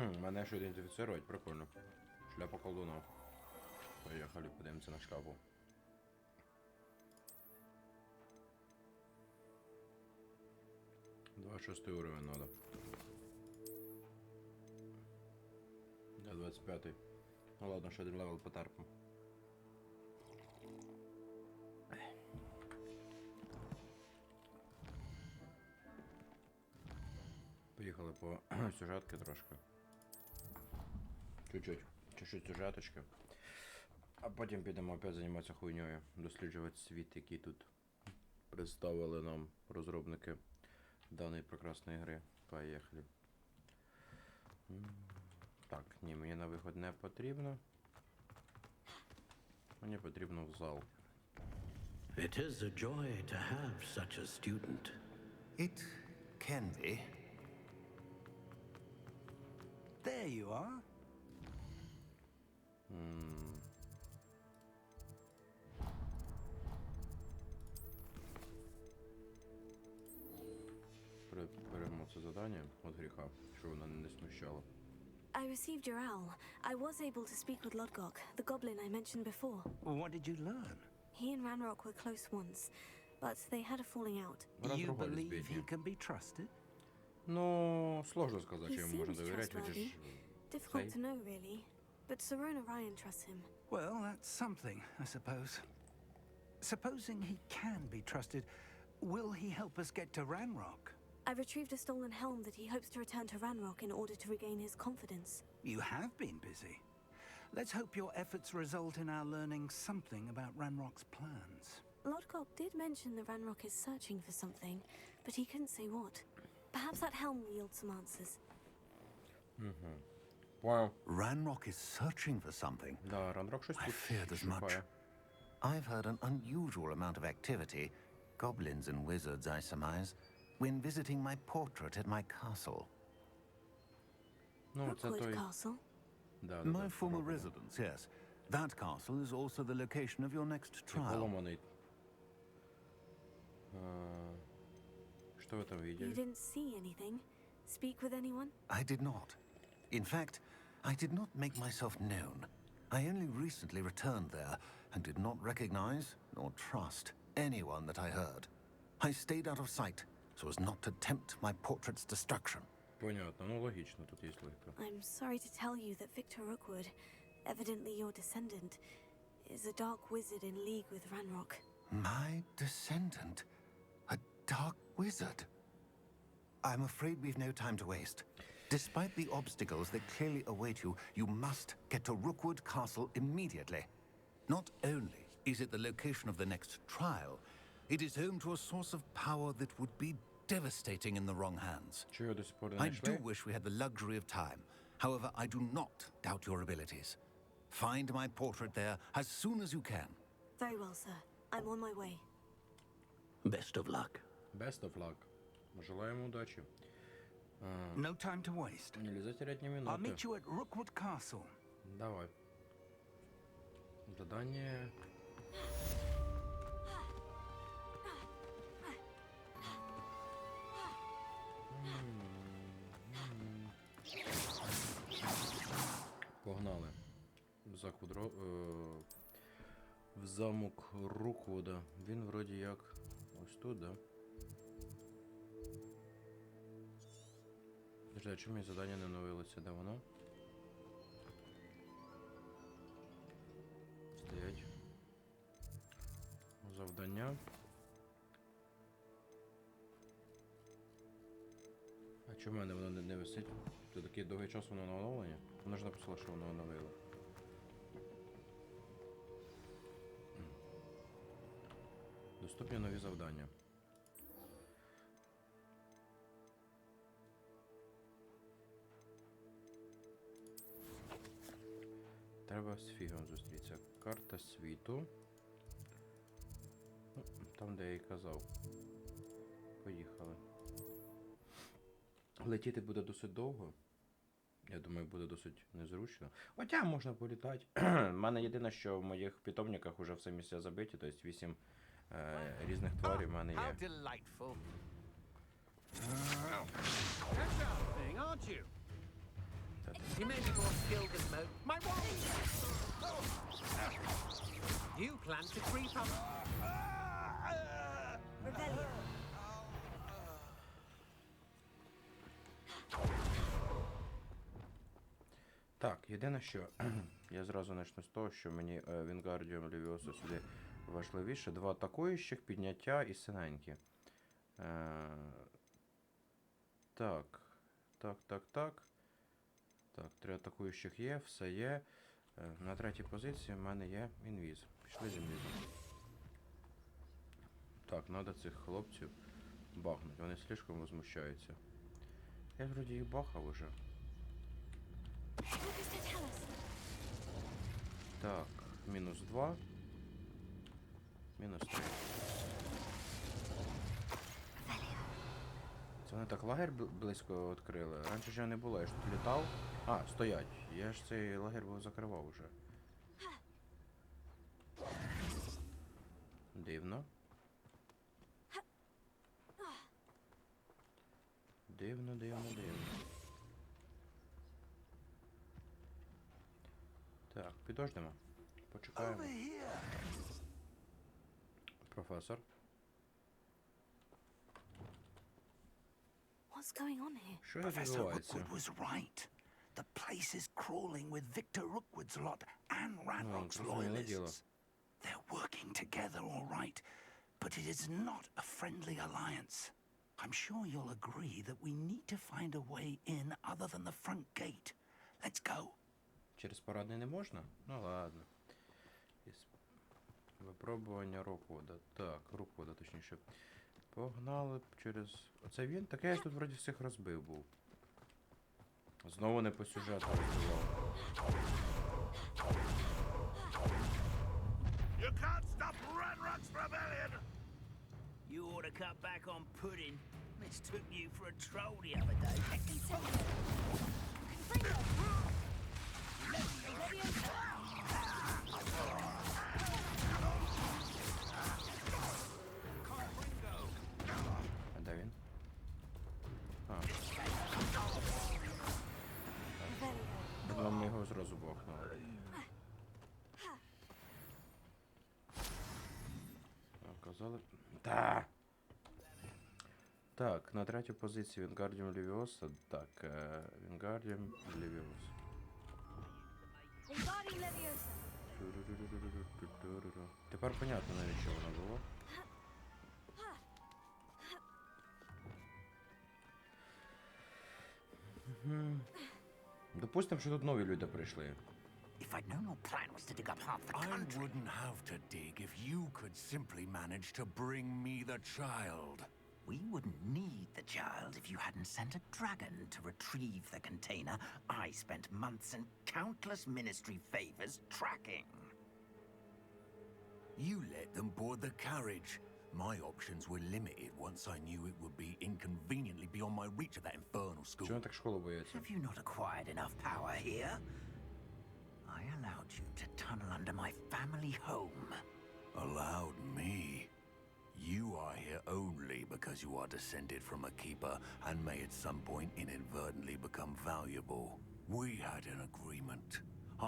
Мене що ідентифіцирують, прикольно. Шляпа колдуна. Поїхали, подивимося на шляпу. Два 6 уровень надо. Я 25. Ну ладно, ще один левел потерпим. Поїхали по сюжетки трошки. Чуть-чуть сюжеточки. А потім підемо опять займатися хуйньою. Досліджувати світ, який тут представили нам розробники даної прекрасної гри. Поїхали. Так, ні, мені на виход не потрібно. Мені потрібно в зал. It is a joy to have such a student. It can be. There you are. Беремо це завдання від гріха, щоб воно не смущало. I received your owl. I was able to speak with Lodgok, the goblin I mentioned before. What did you learn? He and Ranrock were close once, but they had a falling out. You believe he can be trusted? Ну, сложно сказати, He чи йому можна seems довіряти, він же trustworthy. ж... Difficult to know, really. But Serona Ryan trusts him. Well, that's something, I suppose. Supposing he can be trusted, will he help us get to Ranrock? I retrieved a stolen helm that he hopes to return to Ranrock in order to regain his confidence. You have been busy. Let's hope your efforts result in our learning something about Ranrock's plans. Lodgok did mention that Ranrock is searching for something, but he couldn't say what. Perhaps that helm will yield some answers. Wow. Ranrock is searching for something. Да, Ранрок щось I тут feared as much. шукає. I've heard an unusual amount of activity, goblins and wizards, I surmise, when visiting my portrait at my castle. Ну, це Rookwood той... Castle. Да, My former Rookwood. residence, yes. That castle is also the location of your next Це trial. поломаний. Что вы там You видели? didn't see anything? Speak with anyone? I did not. In fact, I did not make myself known. I only recently returned there and did not recognize nor trust anyone that I heard. I stayed out of sight so as not to tempt my portrait's destruction. Понятно, ну логично тут есть логика. I'm sorry to tell you that Victor Rookwood, evidently your descendant, is a dark wizard in league with Ranrock. My descendant? A dark wizard? I'm afraid we've no time to waste. Despite the obstacles that clearly await you, you must get to Rookwood Castle immediately. Not only is it the location of the next trial, it is home to a source of power that would be devastating in the wrong hands. Чего до сих пор не I do нашли? wish we had the luxury of time. However, I do not doubt your abilities. Find my portrait there as soon as you can. Very well, sir. I'm on my way. Best of luck. Best of luck. Желаем удачи. No time to waste. Нельзя терять ни I'll минуты. meet you at Rookwood Castle. Давай. Задание. Погнали. В замок Руквуда. Він вроді як ось тут, да? Подожди, а чому мені завдання не оновилося? Де воно? Стоять. Завдання. А чому в мене воно не висить? Це такий довгий час воно на оновлення? Воно ж написало, що воно оновило. Доступні нові завдання. Треба з фігом зустрітися. Карта світу. Ну, там, де я і казав. Поїхали. Летіти буде досить довго. Я думаю, буде досить незручно. Хоча можна політати. У мене єдине, що в моїх питомниках вже все місця забиті, тобто 8 різних тварів в мене є. You plan to creep up. Revelio. Так, єдине, що я зразу почну з того, що мені Вінгардіум Левіоса сюди важливіше. 2 атакуючих, підняття і синенькі. Так. Так, 3 атакуючих є, все є. На 3-й позиції в мене є інвіз. Пішли з інвізом. Так, треба цих хлопців бахнути. Вони слишком возмущаються. Я вроді їх бахав уже. Так, мінус 2. Мінус 3. Це вони так лагерь близько відкрили. Раніше ж не було, я ж тут літав. А, стоять. Я ж цей лагерь закривав уже. Дивно. Дивно. Так, підождемо. Почекаємо. Професор. What's going on here? Що тут Professor відбувається? Rookwood was right. The place is crawling with Victor Rookwood's lot and Ranrock's зрозуміле діло. loyalists. They're working together, all right, but it is not a friendly alliance. I'm sure you'll agree that we need to find a way in other than the front gate. Let's go. Через парадний не можна? Ну ладно. Випробування Роквуда. Так, Роквуда, точніше. Погнали через... Оце він? Так я ж тут вроді всіх розбив був. Знову не по сюжету розбивав. You can't stop Ranrock's rebellion! You ought to cut back on pudding. Mistook you for a troll the other day. А де він? А. Ми його зразу бахнули. Казали... Да! Так, на 3-й позиції Вінгардіум Левіоса. Так, Вінгардіум Левіоса. Тепер понятно, навіщо воно було. Допустим, що тут нові люди прийшли. If I'd known your plan was to dig up half the I country. wouldn't have to dig if you could simply manage to bring me the child. We wouldn't need the child if you hadn't sent a dragon to retrieve the container I spent months and countless ministry favors tracking. You let them board the carriage. My options were limited once I knew it would be inconveniently beyond my reach at that infernal school. Чого він так школу боїться? Have you not acquired enough power here? I allowed you to tunnel under my family home. Allowed me? You are here only because you are descended from a keeper and may at some point inadvertently become valuable. We had an agreement.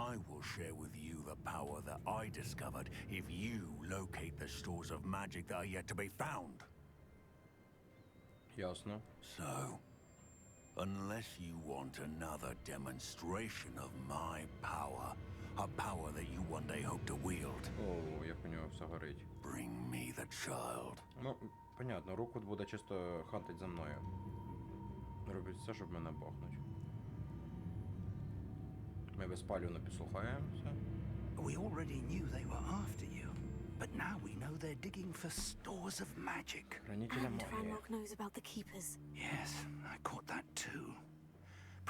I will share with you the power that I discovered if you locate the stores of magic that are yet to be found. Ясно. So, unless you want another demonstration of my power, a power that you one day hope to wield, О, як у нього все горить. bring me the child. Ну, понятно, Роквуд буде чисто хантить за мною. Робить все, щоб мене бахнуть. Ми безпалювно підслухаємося. We already knew they were after you, but now we know they're digging for stores of magic. Хранителя And магії. Ranrock knows about the keepers. Yes, I caught that too.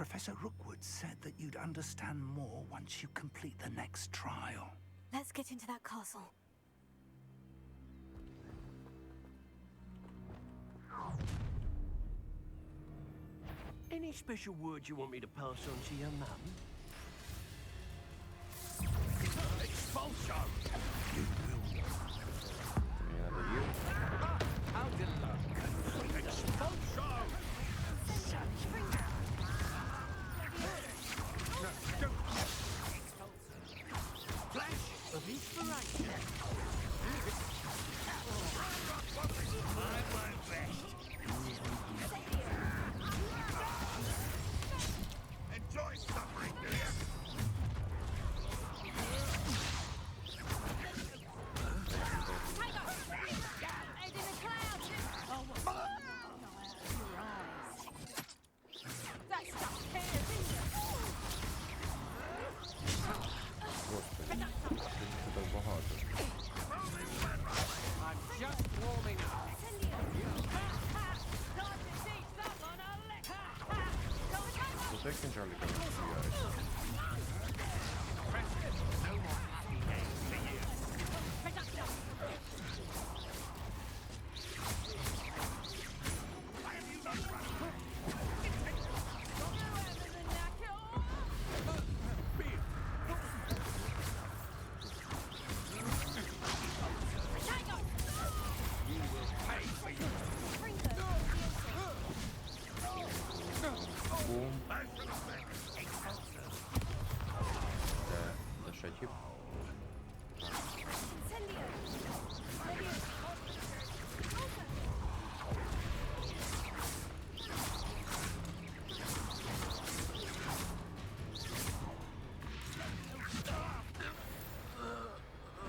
Professor Rookwood said that you'd understand more once you complete the next trial. Let's get into that castle. Any special words you want me to pass on to your mum? Expulsion! Мені надоїв. How delightful. Expulsion! Flash of inspiration. це як кінжаліка розбігається. Бум. Де ще тип?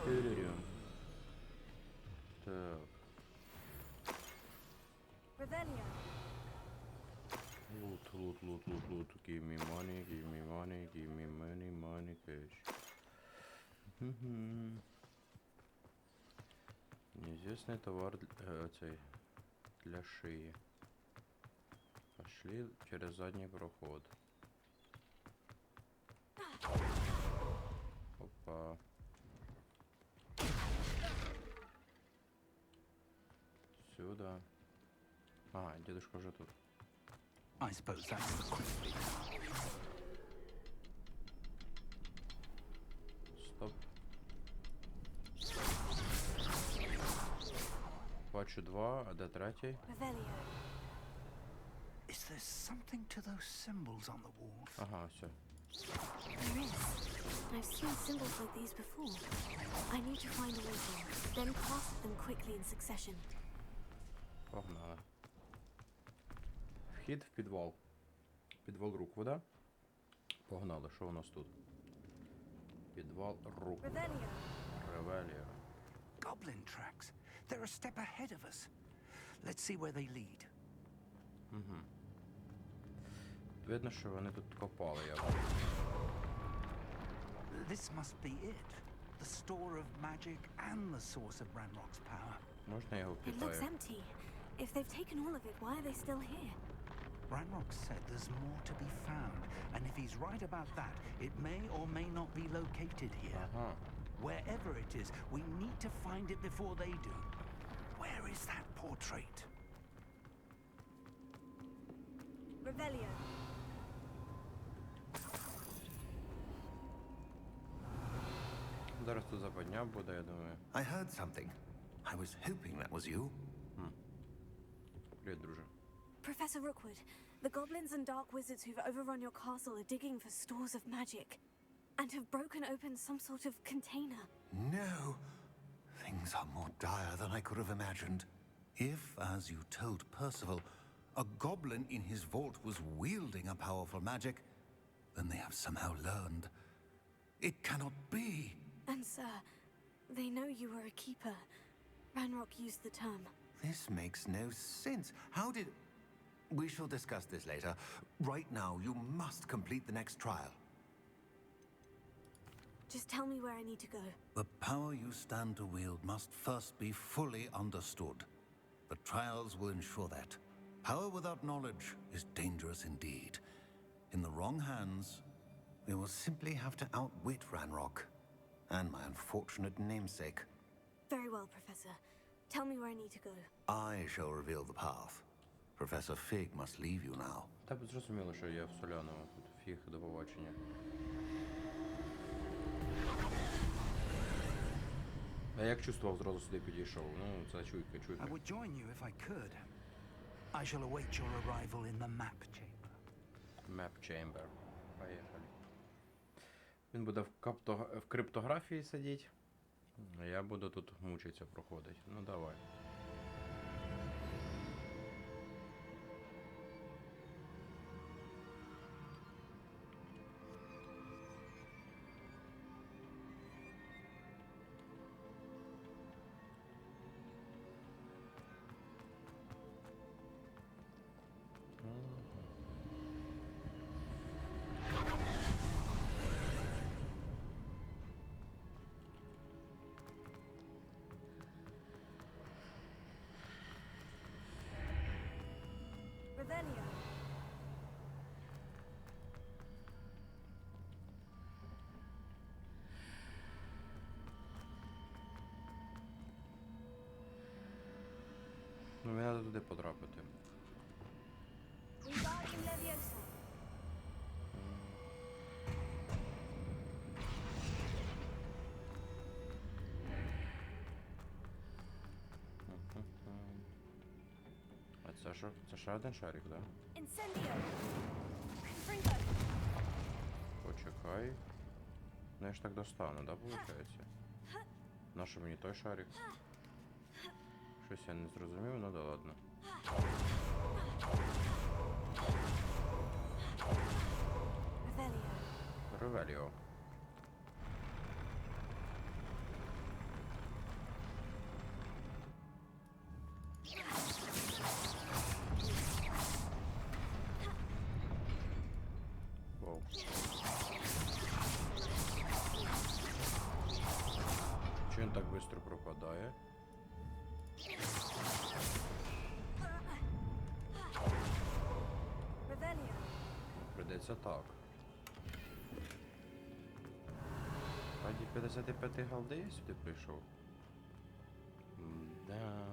Тиририм. Так. Revelio. Loot. Give me money, give me money, cash. Неизвестный товар для шеи. Пошли через задний проход. Опа. Сюда. Ага, дедушка уже тут. I suppose that's the quick way. Стоп. Бачу два, а де третій? Revelio. Is there something to those symbols on the walls? Ага, все. There is. I've seen symbols like these before. I need to find a way to then cast them quickly in succession. Погнали. Вхід в підвал. Підвал рук, вода. Погнали, що у нас тут? Підвал рук. Revelio. Ревелія. Goblin tracks. They're a step ahead of us. Let's see where they lead. Видно, що вони тут копали, я This must be it. The store of magic and the source of Ranrock's power. Можна я його It looks питаю? empty. If they've taken all of it, why are they still here? Ranrock said there's more to be found, and if he's right about that, it may or may not be located here. Ага. Wherever it is, we need to find it before they do. Where is that portrait? Revelio. Зараз тут западня буде, я думаю. I heard something. I was hoping that was you. Привіт, друже. Professor Rookwood, the goblins and dark wizards who've overrun your castle are digging for stores of magic and have broken open some sort of container. No. Things are more dire than I could have imagined. If, as you told Percival, a goblin in his vault was wielding a powerful magic, then they have somehow learned. It cannot be. And sir, they know you were a keeper. Ranrock used the term. This makes no sense. How did... We shall discuss this later. Right now, you must complete the next trial. Just tell me where I need to go. The power you stand to wield must first be fully understood. The trials will ensure that. Power without knowledge is dangerous indeed. In the wrong hands, we will simply have to outwit Ranrock and my unfortunate namesake. Very well, Professor. Tell me where I need to go. I shall reveal the path. Professor Fig must leave you now. Та б зрозуміло, що я в Соляному. Тут фіг, до побачення. А як чувствував, зразу сюди підійшов. Ну, це чуйка, I чуйка. would join you if I could. I shall await your arrival in the map chamber. Map Chamber. Поїхали. Він буде в криптографії сидіти. А я буду тут мучитися проходити. Ну давай. потрапити. Wingardium Leviosa. А це що? Це ще один шарик, да? Incendio. Confringo. Почекай. Ну я ж так достану, да, виходить? Нащо мені той шарик? Щось я не зрозумів, ну да ладно. Revelio. Ревеліо. Воу. Чого він так швидко пропадає? Revelio. Придеться так. Раді 55 голди я сюди прийшов. Да.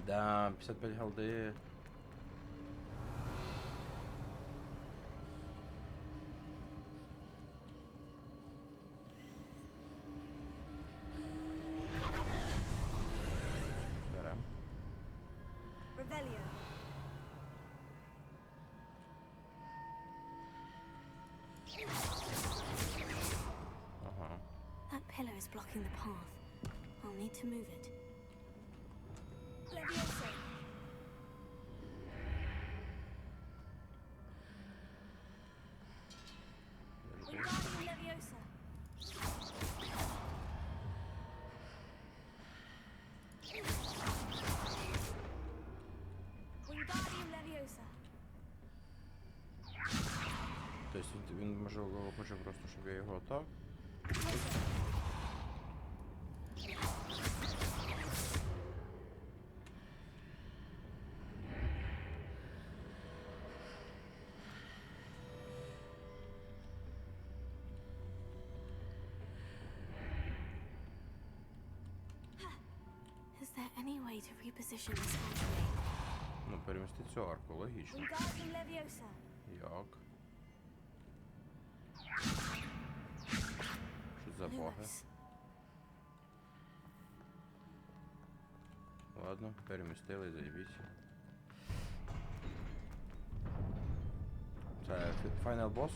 Да, 55 голди. Берем. Revelio. Ага. That pillar is blocking the path. I'll need to move it. Leviosa. Подожди. Wingardium Leviosa. Wingardium Leviosa. Тобто він можливо хоче просто, щоб я його так. Is there any way to reposition this artery? Ну, перемістити цю арку, логічно. Wingardium Leviosa. Як? Що за боги? Lewis. Ладно, перемістили, заєбісь. Це файнал босс?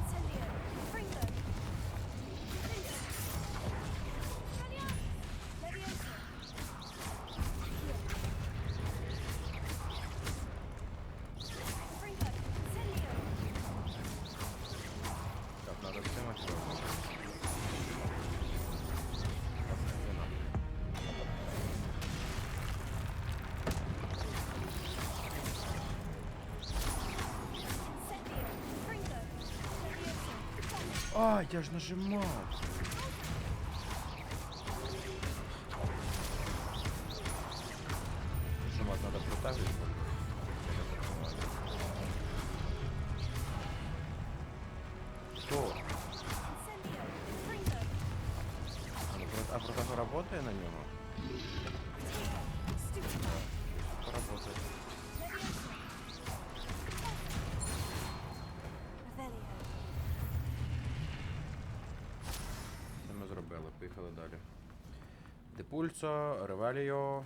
Incendio. Confringo. Confringo. Leviosa. Confringo. Incendio. Так, надо стримати. Incendio. Confringo. Leviosa. А, я ж нажимав! Нажимати надо протягивать. Что? Incendio. Confringo. А протага работает на нем? Stupefy. Поработает. Leviosa. Revelio. Це ми зробили, поїхали далі. Депульсо, Ревеліо.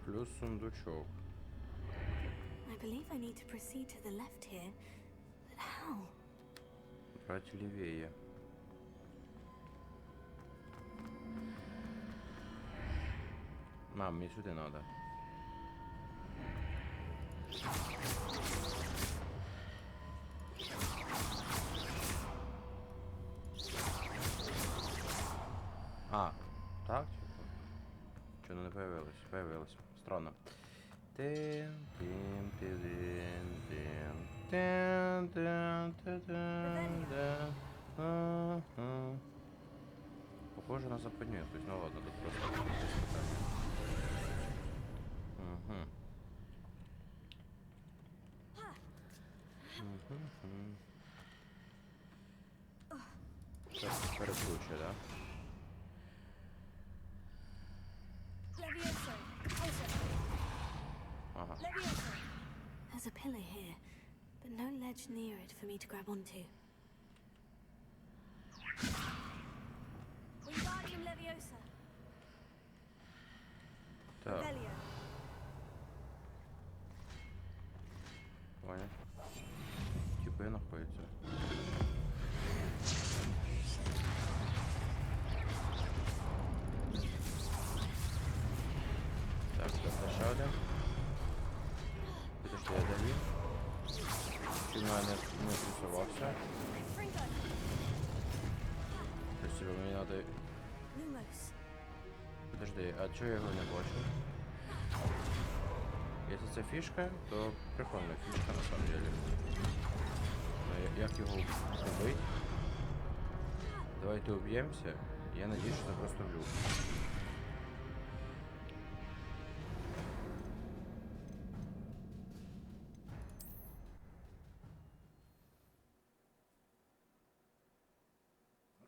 Плюс сундучок. I believe I need to proceed to the left here, but how? Брать левее. Мам, мне сюда надо. А, так? Что, ну не появилось? Появилось. Странно. Тин, тин, тин, тин, тин, тин, тин, тин, тин. Ага. Похоже на западню якусь, ну ладно, тут просто якесь питання. Угу. Це перекручує, да? Levioso. Also. Ага. Levioso. There's a pillar here, but no ledge near it for me to grab onto. Wingardium Leviosa. Так, Revelio. понял. Типи знаходяться. Так, це ще один. Підожди, я далі. Чи в мене не зрисувався? Fringo. Тобто мені треба... Lumos. Подожди, а чого я його не бачу? Якщо це фішка, то прикольна фішка на самом деле. Но як його убити? Давайте уб'ємося. Я надіюсь, що це просто люк.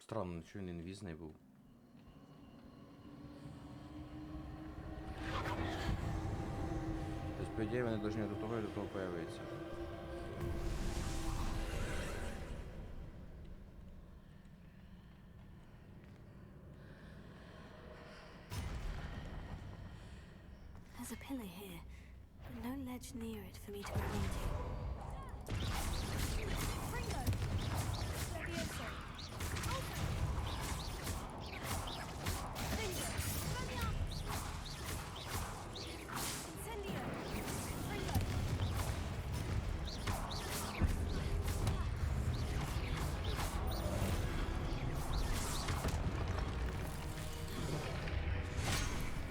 Странно, що він інвізний був. Тобто, по ідеї, вони повинні до того і до того появитися. There's a pillar here, but no ledge near it for me to grab onto. Fringo. Levioso. Also. Fringo. Levioso. Incendio. Fringo.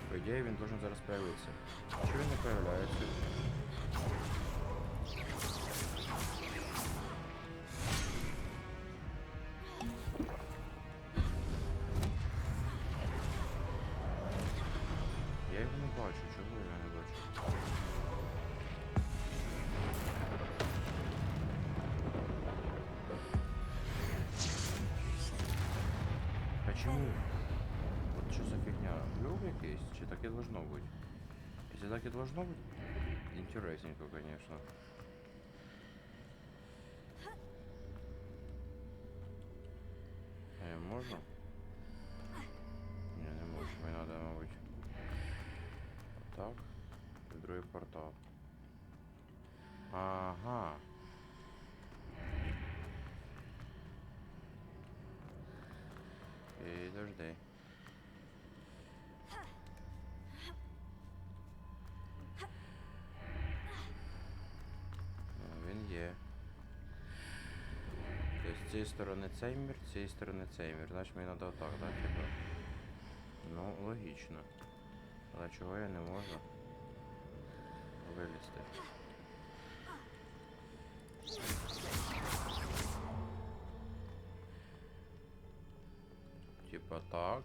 По ідеї, він должен зараз появитися. Чого він не появляється? Я його не бачу, чого я його не бачу? А чому? Вот что за фигня? Люк якийсь? Чи так и должно быть? Если так и должно быть, интересненько, конечно. Можно? Не, не можу, мені надо, мабуть. Так. І другий портал. Ага. Підожди. Він є. Тобто з цієї сторони цей мір, з цієї сторони цей мір. Значить мені треба отак, да, типа? Ну, логічно. Але чого я не можу вилізти? Типа так.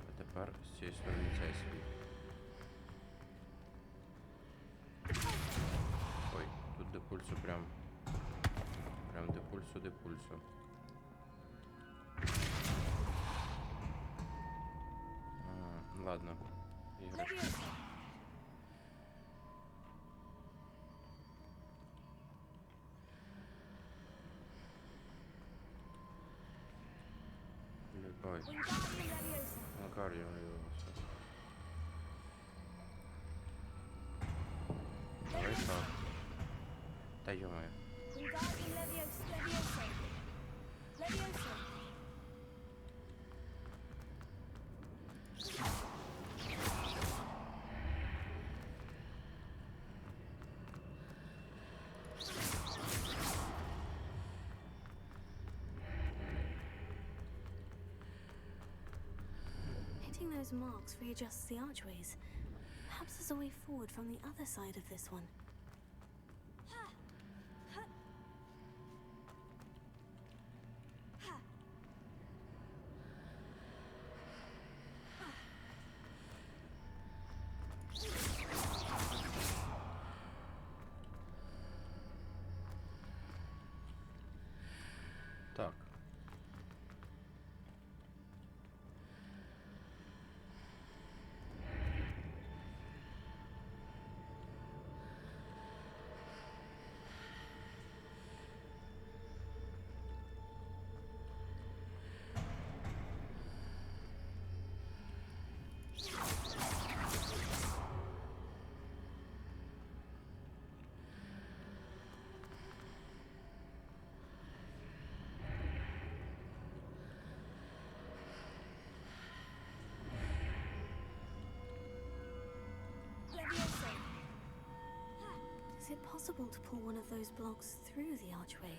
А тепер з цієї сторони цей світ. Ой, тут до пульсу прям до пульсу, до пульсу. Ладно, іграшка. Ой, Wingardium Leviosa. Давай так. Та ё-моё. Wingardium Leviosa. Levioso. Hitting those marks readjusts the archways. Perhaps there's a way forward from the other side of this one. Так. Is it possible to pull one of those blocks through the archway?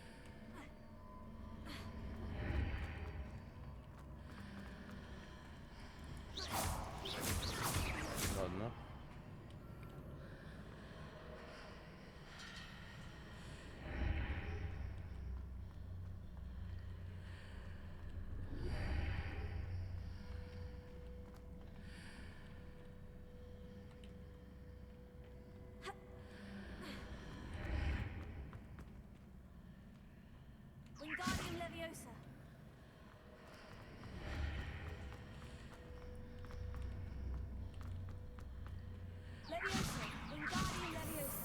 Ладно. Wingardium Leviosa. Leviosa. Wingardium Leviosa.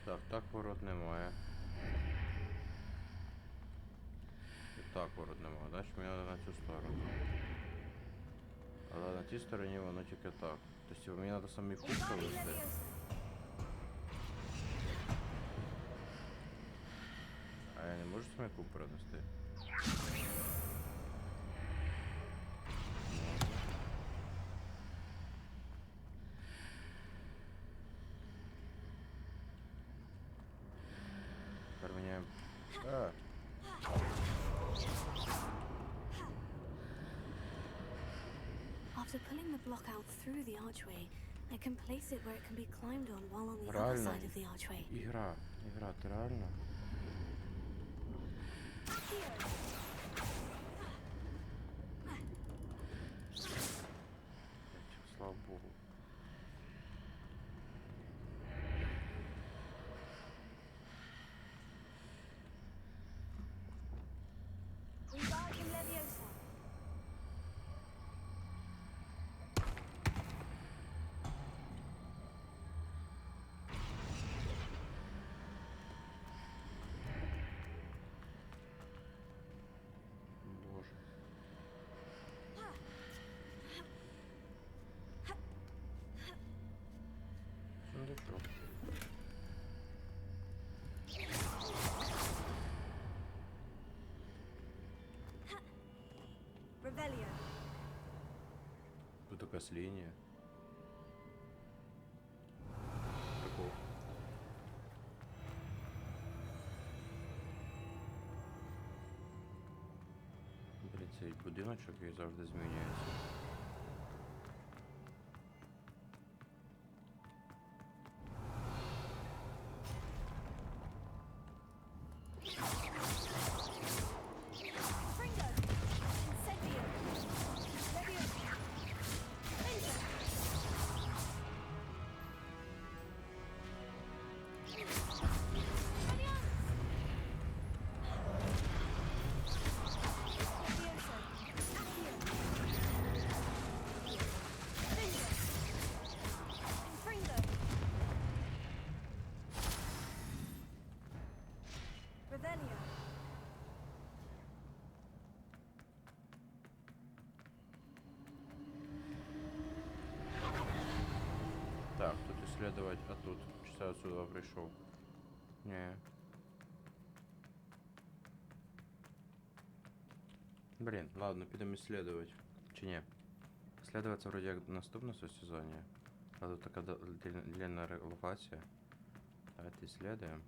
Так, так ворот немає. І так ворот немає. Значить мені треба на цю сторону. Але на тій стороні воно тільки так. Тобто мені треба самі куб Wingardium провести. Leviosa. А я не можу самі куб перенести. Тепер міняємо. А! After pulling the block out through the archway, I can place it where it can be climbed on while on the other Правильно. side of the archway. Ігра. Ігра, ти реально? Слава Богу. Wingardium Leviosa. Боже. Сундучок. Revelio. Тут якась лінія. Прикол. Блін, цей будиночок і завжди змінюється. Fringo. Incendio. Leviosa. Fringo. Leviosa. Accio. Fringo. Fringo. Revelio. Так, тут исследовать, а тут чи це отсюда прийшов? Ні. Блин, ладно, підемо исследовать. Чи ні? Исследовать це вроде як наступне состязання. А тут така длинная локація. Давайте исследуем.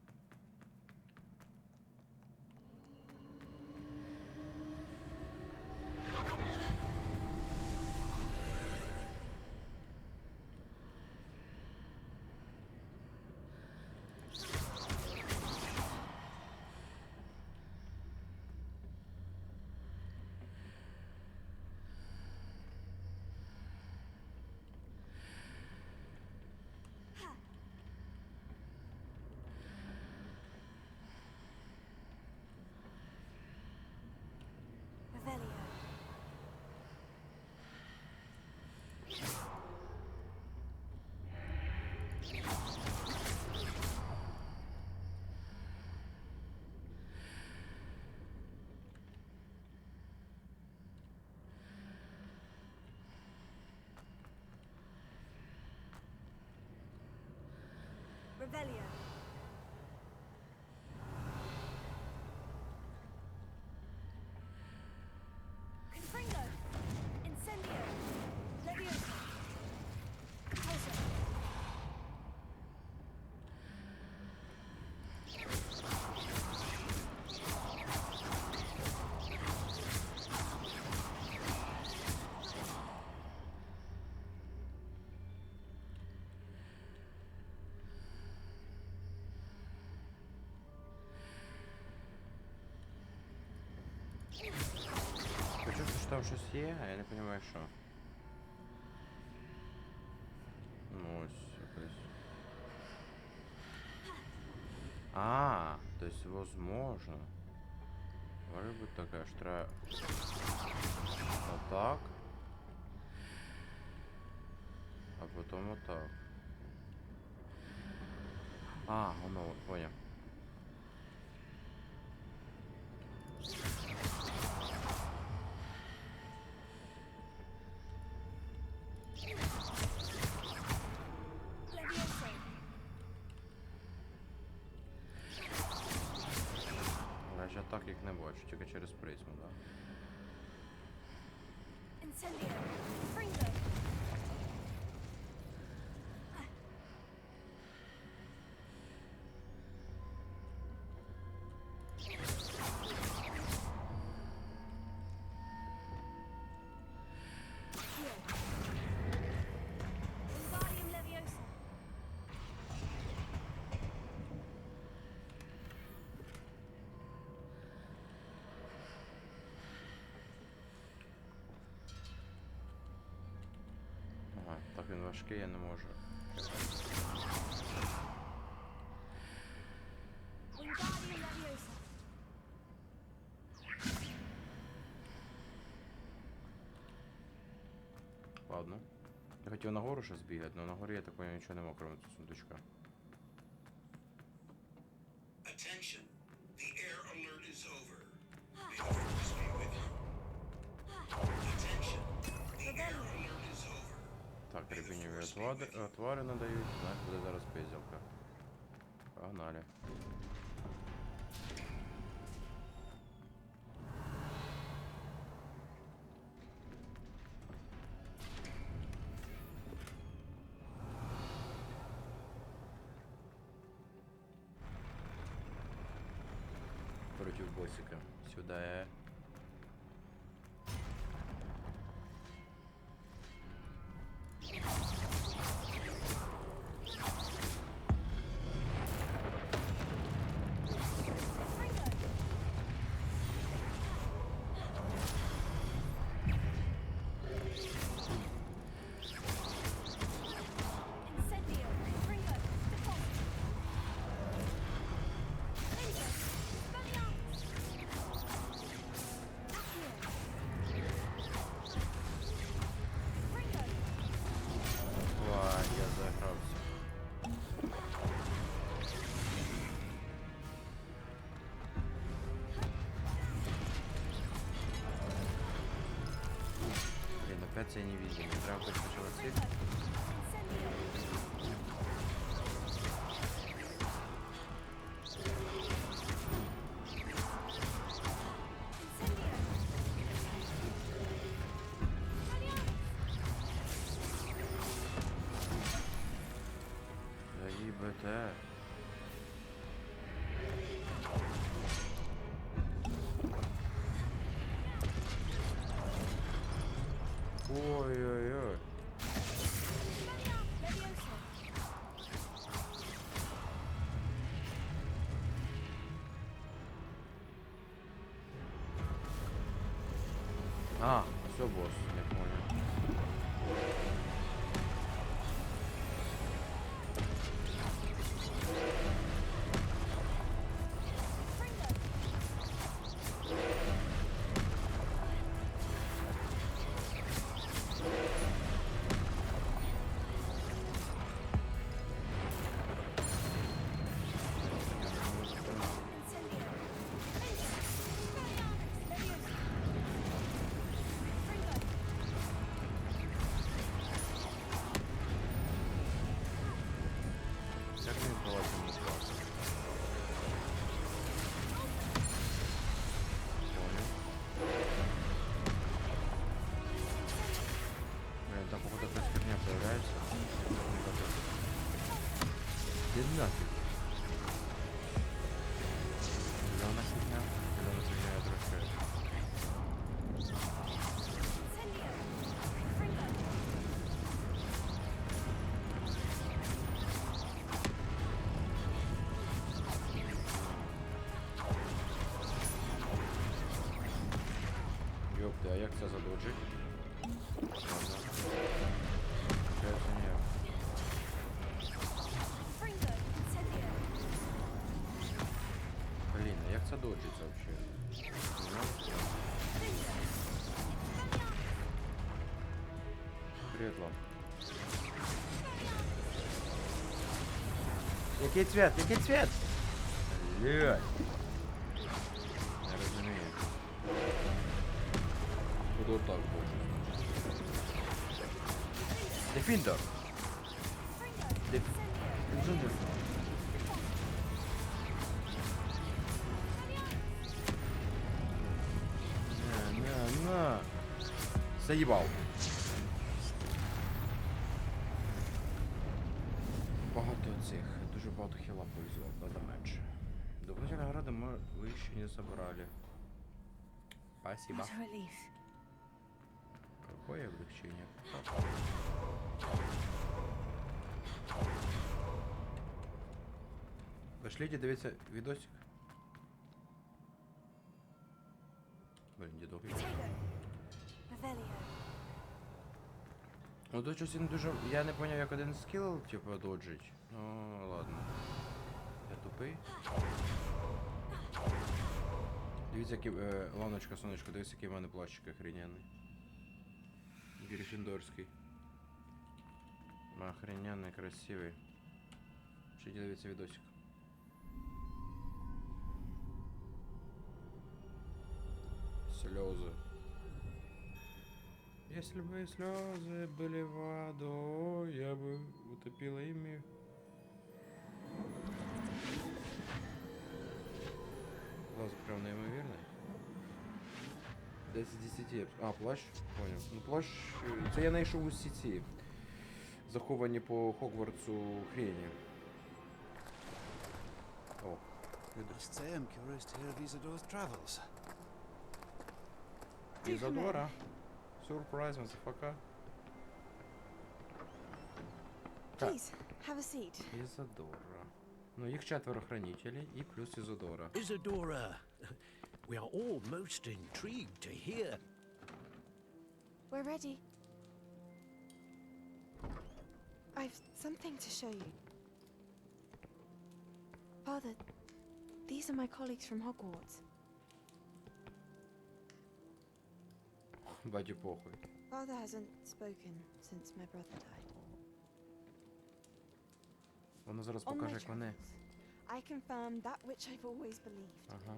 Revelio. Revelio. Confringo. Incendio. Leviosa. Repulsor. Хочу, що там щось є, а я не розумію, що. Ну, ось якось. А, то есть возможно. Может быть такая штра. Вот так. А потом вот так. А, ну вот, понял. Leviosa. Я так їх не бачу, тільки через призму, да? Incendio. Fringo. Wingardium Leviosa. Ага, так він важкий, я не можу. Wingardium Leviosa. Ладно. Я хотів нагору ще збігати, але нагорі я так понял, нічого нема, крім цього сундучка. Attention. The air alert is over. May the force be with you. Attention. The air alert is over. Так, рябінєві отвари надають, значить буде зараз пизділка. Погнали. Против боссика. Сюда. Incendio. Fringo. Repulsor. Incendio. Expelliarmus. Accio. Fringo. Ой, я загрався. Блин, опять я не видел. Не треба хоть сначала цель. Incendio. Incendio. робите? Ой-ой-ой. А, все, босс, я понял. Как мне сдавать ему класс? Понял. Блин, там походу какая-то фигня появляется. Иди нафиг. Зелёная фигня. Зелёная фигня возвращает. Ёпта, а як це задоджить? Ладно. Кажется, ні. Блін, а як це доджиться вообще? Привет, Лам. Який цвет? Який цвет? Блядь. Не розумію. Буду отак бачити. Дефіндер. Дефіндер. На. Заїбав. Багато цих, дуже багато хіла повезло, надо менше. До Града мы вы еще не собрали. Спасибо. Какое облегчение. Пошлите, дивіться відосик. Блін, дідовий. Ну тут щось він дуже... Я не поняв, як один скіл, типу, доджить. Ну, ладно. Я тупий. Дивіться, який... Ланочка, сонечко, дивіться, який в мене плащик охрененний. Гриффіндорський. Охрененний, красивий. Ще дивіться відосик. Слезы. Если бы слезы были водой, я бы утопила ими. Глаз прям неймовірний. 10 з 10. А, плащ? Понял. Ну плащ... Це я знайшов у сіті. Заховані по Хогвартсу хрені. О. Must say I'm curious to hear of Isadora's travels. Ізодора. Surprise, motherfucker. Please, have a seat. Ізодора. Ну, їх 4 хранителей і плюс Ізодора. Isadora, we are all most intrigued to hear. We're ready. I've something to show you. Father, these are my colleagues from Hogwarts. Баді похуй. Father hasn't spoken since my brother died. Вона зараз On my покаже, як вони. travels, I confirmed that which I've always believed. Ага.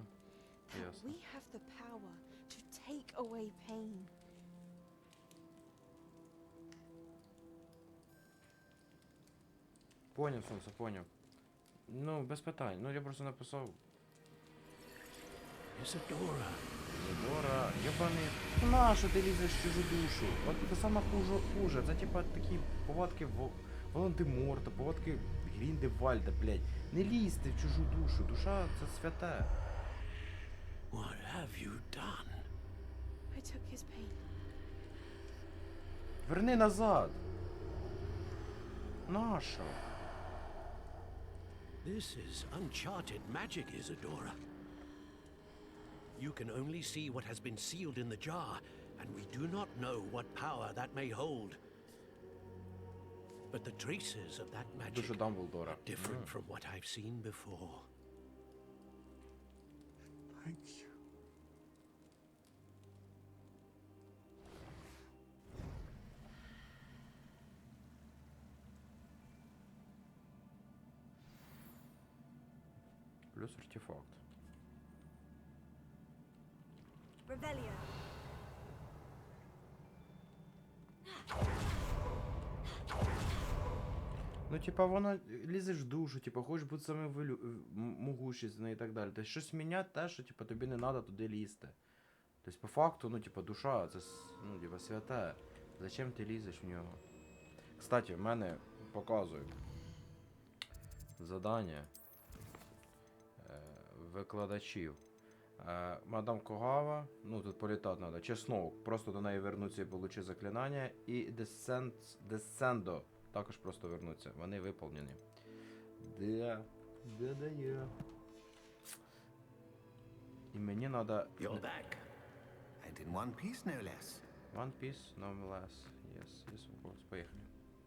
That Ясно. we have the power to take away pain. Поняв, сонце, поняв. Ну, без питань. Ну, я просто написав. Isadora, Ізодора, єбаний. На, що ти лізеш в чужу душу? От це саме хуже. Це типа такі повадки Волан-де-Морта, повадки Гріндевальда, блядь. Не лізьте в чужу душу. Душа — це святе. What have you done? I took his pain. Верни назад. Нащо? This is uncharted magic, Isadora. You can only see what has been sealed in the jar, and we do not know what power that may hold. But the traces of that magic Душа Дамблдора. are different from what I've seen before. Thank you. Плюс артефакт. Revelio. Ну, типа, воно лізеш в душу, типа, хочеш бути самим могущественним і так далі. Тобто щось міняти те, що, типа, тобі не треба туди лізти. Тобто, по факту, ну, типа, душа, це, ну, типа, святе. Зачем ти лізеш в нього? Кстати, в мене показують задання викладачів. Мадам Когава, ну тут політати треба, Чеснок, просто до неї вернуться і получи заклинання. І Десцендо також просто вернуться. Вони виповнені. Де. І мені треба... You're back. And in one piece, no less. One piece, no less. Yes, of course. Поїхали.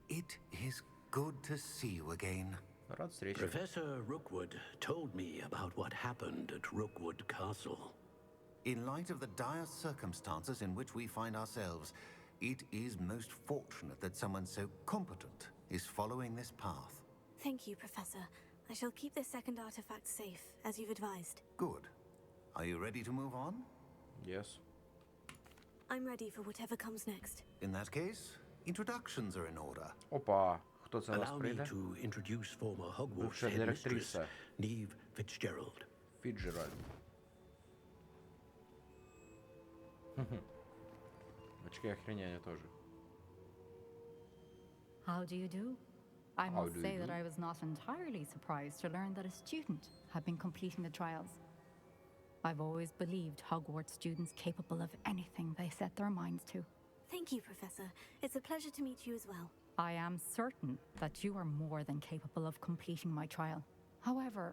It is good to see you again. Рад встрече. Professor Rookwood told me about what happened at Rookwood Castle. In light of the dire circumstances in which we find ourselves, it is most fortunate that someone so competent is following this path. Thank you, Professor. I shall keep this second artifact safe, as you've advised. Good. Are you ready to move on? Yes. I'm ready for whatever comes next. In that case, introductions are in order. Опа, хто це у нас Allow me прийде? to introduce former Hogwarts Бывшая headmistress директриса. Neve Fitzgerald. Фіджеральд. Очки охренения тоже. How do you do? I How must do say you that do? I was not entirely surprised to learn that a student had been completing the trials. I've always believed Hogwarts students capable of anything they set their minds to. Thank you, Professor. It's a pleasure to meet you as well. I am certain that you are more than capable of completing my trial. However,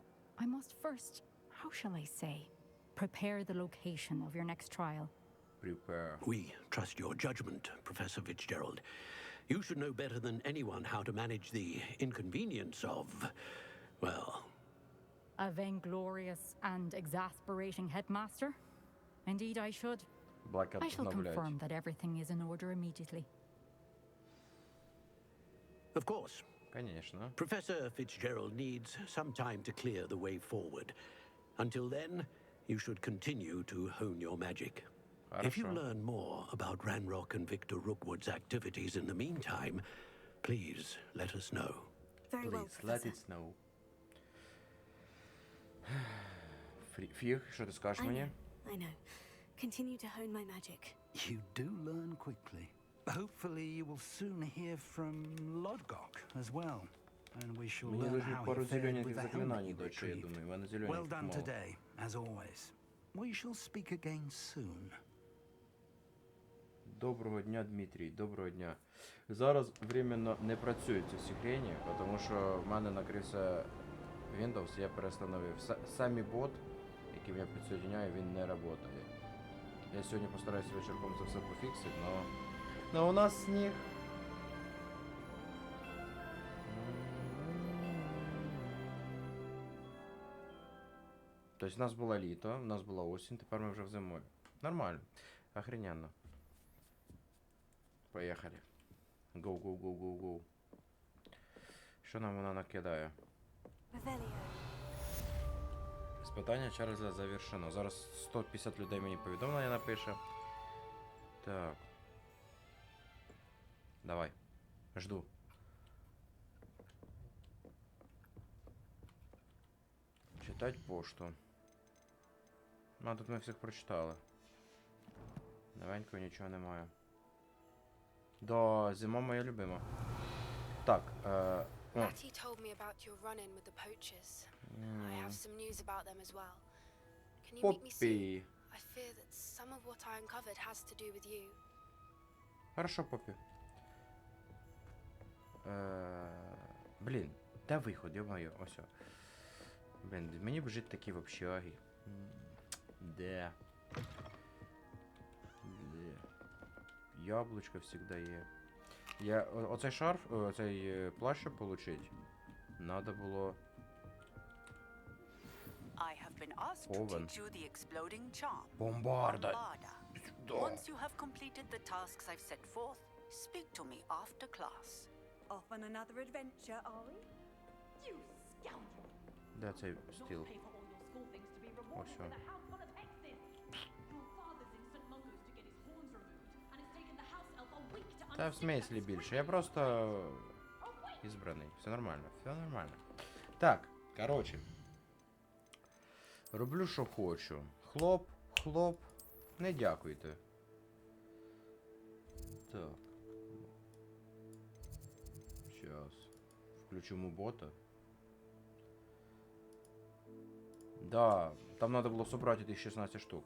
I must first, how shall I say, prepare the location of your next trial. Prepare. We trust your judgment, Professor Fitzgerald. You should know better than anyone how to manage the inconvenience of, well... A vainglorious and exasperating headmaster? Indeed, I should. I shall confirm that everything is in order immediately. Of course. Конечно. Professor Fitzgerald needs some time to clear the way forward. Until then, you should continue to hone your magic. If you Хорошо. learn more about Ranrock and Victor Rookwood's activities in the meantime, please let us know. Very well, Please, let Professor. it snow. Фіг, що ти скажеш I мені? know, I know. Continue to hone my magic. You do learn quickly. Hopefully you will soon hear from Lodgok as well. And we shall Мені learn дуже how пару he fared зелененьких with the helmet заклинань you дочі, я retrieved. думаю. У мене Well зелененьких done мало. today, as always. We shall speak again soon. Доброго дня, Дмитрій, доброго дня. Зараз временно не працюють ці всі хрені, тому що в мене накрився Windows, я перестановив. Самі бот, яким я підсоединяю, він не працює. Я сьогодні постараюся вечірком це все пофіксити, но у нас сніг. Тобто у нас було літо, у нас була осінь, тепер ми вже в зимою. Нормально. Охрененно. Поїхали. Go, go, go, go, go. Що нам вона накидає? Revelio. Спитання Чарльза завершено. Зараз 150 людей мені повідомлення напише. Так. Давай. Жду. Читать пошту. Ну, тут ми всіх прочитали. Новенького нічого немає. Да, зима моя любима. Так, Matty told me about your run-in with the poachers. I have some news about them as well. Can you meet me soon? Поппі. I fear that some of what I uncovered has to do with you. Хорошо, Поппі. Блін, де виход, йо-моє, ось. Блін, мені б жити такі в общагі. Де? Яблучко завжди є. Оцей шарф, оцей плащ, щоб отримати, надо було... I have been asked to Oven. teach you the exploding charm. Bombarda. Once you have completed the tasks I've set forth, speak to me after class. Off on another adventure, are we? You scoundrel! Де цей стіл? Pay for all your school things to be rewarded Ось. with a house full of hexes. Your father's in St. Mungo's to get his horns removed, and it's taken the house elf a week to Та в смислі більше, я просто ізбраний. Все нормально, все нормально. Так, коротше. Роблю, що хочу. Хлоп, хлоп. Не дякуйте. Так. Сейчас. Включимо бота. Да, там надо было собрать этих 16 штук.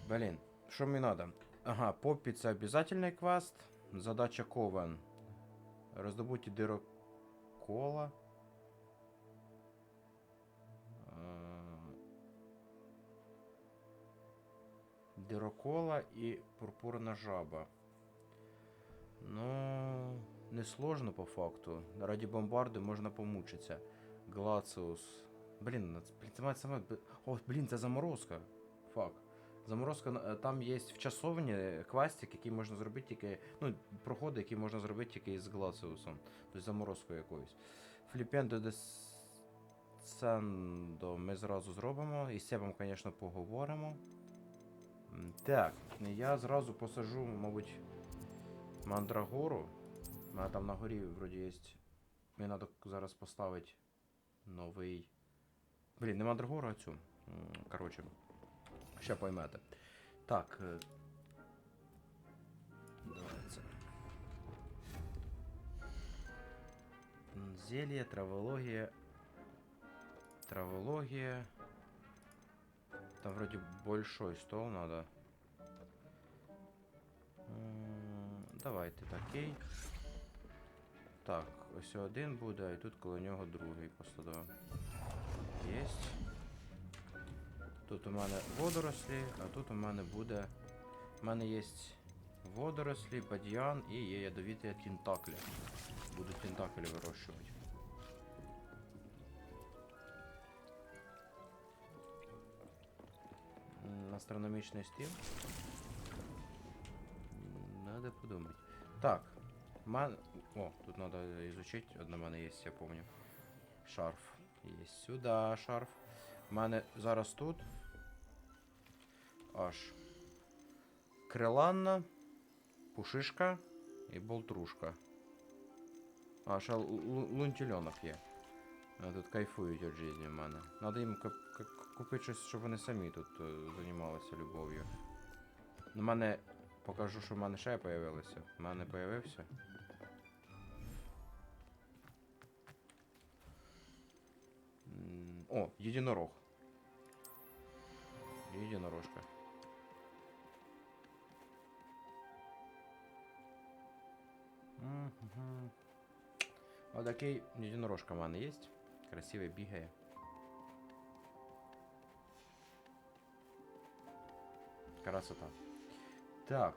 Блин, что мне надо? Ага, Поппи это обязательный квест. Задача Ковен. Раздобудьте дырокола. Дырокола и пурпурна жаба. Ну, не сложно по факту. Ради бомбарди можна помучитися. Глациус. Блін, це саме... О, блін, це заморозка. Фак. Заморозка, там є в часовні квестик, який можна зробити тільки... Ну, проходи, які можна зробити тільки з Глациусом. Тобто заморозкою якоюсь. Фліпендо Десендо ми зразу зробимо. І з Себом, звісно, поговоримо. Так, я зразу посажу, мабуть, мандрагору. У мене там на горі, вроді, є... Мені треба зараз поставити новий... Блін, не мандрагору, а цю. Коротше, ще поймете. Так. Давай це. Зелье, травологія. Травологія. Там вроде большой стол надо. Давайте такий. Так, ось один буде, і тут коло нього другий поставимо. Єсть. Тут у мене водорослі, а тут у мене буде... У мене є водорослі, бадьян і є ядовіті тентаклі. Буду тентаклі вирощувати. Астрономічний стіл. Надо подумать. Так. О, тут надо изучить. Одна в мене є, я помню. Шарф. Є сюди шарф. У мене зараз тут аж криланна, пушишка і болтрушка. А, ще лунтільонок є. Тут кайфують від життя в мене. Надо їм купити щось, щоб вони самі тут займалися любов'ю. У мене... Покажу, що в мене ще появилося. В мене появився. О, єдинорог. Єдинорожка. Отакий єдинорожка в мене є. Красивий, бігає. Красота. Так.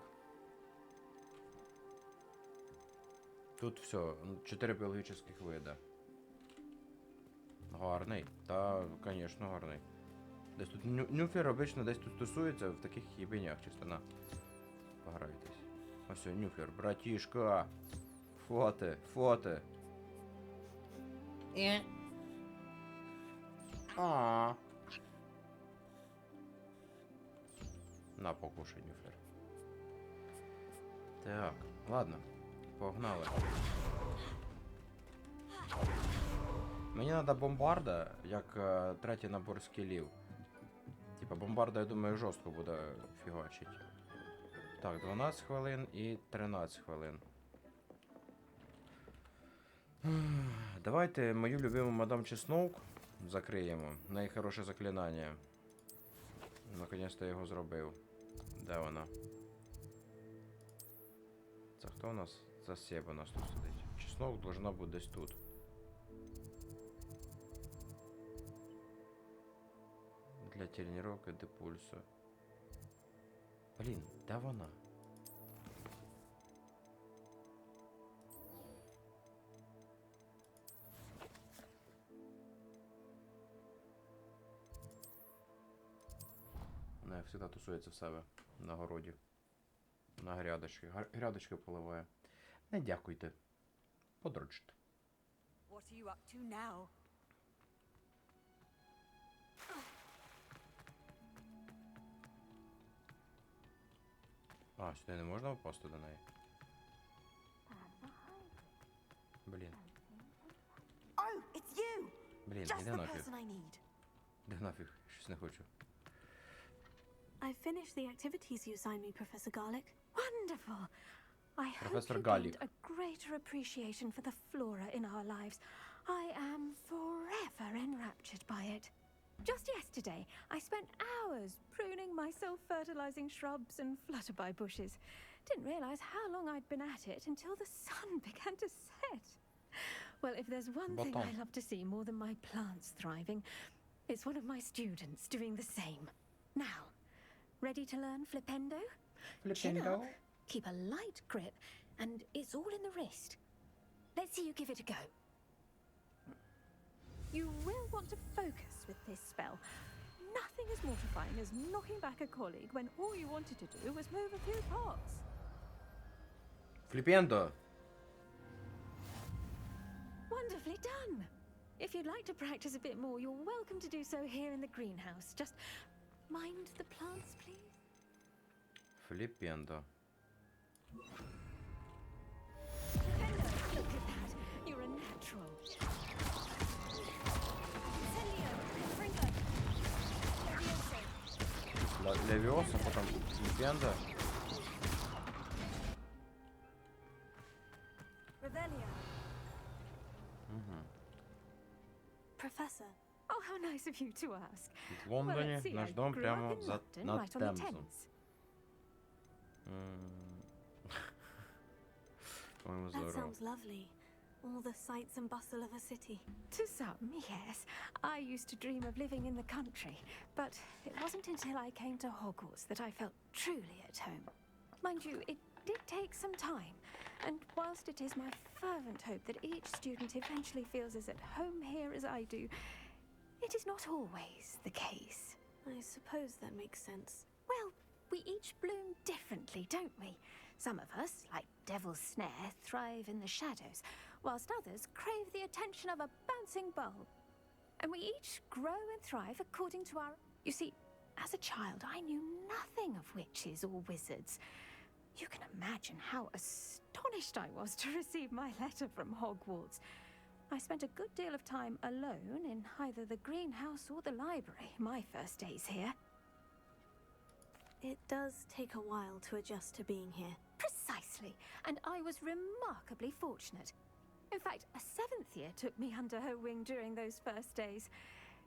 Тут все, 4 біологічних вида. Гарний. Та, звісно, гарний. Десь тут нюфер обично десь тут тусується в таких єбенях, чисто на. Пограйтесь. Ось нюфер, братішка. Фоти, фоти. А. На, покушай, нюфер. Так, ладно, погнали. Мені треба бомбарда, як третій набор скілів. Типа бомбарда, я думаю, жорстко буде фігачить. Так, 12 хвилин і 13 хвилин. Давайте мою любиму мадам Чесноук закриємо. В неї хороше заклинання. Наконець-то я його зробив. Де вона? Це хто у нас? Це Себа у нас тут сидить. Чесноук должна бути десь тут. Для тренировки до пульсу. Блін, де вона? Вона як завжди тусується в себе на городі. На грядочки. Грядочки поливає. Не дякуйте. Подрочте. What are you up to now? А, сюди не можна попасти до неї? Блін. Oh, it's you! Блін, Just іди the нафіг. person I need. Іди нафіг, щось не хочу. I finished the activities you assigned me, Professor Garlick. Wonderful! I hope Professor you Garlick. gained a greater appreciation for the flora in our lives. I am forever enraptured by it. Just yesterday, I spent hours pruning my self-fertilizing shrubs and flutterby bushes. Didn't realize how long I'd been at it until the sun began to set. Well, if there's one thing I love to see more than my plants thriving, it's one of my students doing the same. Now, ready to learn Flipendo? Chin up, keep a light grip, and it's all in the wrist. Let's see you give it a go. You will want to focus with this spell. Nothing as mortifying as knocking back a colleague when all you wanted to do was move a few pots. Flipendo! Wonderfully done. If you'd like to practice a bit more, you're welcome to do so here in the greenhouse. Just mind the plants, please. Flipendo. Look at that. You're a natural. Левиоса, потом Flipendo. Revelio. Professor. Oh, how nice of you to ask. В Лондоне Well, let's see, наш I дом grew прямо up in за London, над right on the Темзом. Thames. По-моему, That здорово. sounds lovely. All the sights and bustle of a city. To some, yes. I used to dream of living in the country, but it wasn't until I came to Hogwarts that I felt truly at home. Mind you, it did take some time, and whilst it is my fervent hope that each student eventually feels as at home here as I do, it is not always the case. I suppose that makes sense. Well, we each bloom differently, don't we? Some of us, like Devil's Snare, thrive in the shadows, whilst others crave the attention of a bouncing bulb. And we each grow and thrive according to our... You see, as a child, I knew nothing of witches or wizards. You can imagine how astonished I was to receive my letter from Hogwarts. I spent a good deal of time alone in either the greenhouse or the library, my first days here. It does take a while to adjust to being here. Precisely, and I was remarkably fortunate. In fact, a seventh year took me under her wing during those first days.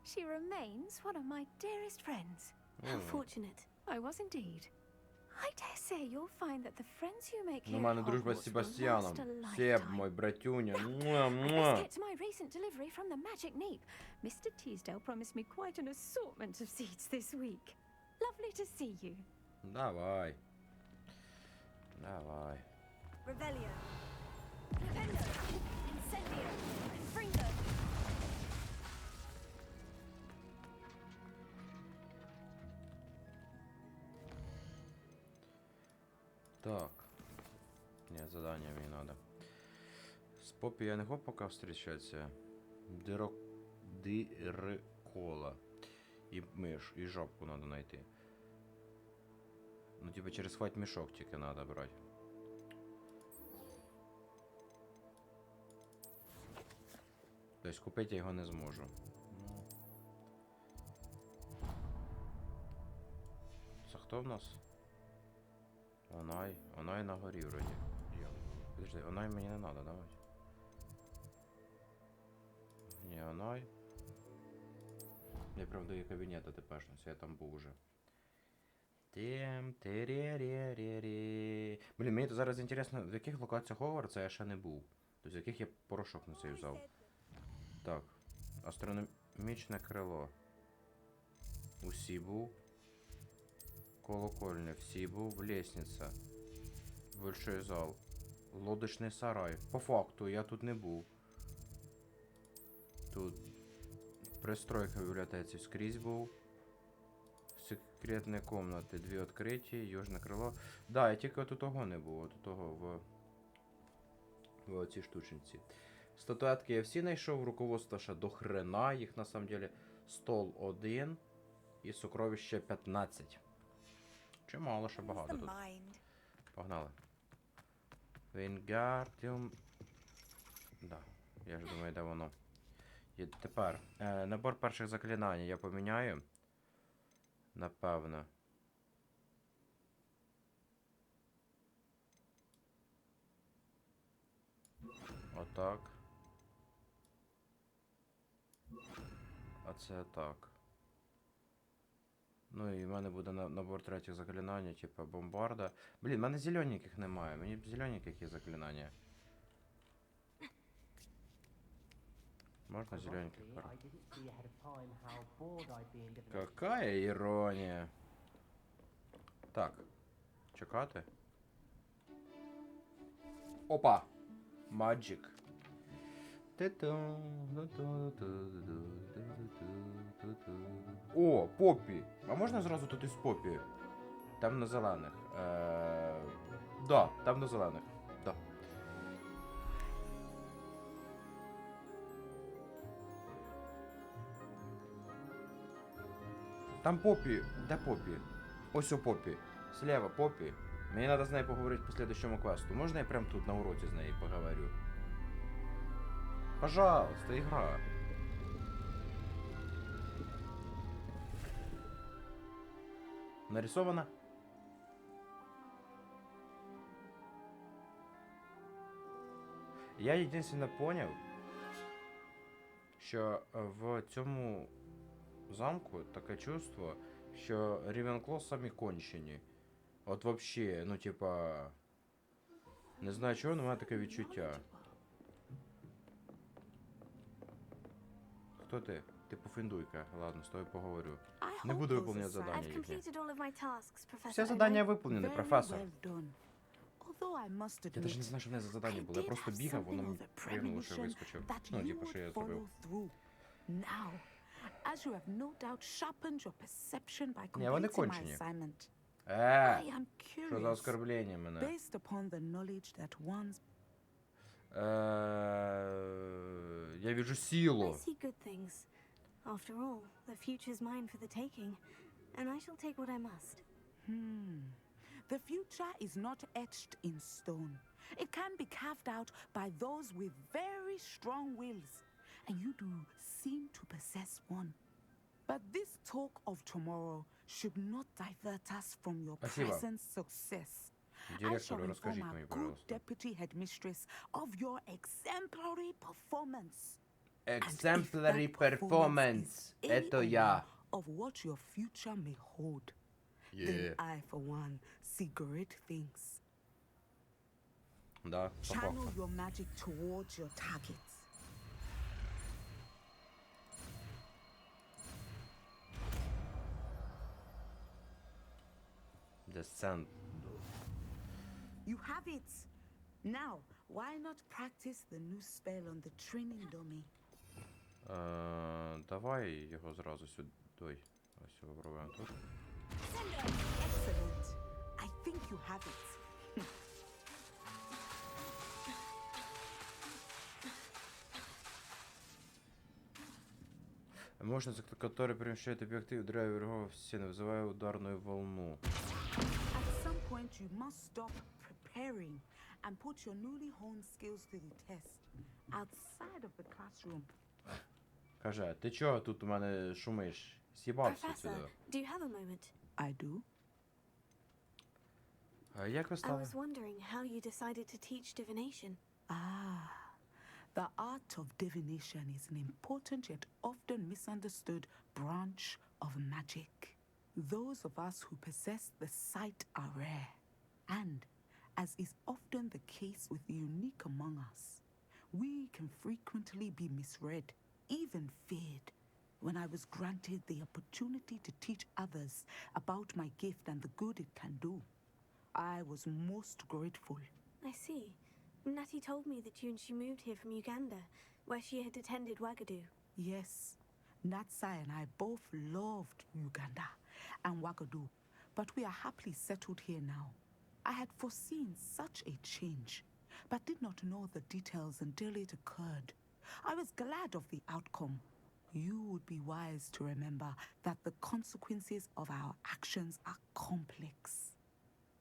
She remains one of my dearest friends. How fortunate. I was indeed. I dare say you'll find that the friends you make here У мене at дружба з Hogwarts will Себастьяном. last a Себ, lifetime. мой братюня. Let's get to my recent delivery from the Magic Neep. Mr. Teasdale promised me quite an assortment of seeds this week. Lovely to see you. Давай. Давай. Revelio. Flipendo. Incendio. Fringo. Так. Нет, задание мне надо. С Поппи я не хочу пока встречаться. Дыркола. И мышь, и жопку надо найти. Ну, типа через хвать мешок тільки надо брать. Тобто купити я його не зможу. Це хто в нас? Онай на горі вроді. Подожди, Онай мені не надо, давай. Запоминай. Я правда є кабінета тепешності, я там був уже. Блін, мені то зараз інтересно, в яких локаціях Хогвартса я ще не був. Тобто, в яких я порошок на цей взяв. Так. Астрономічне крило. Усі був. Колокольня, всі був. Лестниця. Большой зал. Лодочний сарай. По факту, я тут не був. Тут пристройка в бібліотеці скрізь був. Секретні комнати, 2 відкриті, южне крило. Да, я тільки от того не був, от того в оцій штучниці. Статуетки я всі знайшов, руководство ще до хрена, їх на самом деле стол 1 і сокровище 15. Чимало, ще багато тут. Погнали. Вінгардіум. Да, я ж думаю, де воно. І тепер, набор перших заклинань я поміняю. Напевно. Отак. А це так. Ну і в мене буде набор третіх заклинань, типу бомбарда. Блін, в мене зелененьких немає. Мені б зелененьких є заклинання. Можно зелененьких? Какая ирония. Так. Чекати. Опа! Маджик. О, Поппі. А можна зразу тут із Поппі? Темно-зелених. Да, темно-зелених. Да. Там Поппі. Де Поппі? Ось о Поппі. Слева Поппі. Мені треба з нею поговорити по следующему квесту. Можна я прям тут на уроці з нею поговорю? Пожалуйста, игра. Нарисовано? Я єдине поняв, що в цьому замку таке чувство, що Рівенкло самі кончені. От вообще, ну типа... Не знаю чого, але в мене таке відчуття. Хто ти? Ти пофіндуйка. Ладно, з тобою поговорю. Не буду виконувати завдання їхні. Все завдання виконане, професор. Я навіть не знаю, що в мене за завдання було. Я просто бігав, воно мені пригнуло, що я вискочив. Ну, типу, що я зробив. Ні, вони кончені. Що за оскорблення мене? Я вижу силу. After all, the future's mine for the taking, and I shall take what I must. The future is not etched in stone. It can be carved out by those with very strong wills, and you do seem to possess one. But this talk of tomorrow should not divert us from your present success. I shall inform our good deputy headmistress of your exemplary performance. Exemplary performance. Это я. Of what your future may hold. Then I, for one, see great things. Да, Channel your magic towards your targets. Descend. You have it. Now, why not practice the new spell on the training dummy? Давай його зразу сюди. Ось попробуємо тут. Excellent. I think you have it. Мощность, которая перемещает объекты, ударяя врагов в стены, вызывая ударную волну. At some point you must stop preparing and put your newly honed skills to the test outside of the classroom. Каже, ти чого тут у мене шумиш? С'їбався сюди. Do you have a moment? I do. А як ви I стали? was wondering how you decided to teach divination. Ah, The art of divination is an important yet often misunderstood branch of magic. Those of us who possess the sight are rare, and, as is often the case with the unique among us, we can frequently be misread, even feared. When I was granted the opportunity to teach others about my gift and the good it can do, I was most grateful. I see. Natty told me that you and she moved here from Uganda, where she had attended Wagadu. Yes, Natsai and I both loved Uganda and Wagadu, but we are happily settled here now. I had foreseen such a change, but did not know the details until it occurred. I was glad of the outcome. You would be wise to remember that the consequences of our actions are complex.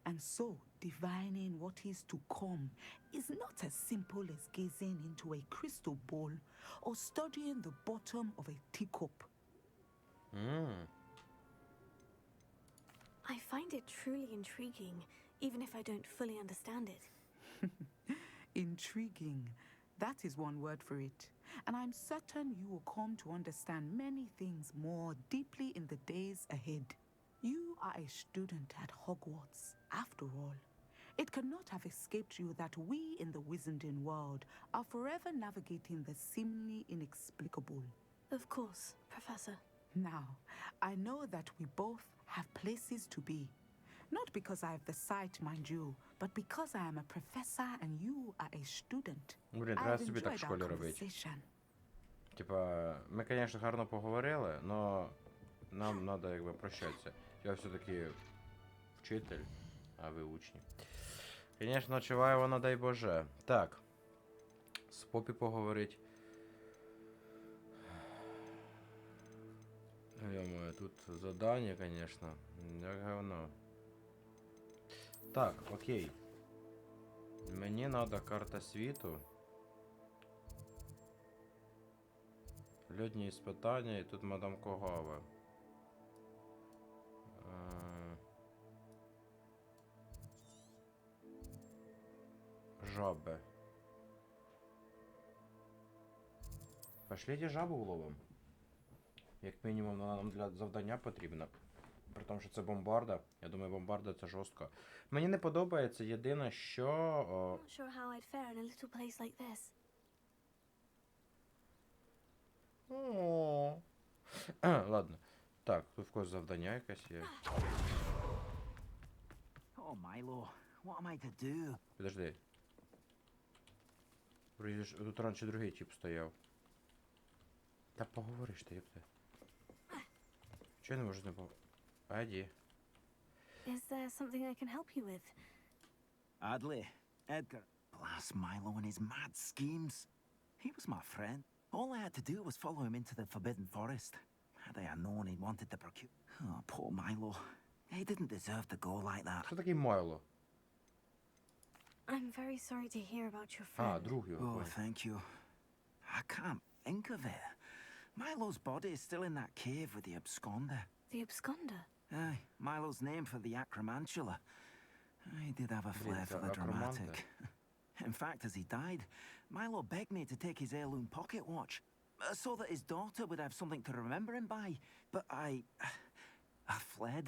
And so, divining what is to come is not as simple as gazing into a crystal ball or studying the bottom of a teacup. I find it truly intriguing, even if I don't fully understand it. Intriguing. That is one word for it. And I'm certain you will come to understand many things more deeply in the days ahead. You are a student at Hogwarts, after all. It cannot have escaped you that we in the wizarding world are forever navigating the seemingly inexplicable. Of course, Professor. Now, I know that we both have places to be. Not because I have the sight, mind you, but because I am a professor and you are a student. Блін, I треба have собі так в enjoyed our школі робити. conversation. Типа, ми, звісно, гарно поговорили, но нам треба якби прощатися. Я все-таки вчитель, а ви учні. Звісно, ночуває вона, дай Боже. Так. З Попі поговорить. Йо-моє, тут задання, звісно. Як говно. Так, окей. Мені треба карта світу. Льодні іспитання, і тут мадам Когава. Жаби. Пошліть жабу вловим. Як мінімум, вона нам для завдання потрібна. При тому, що це бомбарда. Я думаю, бомбарда це жорстко. Мені не подобається єдине, що... Not sure how I'd fare in a little place like this. Ладно. Так, тут в когось завдання якесь є. Oh, Milo, what am I to do? Підожди. Тут раніше другий тип стояв. Та поговориш ти, єпте. Чого я не можу з ним поговорити? Аді. Is there something I can help you with? Adley, Edgar. Blast Milo and his mad schemes. He was my friend. All I had to do was follow him into the Forbidden Forest. Had I known he wanted to procure... Oh, poor Milo. He didn't deserve to go like that. Хто такий Майло? I'm very sorry to hear about your friend. А, друг його. Oh, thank you. I can't think of it. Milo's body is still in that cave with the absconder. The absconder? Aye, Milo's name for the acromantula. He did have a flair for the dramatic. In fact, as he died, Milo begged me to take his heirloom pocket watch, so that his daughter would have something to remember him by. But I fled.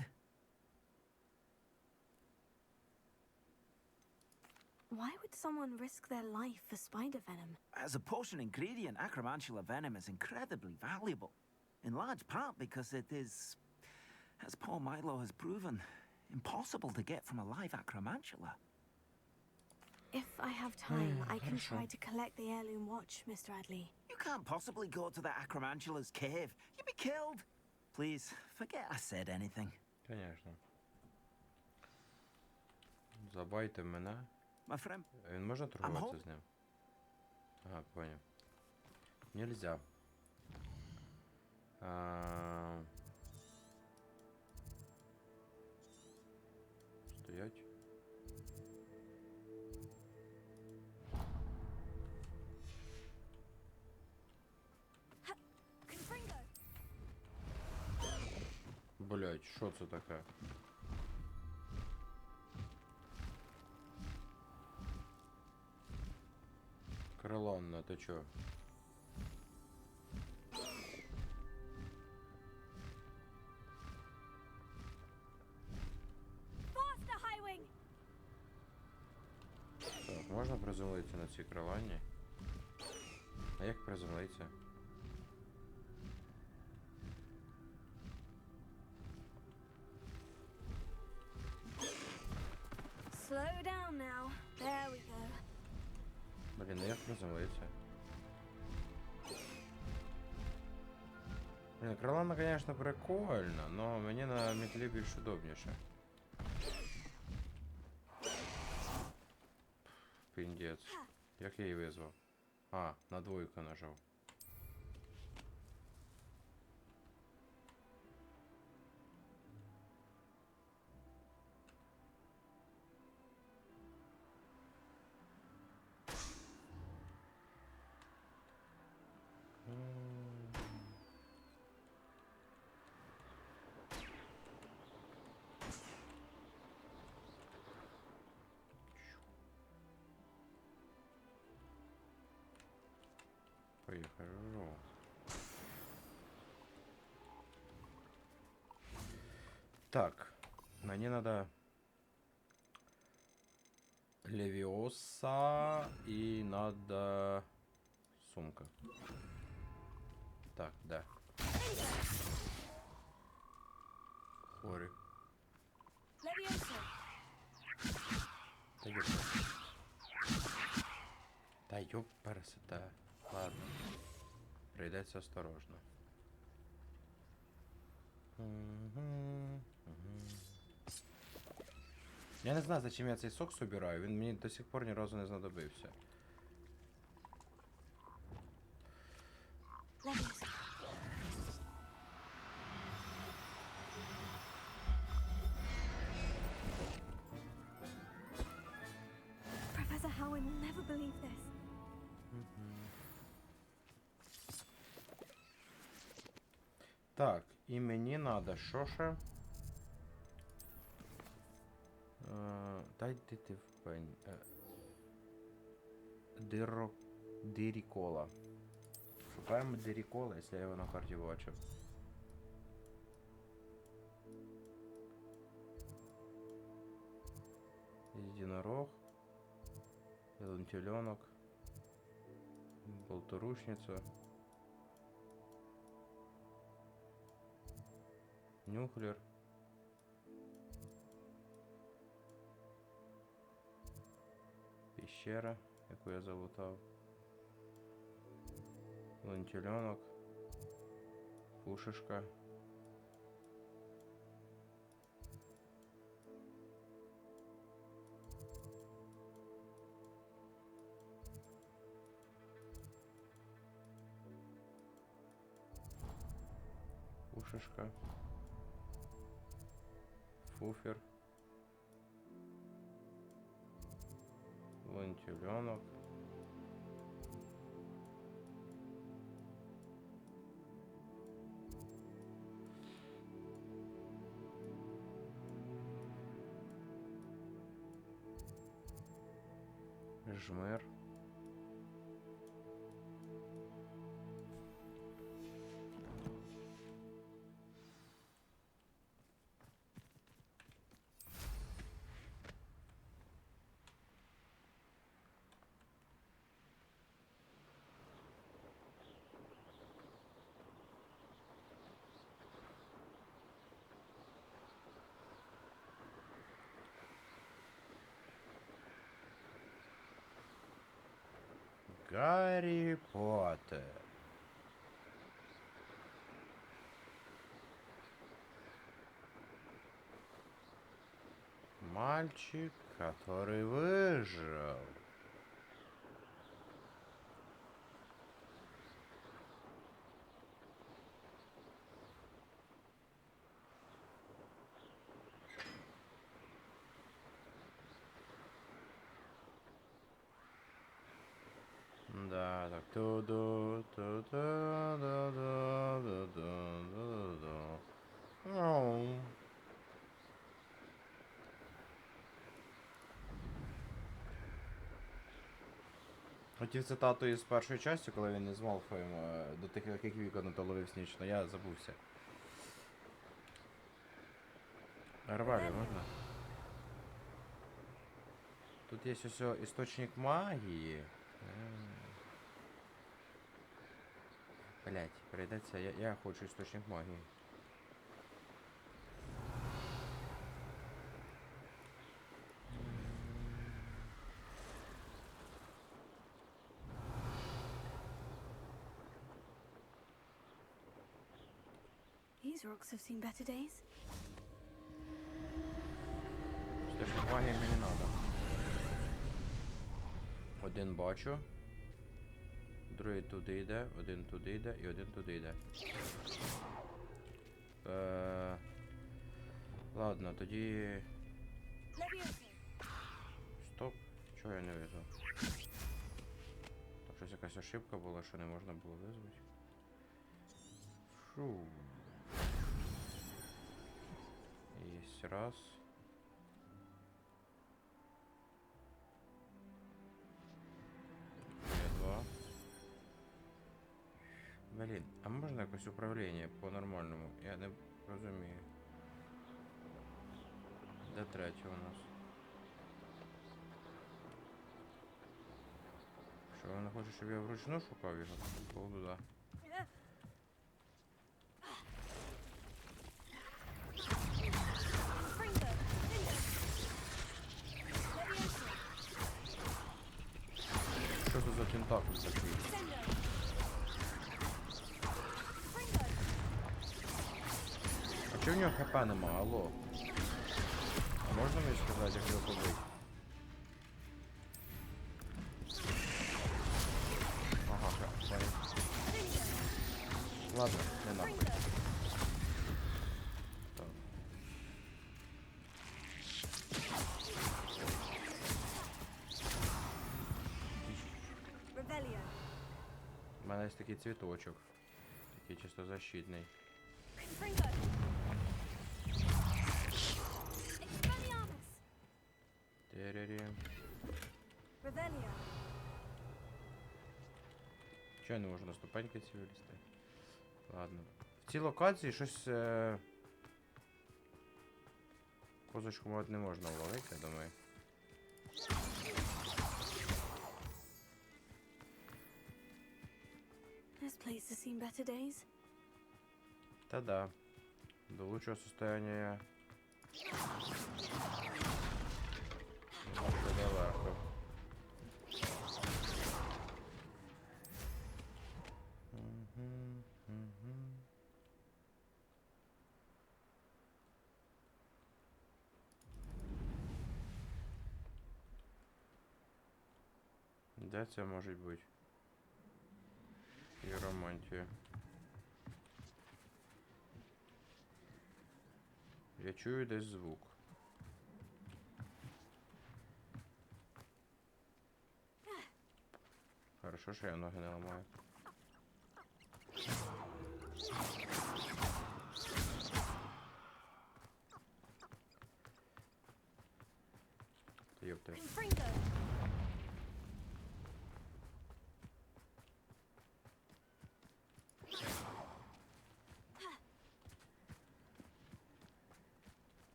Why would someone risk their life for spider venom? As a potion ingredient, acromantula venom is incredibly valuable. In large part because it is, as poor Milo has proven, impossible to get from a live acromantula. If I have time, I can try to collect the heirloom watch, Mr. Adley. You can't possibly go to the acromantula's cave. You'd be killed. Please, forget I said anything. Конечно. Забайте мене. My friend. Він може торгуватися з ним? Ага, понял. Нельзя. Стоять. Блять, що це таке? Крилонна, ти чо? Faster, Highwing! Так, можна приземлитися на цій криланні? А як приземлитися? Slow down now. There we go. Блін, як приземлитися? Блін, крилана, конечно, прикольна, но мені на метлі більш удобніше. Пиндец. Як я її визвав? А, на двойку нажав. Поїхали. Так, мені надо Левиоса и надо сумка. Так, да. Хори. Та ёп, пересета. Ладно. Прийдеться осторожно. Я не знаю, зачем я цей сок собираю, він мені до сих пор ні разу не знадобився. Professor Howard will never believe this. Так, і мені надо, що ще? Дайте ти в пень. Дирікола. Шукаємо Дирікола, якщо я його на карті бачив. Єдинорог. Лентеленок. Болторушниця. Нюхлер. Пещера, яку я залутав. Лентеленок. Пушечка. Пушечка. Фуфер. Лентеленок. Жмер. Гарри Поттер. Мальчик, который выжил. Да, так ту-ду, ту-ду-ду-ду-ду-ду-ду-ду. Хотів цитату із першої частини, коли він із Малфоєм до тих яких вікон то ловив снічно, я забувся. Рвалі, можна? Тут є ось істочник магії. Блять, прийдеться, я хочу істочник магії. These rocks have seen better days. Істочник магії мені надо. Один бачу. Другий туди йде, один туди йде і один туди йде. Ладно, тоді... Стоп, чого я не визвав? Там щось якась ошибка була, що не можна було визвати. Фу. Єсть раз. Блін, а можна якось управління по-нормальному? Я не розумію. Де третє у нас? Що, вона хоче, щоб я вручну шукав його? Походу, да. Що це за тентакль такий? А чого в нього хп нема, алло? А можна мені сказати, як його побити? Ага, хп. Ладно, не нахуй. Так. У мене є такий цвіточок. Такий чисто защитний. Чого я не можу на ступеньки ці вилізти? Ладно. В цій локації щось... Козочку, мабуть, не можна ловити, я думаю. Та да. До лучшего состояния. Далеко. Де це може бути? І романтія. Я чую десь звук. Хорошо, що я ноги не ламаю. Та ёпта.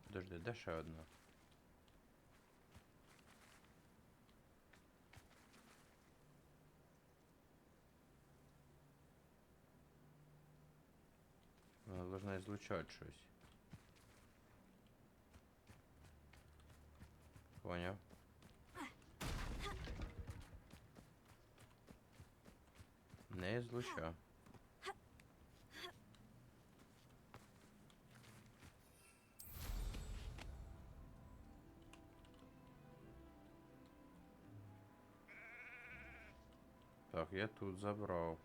Подожди, де ще одна? Вона должна излучать щось. Поняв. Не излуча. Так, я тут забрав.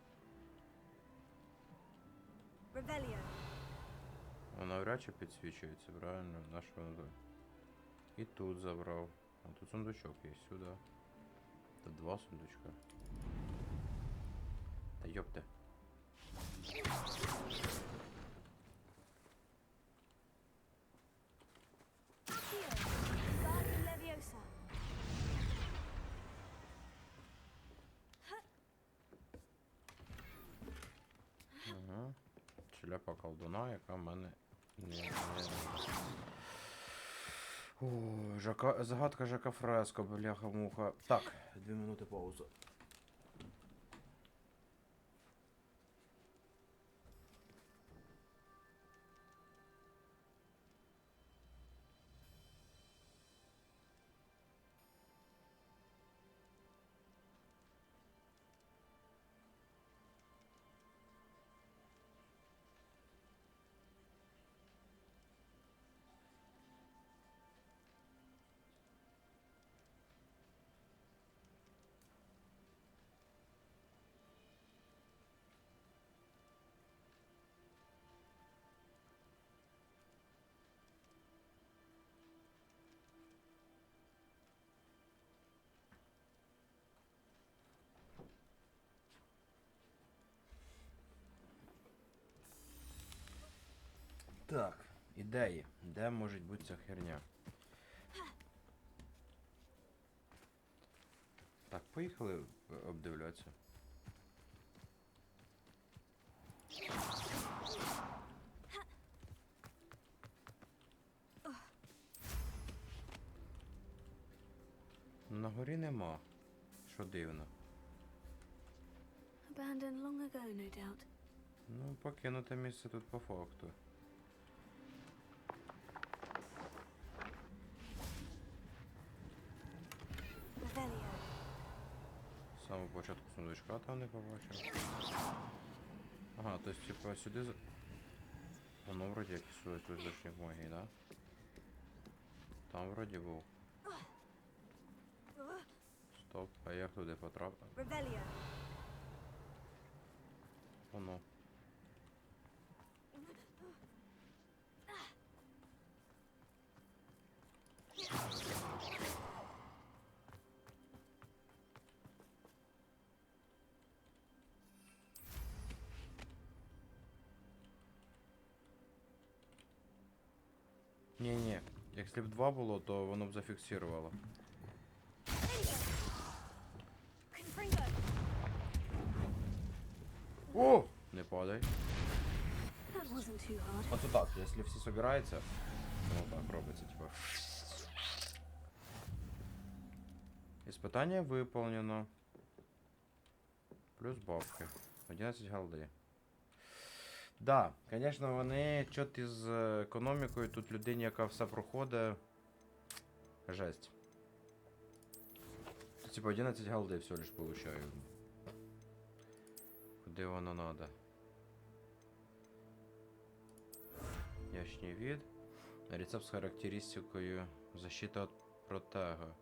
Вона вряд чи підсвічується, правильно? На що вона тут? І тут забрав. А тут сундучок є, сюди. Тут два сундучка. Та ёпте. Шляпа колдуна, яка в мене не... Загадка Жака Фреско, бляха-муха. Так, 2 минути пауза. Так, ідеї. Де може бути ця херня? Так, поїхали обдивлятися. На горі нема. Що дивно. Abandoned long ago, no doubt. Ну, покинуте місце тут по факту. Revelio. З самого початку сундучка там не побачив. Ага, то есть, типа, сюди... Воно вроді як існує визначник магії, да? Там вроді був. Стоп, а як туди потрапив? Revelio. Воно. Ні-ні, якщо б 2 було, то воно б зафіксувало. О! Не падай. That wasn't too hard. Оце так, якщо всі собираються, ну так робиться, типа. Испытание выполнено. Плюс бабки. 11 голди. Да, звісно, вони чот із економікою, тут людині, яка все проходить. Жесть. Тут, типа 11 голди всього лиш получаю. Куди воно надо? Внешний вид. Рецепт з характеристикою защита від протега.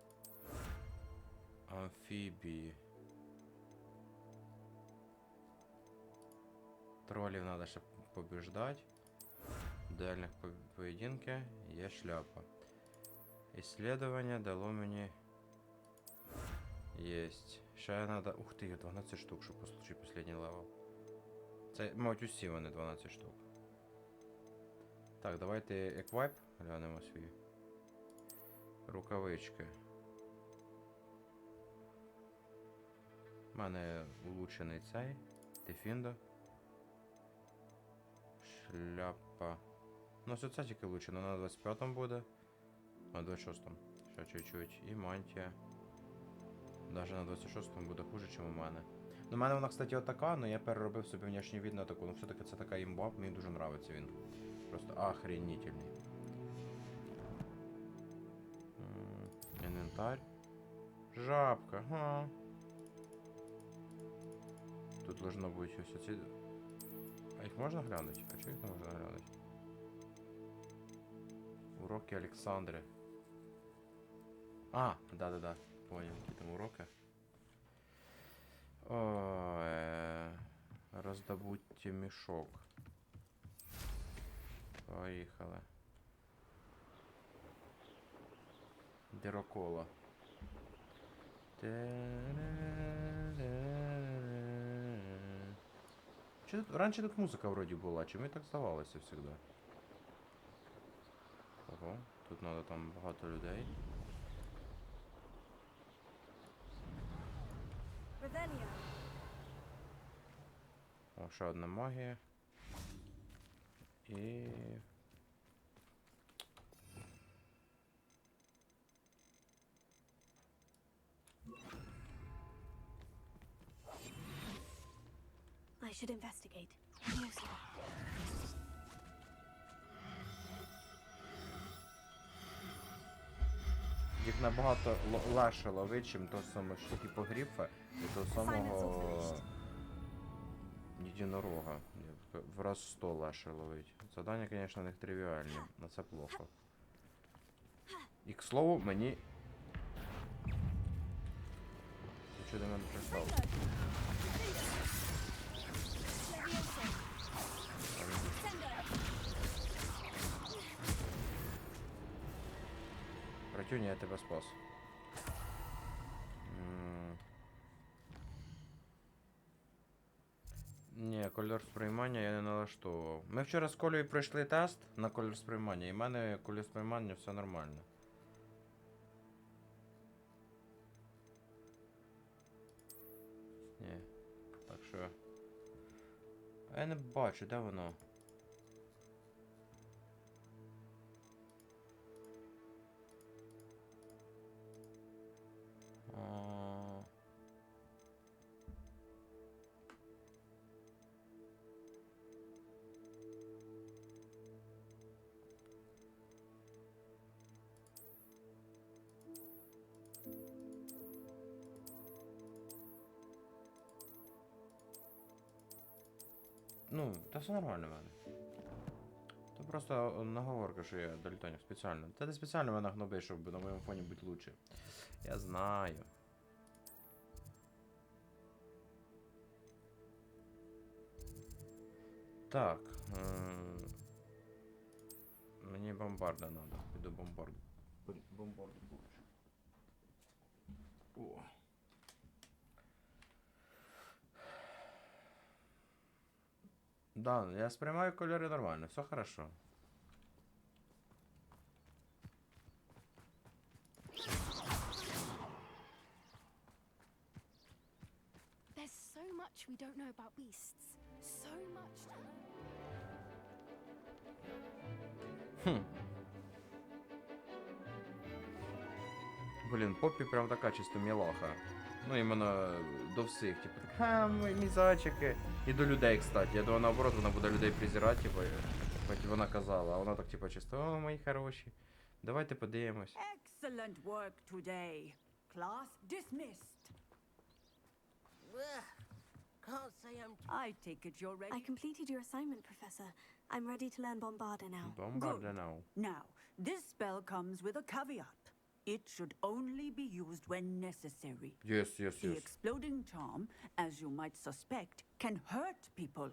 Амфібії. Троллів надо ще побіждати. Дуельних поєдинки. Є шляпа. Исследование дало мені... Єсть. Ще надо... Ух ти, 12 штук, щоб получити последній левел. Це, мабуть, усі вони 12 штук. Так, давайте еквайп глянемо свій. Рукавички. У мене улучшений цей. Дефіндо. Шляпа. Ну, все це тільки влучено. На 25-му буде. На 26-му. Ще чуть-чуть. І мантія. Даже на 26-му буде хуже, ніж у мене. Ну, у мене вона, кстати, отака, але я переробив собі внешній вид на таку. Ну, все-таки це така імба, мені дуже подобається він. Просто охренительний. Інвентарь. Жабка, ага. Тут должно бути ось ці... А їх можна глянути? А чого їх не можна глянути? Уроки Олександри. А, да-да-да. Понял, які там уроки. Роздобудьте мішок. Поїхали. Дирокола. Чи тут... Раніше тут музика вроді була, чи мені так здавалося завжди? Ого, тут треба там багато людей. О, ще одна магія. І... I should investigate. Useless. Їх набагато легше ловить, чим того самого гіпогрифа і того самого єдинорога. В раз 100 легше ловить. Задання, звісно, не тривіальні, але це плохо. І, к слову, мені... Нічого до мене пристав. Братюня, я тебе спас. Ні, кольор сприймання я не налаштовував. Ми вчора з Колею пройшли тест на кольор сприймання, і в мене кольор сприймання все нормально. Ні. Так що... А я не бачу, де воно? Ну, та все нормально в мене. Це просто наговорка, що я дальтонік спеціально. Це не спеціально мене гнобить, щоб на моєму фоні бути лучше. Я знаю. Так. Мені бомбарда надо. Піду бомбарду. Бомбарду получу. О. Да, я сприймаю кольори нормально, все хорошо. There's so much we don't know about beasts. So much. Блін, Поппі прям така чисто мілаха. Ну, іменно до всіх, типу, так, ха, мої зайчики. І до людей, кстати. Я думаю, наоборот, вона буде людей презирати, типу, хоч вона казала, а вона так, типу, чисто, о, мої хороші, давайте подивимось. Excellent work today. Class dismissed. Can't say I'm... I take it you're ready. I completed your assignment, Professor. I'm ready to learn Bombarda now. Bombarda now. Now, this spell comes with a caveat. It should only be used when necessary. Yes. The exploding charm, as you might suspect, can hurt people.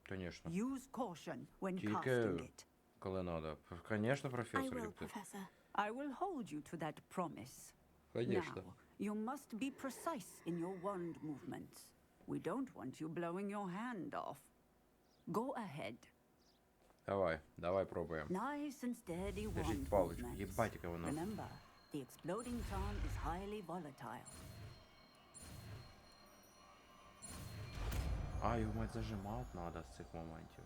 Конечно. Use caution when Тільки casting it. коли надо. Конечно, I професор. will, Professor. I will hold you to that promise. Конечно. Now, you must be precise in your wand movements. We don't want you blowing your hand off. Go ahead. Давай пробуємо. Nice and steady wand Держіть паличку. movements. Єбать, яка вона. Remember, the exploding charm is highly volatile. А, його мать зажимати треба з цих моментів.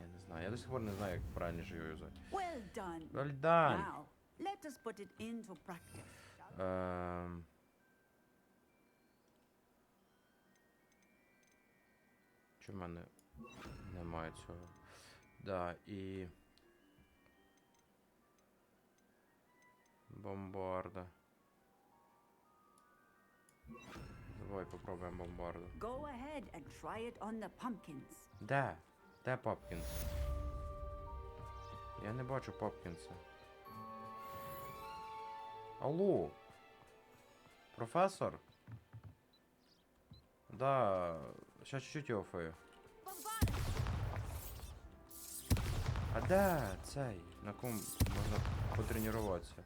Я не знаю. Я до сих пор не знаю, як правильно ж його юзати. Well done. Well done. Now, let us put it into practice. Чому в мене немає цього? Да, і... Бомбарда. Давай попробуємо бомбарду. Go ahead and try it on the pumpkins. Де? Де Попкінс? Я не бачу Попкінса. Алло? Професор? Да, сейчас чуть-чуть офаю. А де цей? На ком можна потренуватися?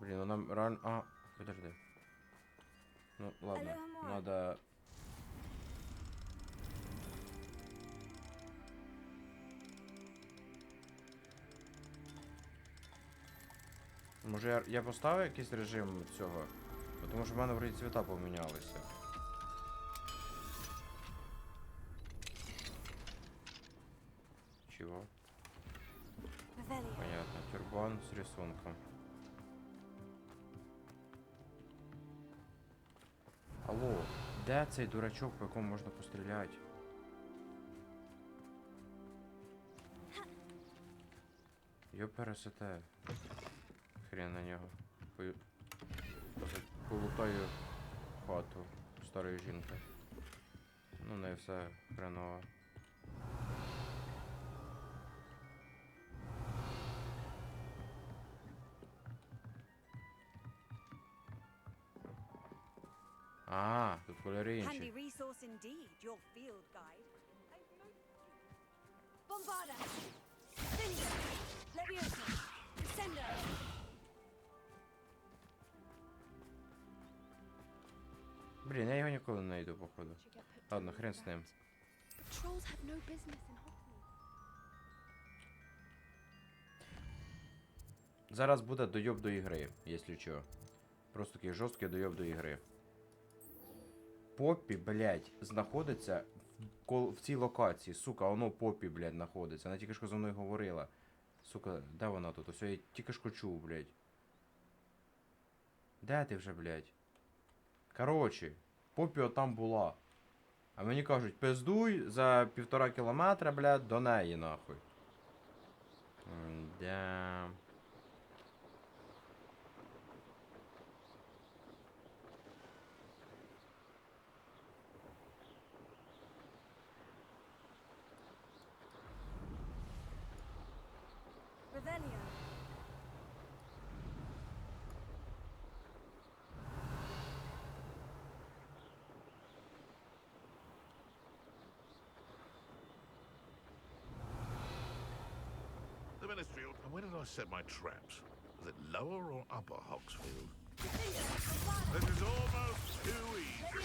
Блін, вона реально... А, подожди. Ну, ладно, надо... Може я поставив якийсь режим цього? Тому що в мене вроді цвіта помінялися. Он з рисунком. Алло, де цей дурачок, по якому можна постріляти? Йо пересете. Хрен на нього. Полутаю хату старої жінки. Ну, не все хреново. А, тут кольори інші. Handy resource indeed, your field guide. Bombarda! Vinga! Leviosa! Descender! Блін, я його ніколи не знайду, походу. Ладно, хрен з ним. But trolls have no business in Hogwarts. Зараз буде дойоб до ігри, якщо що. Просто такий жорсткий дойоб до ігри. Поппі, блядь, знаходиться в цій локації. Сука, воно Поппі, блядь, знаходиться. Вона тільки що зі мною говорила. Сука, де вона тут? Ось я тільки що чув, блядь. Де ти вже, блядь? Короче, Поппі отам була. А мені кажуть, пиздуй за 1,5 кілометра, блядь, до неї, нахуй. Да. Revelio! The Ministry. And where did I set my traps? Was it lower or upper Hogsfield? This is almost too easy.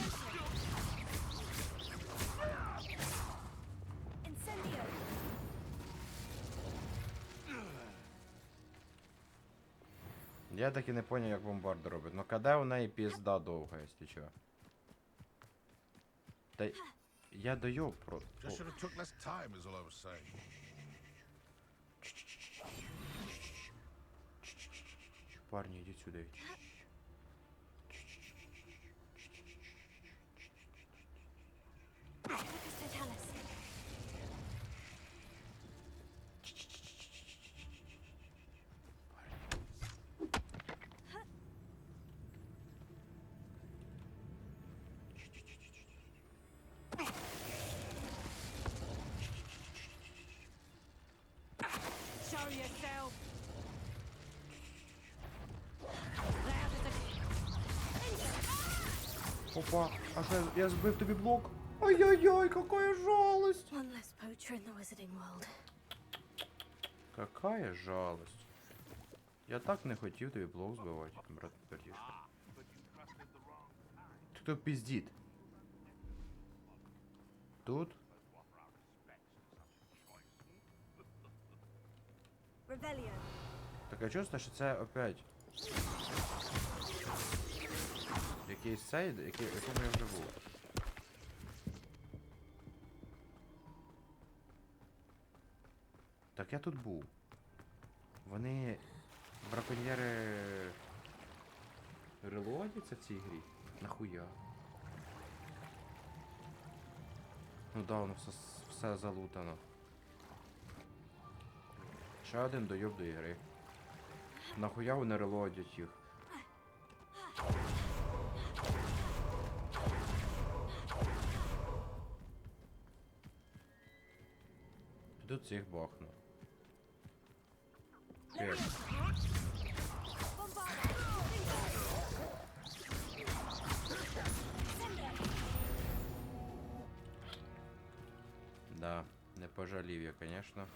Incendio! Я так і не поняв, як бомбарда робить. Ну коли у неї пізда довга, якщо що. Та я дойоб про... Just should have took less time, is all I was saying. Парні, йдіть сюди. Show yourself! Опа, а що я збив тобі блок? Ай-яй-яй, какая жалость! One less poacher in the wizarding world. Какая жалость. Я так не хотів тобі блок збивати, брат братішка. Хто пиздит? Тут? Revelio! Таке чувство, що це опять якийсь сайд, якому я вже був. Так я тут був. Вони браконьєри релодяться в цій грі? Нахуя? Ну да, воно все залутано. Ще один дойоб до ігри. Нахуя вони релодять їх? Піду цих бахну. Да, не пожалів я, конечно.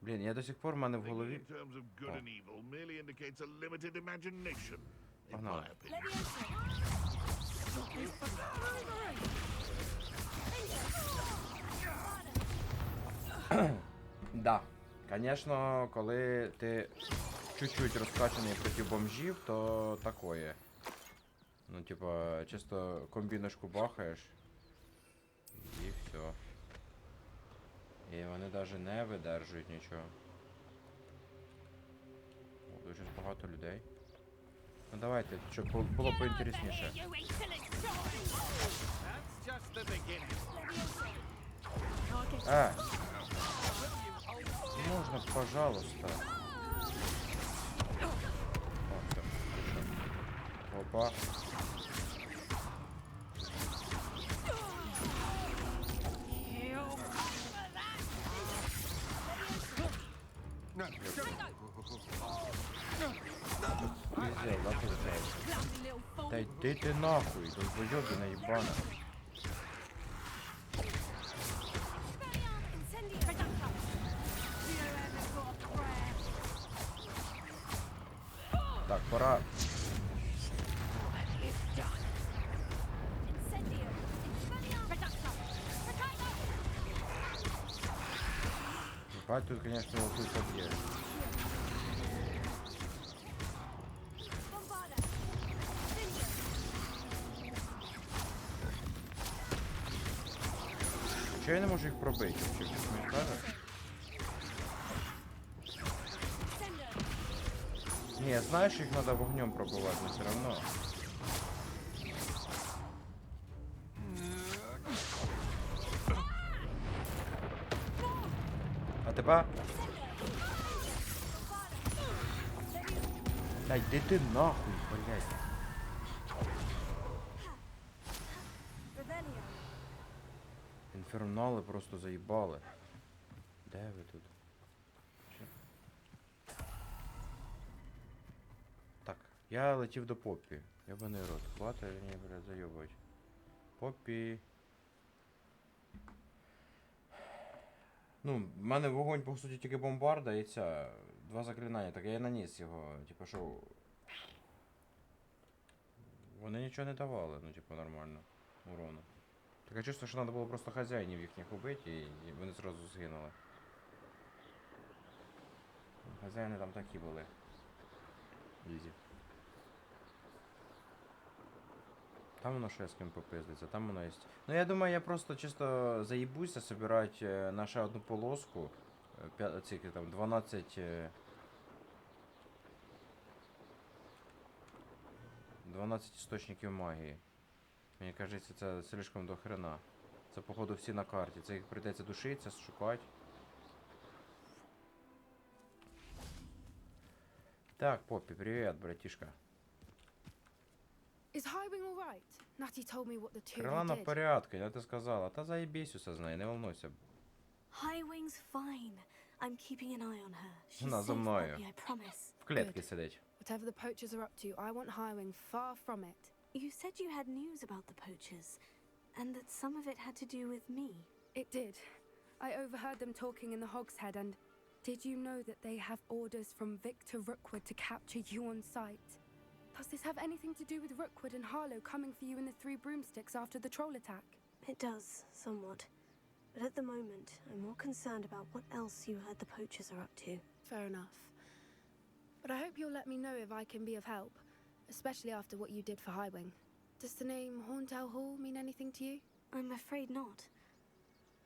Блін, я до сих пор в мене в голові... In terms of good and evil merely indicates a limited imagination. In Погнали. my opinion. Да. Конечно, коли ти чуть-чуть розкачаний проти бомжів, то такое. Ну, типа, чисто комбіночку бахаєш. І все. І вони навіть не видержують нічого. О, дуже багато людей. Ну давайте, щоб було поінтересніше. Можна, пожалуйста. О, все. Опа. Пиздец, да, получается? Да иди ты нахуй, долбоёбина ебана. Так, пора. Ебать, тут, конечно, вот тут есть. Чого я не можу їх пробити? Чи хтось мені каже? Ні, я знаю, що їх треба вогнем пробувати, але все одно. А тебе? Та йди ти нахуй, блядь. Інфернали просто заїбали. Де ви тут? Що? Так, я летів до Поппі. Ябаний рот. Хвата, мені, блядь, зайобать. Поппі. Ну, в мене вогонь, по суті, тільки бомбарда і ця. Два заклинання, так я і наніс його. Типа, що... Вони нічого не давали, ну, типу, нормально. Урону. Таке чувство, що треба було просто хазяїнів їхніх убити, і вони зразу згинули. Хазяїни там такі були. Ізі. Там воно ще з ким попиздиться, там воно є. Ну я думаю, я просто чисто заїбуся собирати на ще одну полоску. Ці там 12... 12 істочників магії. Мені кажеться, це слишком до хрена. Це, походу, всі на карті. Це їх прийдеться душитися, шукати. Так, Поппі, привіт, братішка. Is Highwing all right? Natty told me what the two of Крила you на did. порядку, я ти сказала. Та заєбісь усе з нею, не волнуйся. Highwing's fine. I'm keeping an eye on her. She's Вона за safe, мною. Poppy, I promise. В клітці сидить. Whatever the poachers are up to, I want Highwing far from it. You said you had news about the poachers, and that some of it had to do with me. It did. I overheard them talking in the Hogshead, and did you know that they have orders from Victor Rookwood to capture you on sight? Does this have anything to do with Rookwood and Harlow coming for you in the Three Broomsticks after the troll attack? It does, somewhat. But at the moment, I'm more concerned about what else you heard the poachers are up to. Fair enough. But I hope you'll let me know if I can be of help, especially after what you did for Highwing. Does the name Horndale Hall mean anything to you? I'm afraid not.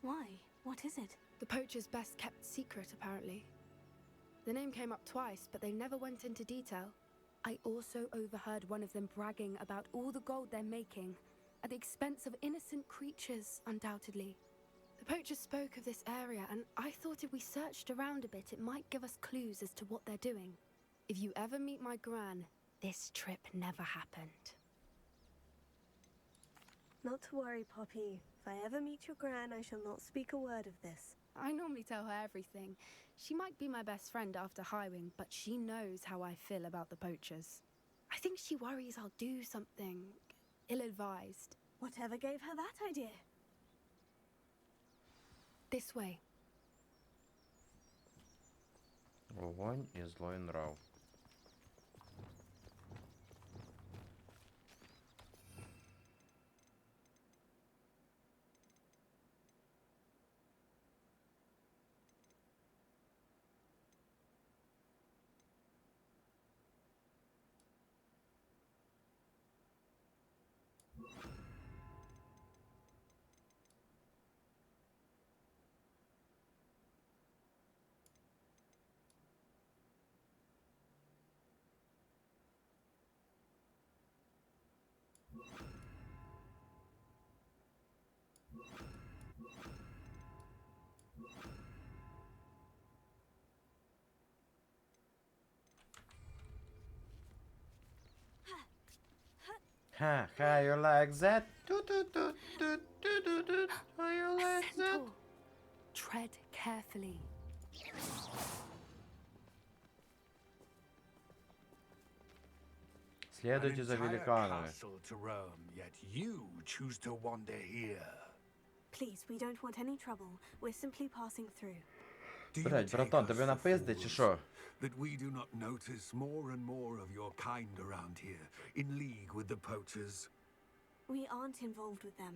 Why? What is it? The poacher's best kept secret, apparently. The name came up twice, but they never went into detail. I also overheard one of them bragging about all the gold they're making, at the expense of innocent creatures, undoubtedly. The poachers spoke of this area, and I thought if we searched around a bit, it might give us clues as to what they're doing. If you ever meet my gran, this trip never happened. Not to worry, Poppy. If I ever meet your gran, I shall not speak a word of this. I normally tell her everything. She might be my best friend after Highwing, but she knows how I feel about the poachers. I think she worries I'll do something ill-advised. Whatever gave her that idea? This way. Вогонь і злой нрав. Ха, how you like that? How you like that? Tread carefully. Следуйте за великанами. Castle to roam, yet you choose to wander here. Please, we don't want any trouble. We're simply passing through. Блять, братан, тебе напизди чи що? That we do not notice more and more of your kind around here, in league with the poachers. We aren't involved with them.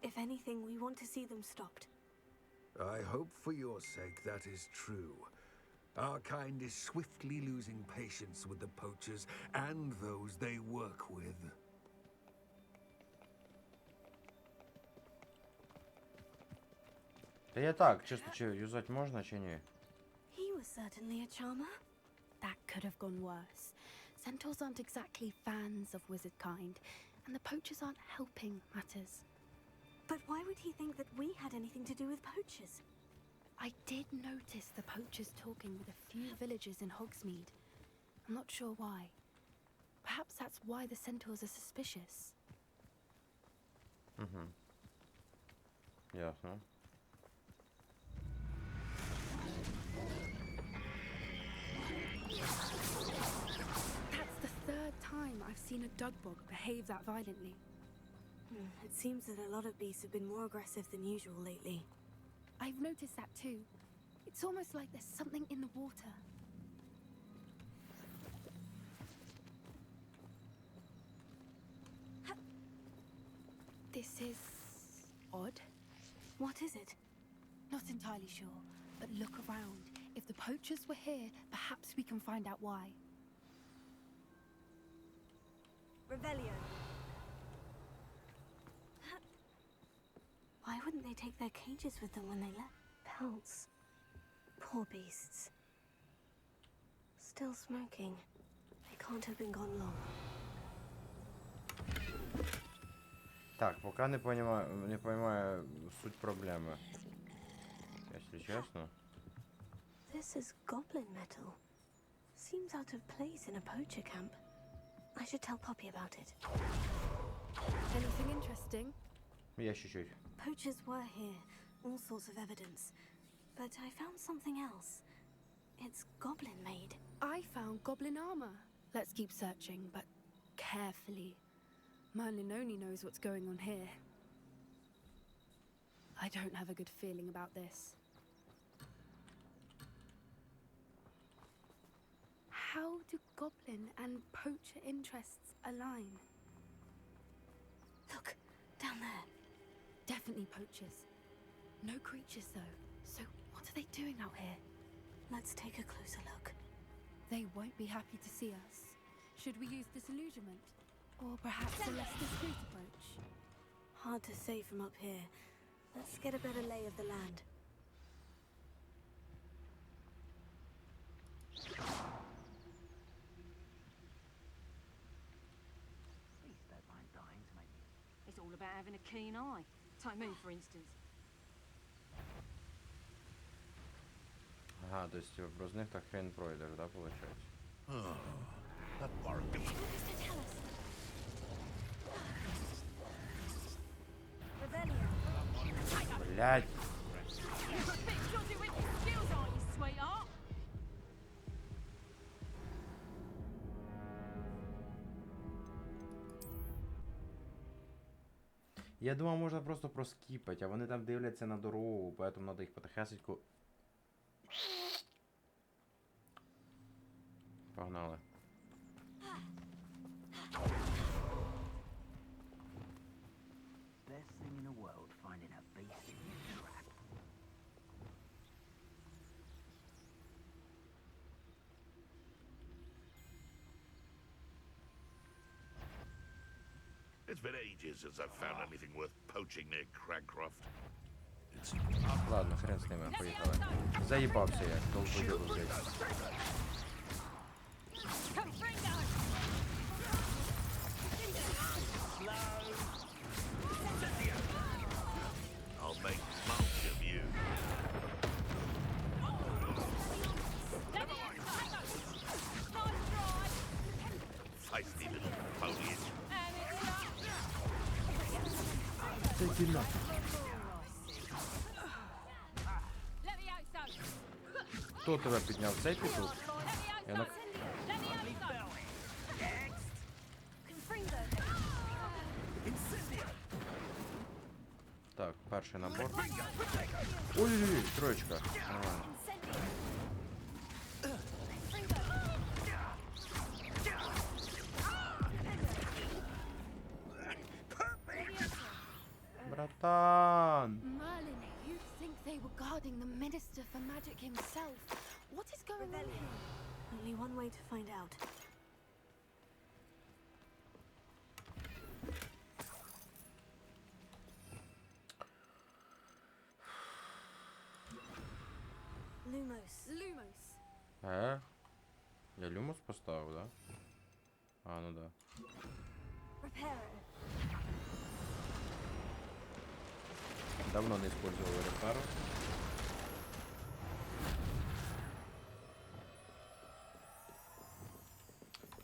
If anything, we want to see them stopped. I hope for your sake that is true. Our kind is swiftly losing patience with the poachers and those they work with. Та я так, чисто, чи юзать можна, чи ні? He was certainly a charmer. That could have gone worse. Centaurs aren't exactly fans of wizard kind, and the poachers aren't helping matters. But why would he think that we had anything to do with poachers? I did notice the poachers talking with a few villagers in Hogsmeade. I'm not sure why. Perhaps that's why the centaurs are suspicious. Ясно. That's the third time I've seen a dugbog behave that violently. It seems that a lot of beasts have been more aggressive than usual lately. I've noticed that too. It's almost like there's something in the water. This is odd. What is it? Not entirely sure, but look around. If the poachers were here, perhaps we can find out why. Revelio. Why wouldn't they take their cages with them when they left? Pelts. Poor beasts. Still smoking. They can't have been gone long. Так, пока не понимаю суть проблемы. Если честно. This is goblin metal. Seems out of place in a poacher camp. I should tell Poppy about it. Anything interesting? Я чуть-чуть. Poachers were here, all sorts of evidence. But I found something else. It's goblin made. I found goblin armor. Let's keep searching, but carefully. Merlin only knows what's going on here. I don't have a good feeling about this. How do goblin and poacher interests align? Look, down there. Definitely poachers. No creatures, though. So what are they doing out here? Let's take a closer look. They won't be happy to see us. Should we use disillusionment? Or perhaps a less discreet approach? Hard to say from up here. Let's get a better lay of the land. It's all about having a keen eye. Take me, for instance. Ага, то есть в них так хрен пройдешь, да, получается? That bargain. Блять! Я думав, можна просто проскіпати, а вони там дивляться на дорогу, поэтому надо їх потихесеньку. Погнали. Best thing in the world, finding a beast in your trap. It's been ages since I've found anything worth poaching near Cragcroft. It's Ладно, хрен з ними, поїхали. Заїбався я, толку блядь. I'll make mulch of you. Feisty little foliage. Та йди нафіг. Хто тебе підняв? Цей петух? Я на... Так, перший набор. Ой-ой-ой, троечка. Нормально. Братан! Merlin, you'd think they were guarding the Minister for Magic himself. What is going on here? Only one way to find out. Lumos. Я люмус поставив, да? А, ну да. Давно не использовал репару.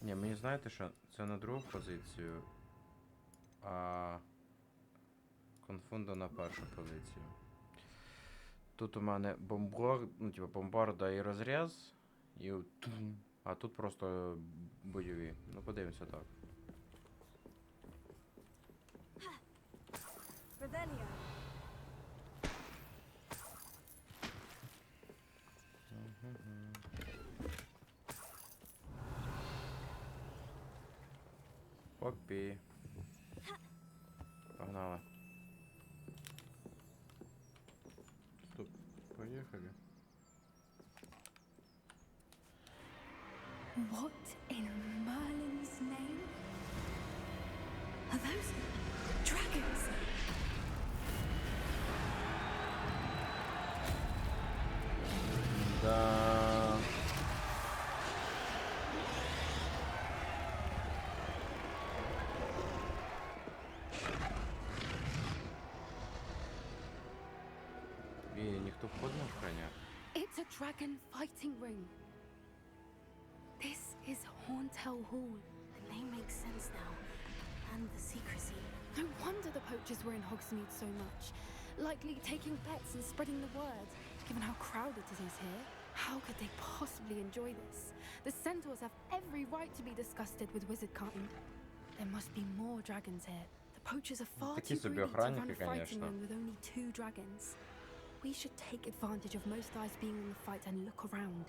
Ні, мені знаєте що? Це на другу позицію, а конфунда на першу позицію. Тут у мене бомбарда і розряз, і... а тут просто бойові. Ну, подивимося так. Попі. Погнали. Стоп, поїхали. What in Merlin's name? Are those dragons? Да. І ніхто вход не охороняє. It's a dragon fighting ring. This is Hauntel Hall. The name makes sense now. And the secrecy. No wonder the poachers were in Hogsmeade so much. Likely taking bets and spreading the word. Given how crowded it is here, how could they possibly enjoy this? The centaurs have every right to be disgusted with wizardkind. There must be more dragons here. The poachers are far Такие too себе greedy to run охранники, a fighting конечно. ring with only 2 dragons. We should take advantage of most eyes being on the fight and look around.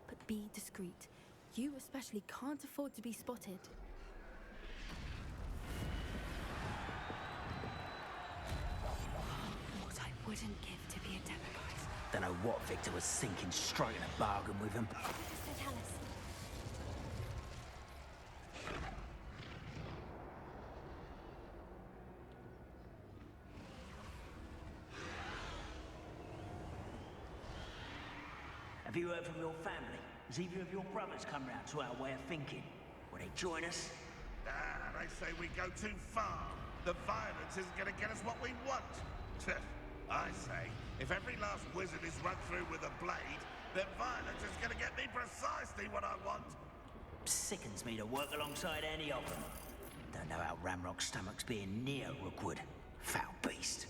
But be discreet. You especially can't afford to be spotted. What I wouldn't give to be a demigod. Don't know what Victor was thinking, striking a bargain with him. Have you heard from your family? Has either of your brothers come round to our way of thinking? Will they join us? They say we go too far. The violence isn't going to get us what we want. I say, if every last wizard is run through with a blade, then violence is going to get me precisely what I want. Sickens me to work alongside any of them. Don't know how Ramrock's stomach's being near Rookwood. Foul beast.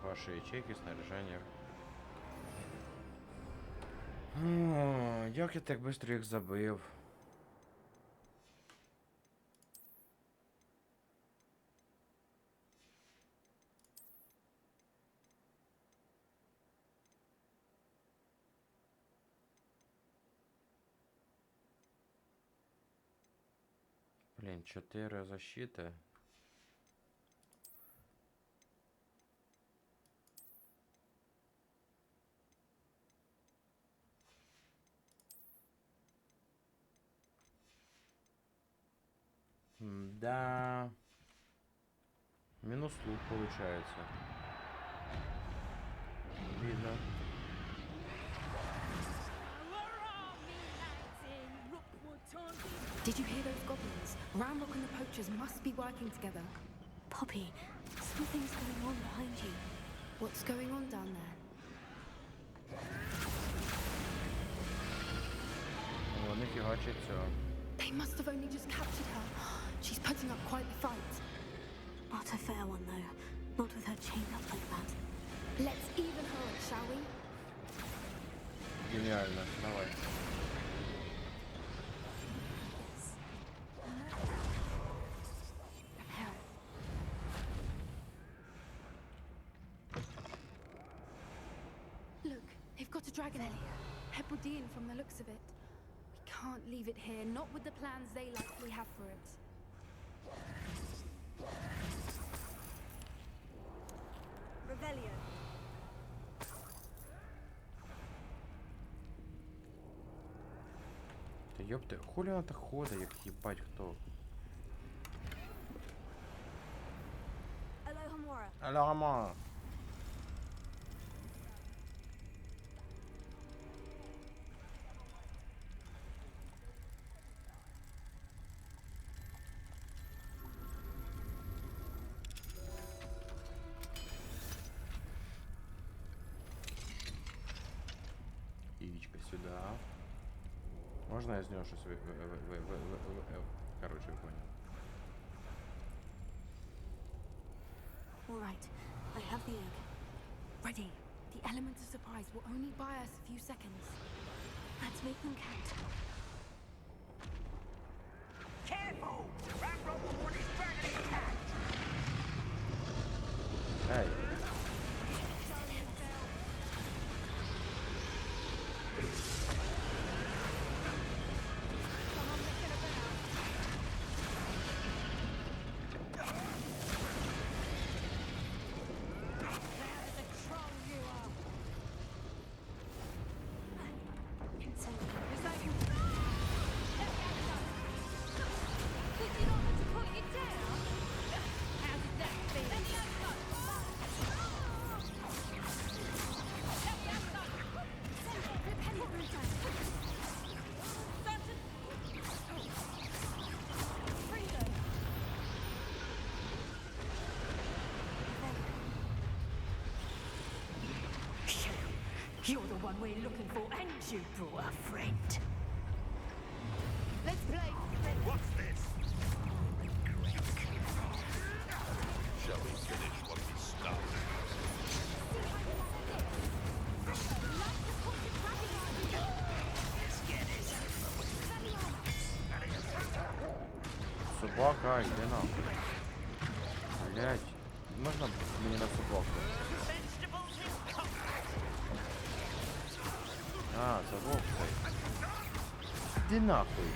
Ваши ячейки, снаряження. О, як я так швидко їх забив. Блін, 4 защити. Да. Минус лук получается. Видно. Did you hear those goblins? Ramrock and the poachers must be working together. Poppy, something's going on behind you. What's going on down there? Вони фігачать цього. They must have only just captured her. She's putting up quite the fight. Not a fair one, though. Not with her chained up like that. Let's even her up, shall we? Геніально. Давай. Look, they've got a dragon Hebridean from the looks of it. We can't leave it here, not with the plans they likely have for it. Revelio. Та ёпте, хулі вона так ходить, як їбать хто. Аламора. Яичко сюда. Можно я из него что-то короче, понял. All right, I have the egg. Ready. The element of surprise will only buy us a few seconds. Let's make them count. Careful! Ramrock will want his dragon intact! Hey. You're the one we're looking for, and you brought a friend. Let's play. What's this? Shall we finish what we started? Собака, йди нахуй. Блять. Можна мені на собаку? А, це вовк цей. Іди нахуй.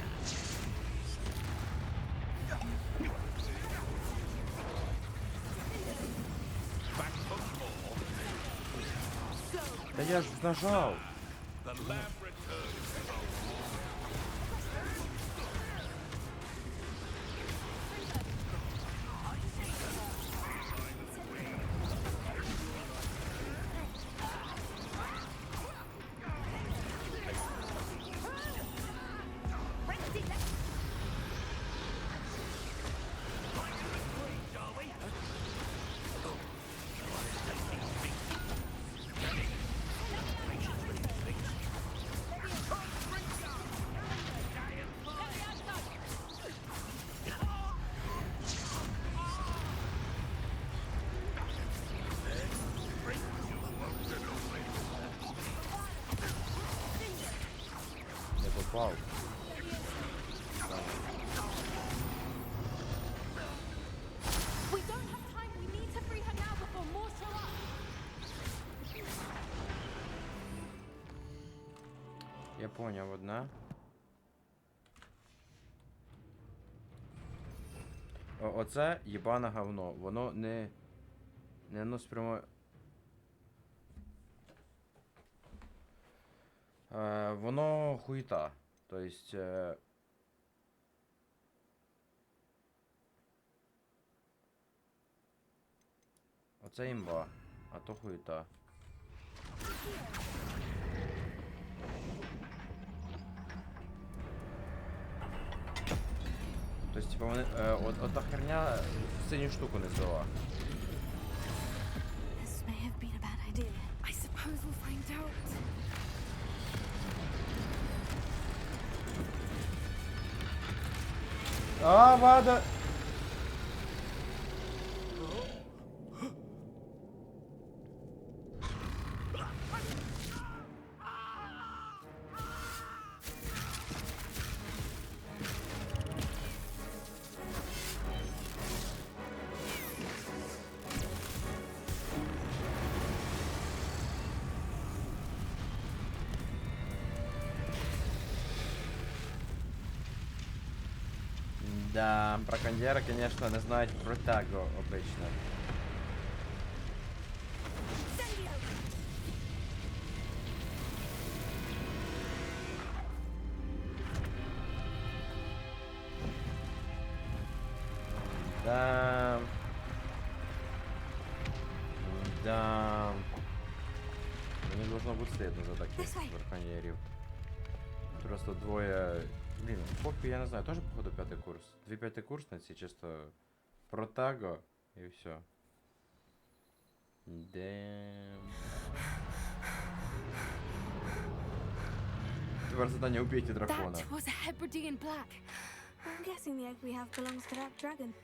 Та я ж нажав. Wow. We don't have time. We need to free her now before more show up. Я поняв одна. Оце їбане говно. Воно не нос прямо. Воно хуйта. Тобто. Оце імба, а то хуєта. Тобто, типа, вони, ота херня синю штуку не здала. This may have been a bad idea. I suppose we'll find out. А, Вада! Да, браконьєри, конечно, не знають про тягу обично. Да. Да. Мені должно бути стидно за таких браконьєрів. Просто двоє... Блін, поки я не знаю, теж походу п'ятий курс. Дві п'ятикурсниці, чисто протаго і все. Дем. Тепер задання убійте дракона. That was a Hebridean black. I'm guessing the egg we have belongs to that dragon.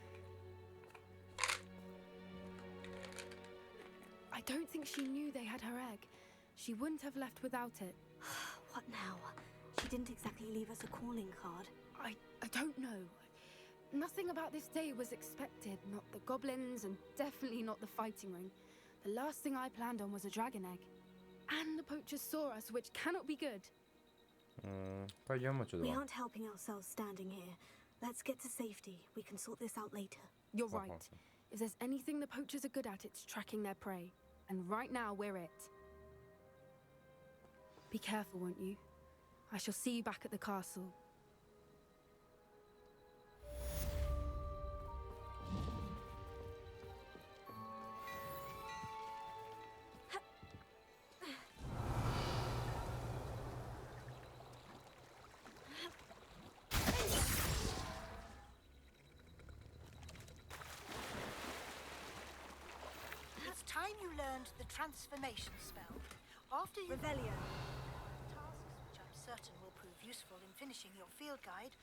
I don't think she knew they had her egg. She wouldn't have left without it. What now? She didn't exactly leave us a calling card. I don't know. Nothing about this day was expected. Not the goblins, and definitely not the fighting ring. The last thing I planned on was a dragon egg. And the poachers saw us, which cannot be good. Пойдем отсюда. We aren't helping ourselves standing here. Let's get to safety. We can sort this out later. You're right. If there's anything the poachers are good at, it's tracking their prey. And right now, we're it. Be careful, won't you? I shall see you back at the castle. It's time you learned the transformation spell. After you... Revelio. Tasks which I'm certain will prove useful in finishing your field guide.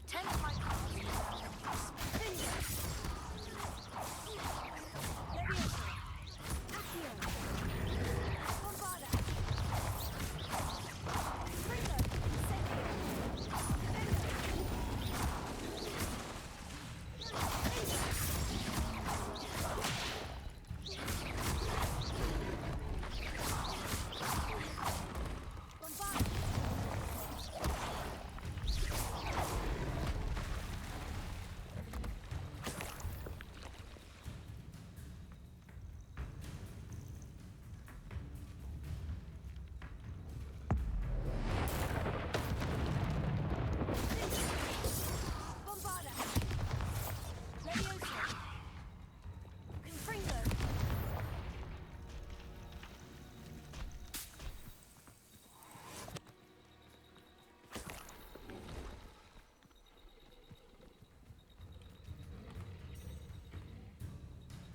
Attend my class.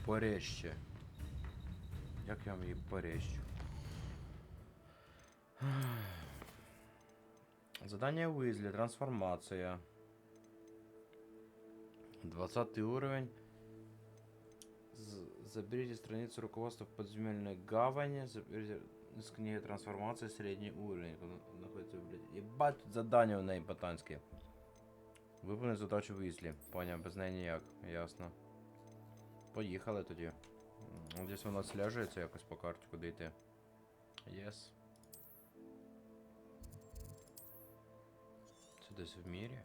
Порещу. Як я вам її порещу? Задание Уизли. Трансформация. 20 уровень. Заберите страницу руководства в подземельной гавани. Заберите из книги трансформации средний уровень. Находится, блядь. Ебать, тут задання у неї ботанське. Виповни задачу Уизли. Поняв, без неї ніяк. Ясно. Поїхали тоді. Десь воно слежується якось по карті, куди йти. Єс. Це десь в мірі?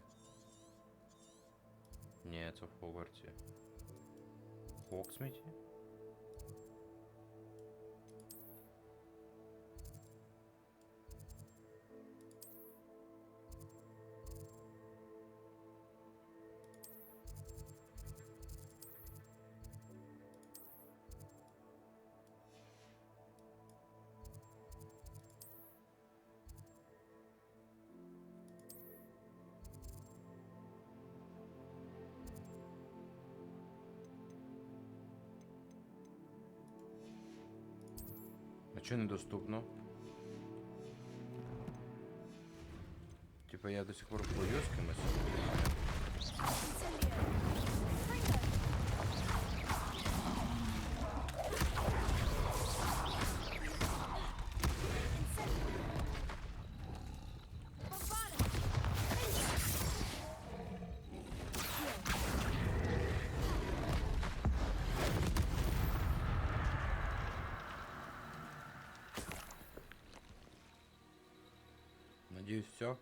Ні, це в Хогвартсі. В Хоксміті? чого недоступно? Типа я до сих пор плыву с кем-то. Надеюсь, все.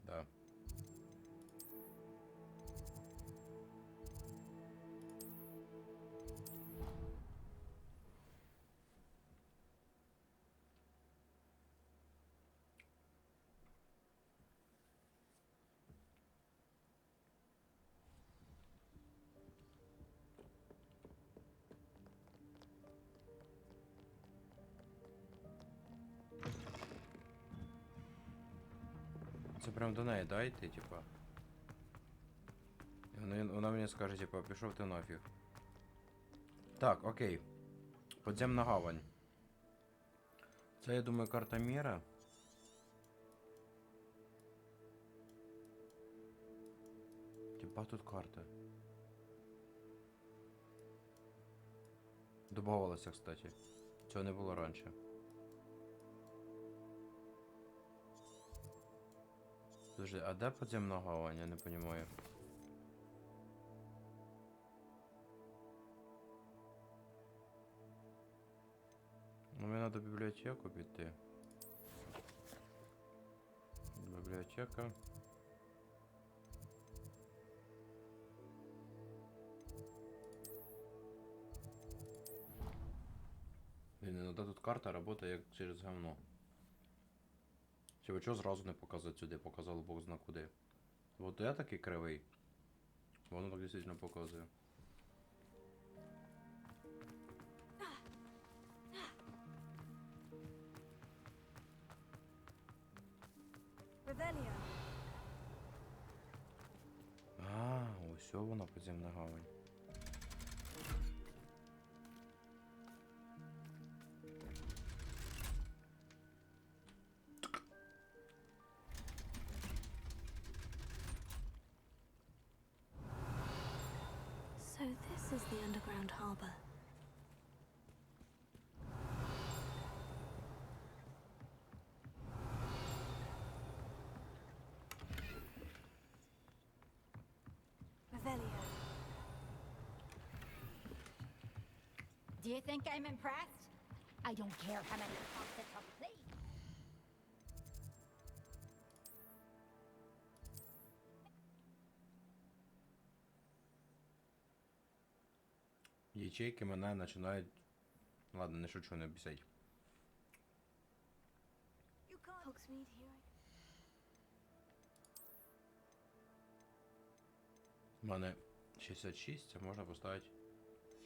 Да. Це прям до неї, да, йти, типа. І вона мені скаже, типа, пішов ти нафіг. Так, окей. Подземна гавань. Це, я думаю, карта міра. Типа тут карта. Добавилося, кстати. Цього не було раніше. Подожди, а де подземна гавань? Я не понимаю. Ну, мені надо в бібліотеку піти. Бібліотека. Блін, іноді тут карта працює як через говно. Чого зразу не показати сюди, показало Бог зна куди. Вот я такий кривий. Воно так дійсно показує. А, ось вона подземна гавань. So this is the underground harbor. Revelio. Do you think I'm impressed? I don't care how many times it took, please. Ячейки мене починають... Ладно, не шучу, не обіцяй. Hogsmeade here. У мене 66, а можна поставити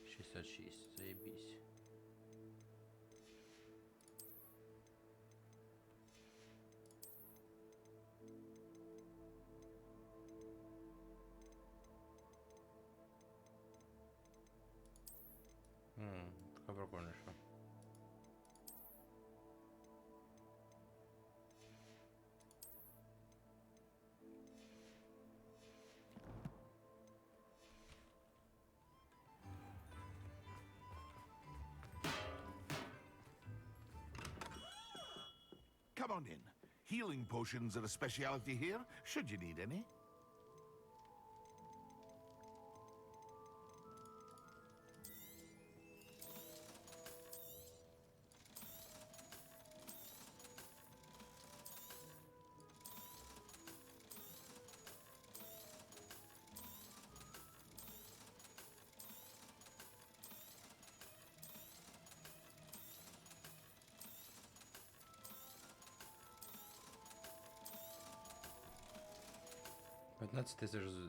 66, заєбісь. Така прикольна що. Come on in. Healing potions are a speciality here, should you need any.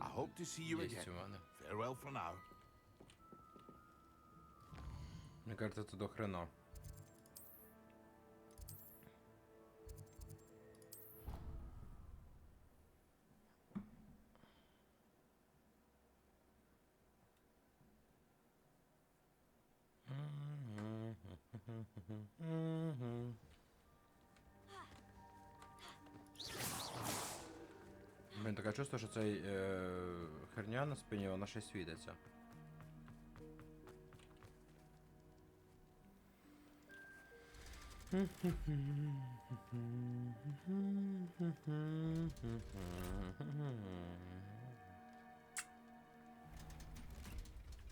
I hope to see you again. Farewell for now. Мне кажется, это до хрена. Блін, таке чувство, що цей херня на спині, вона ще світиться.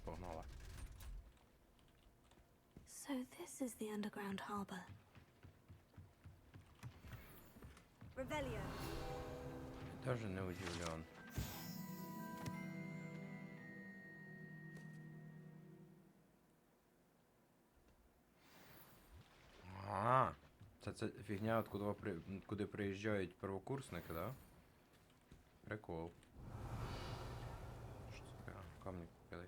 Погнала. So this is the underground harbor. Revelio. Даже не удивлен. А, це фігня, куди приїжджають первокурсники, да? Прикол. Що це таке? Камні купили.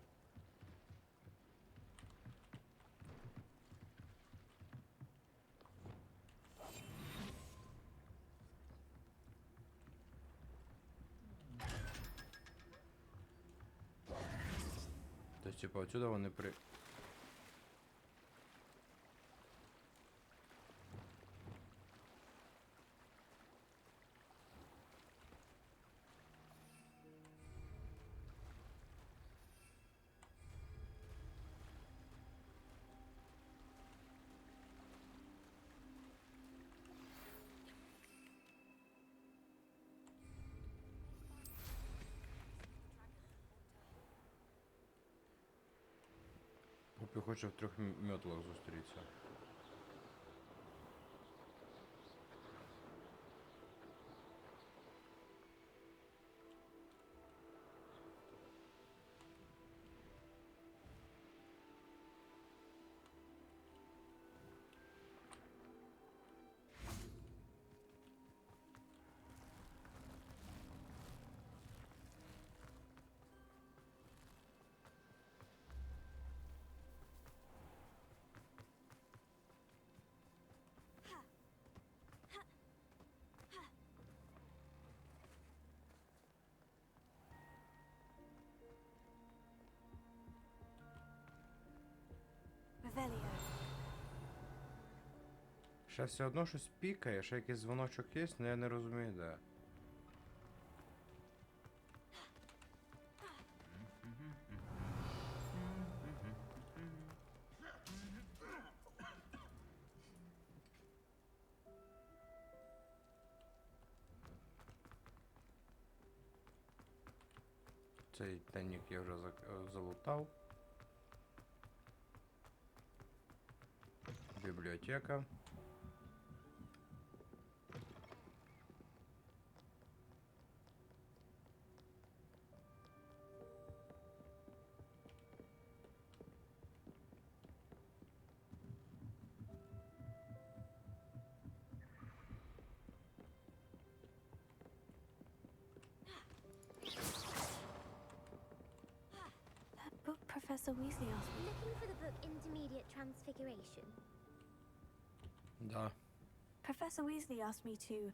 Тобто, типа, отсюда вони Попі хоче в 3 мьотлах зустрітися. Revelio. Ще все одно щось пікає, ще якийсь дзвоночок є, але я не розумію, де. Цей теннік я вже залутав. Бібліотека. That book Professor Weasley asked me. Looking for the book Intermediate Transfiguration? Да. Professor Weasley asked me to,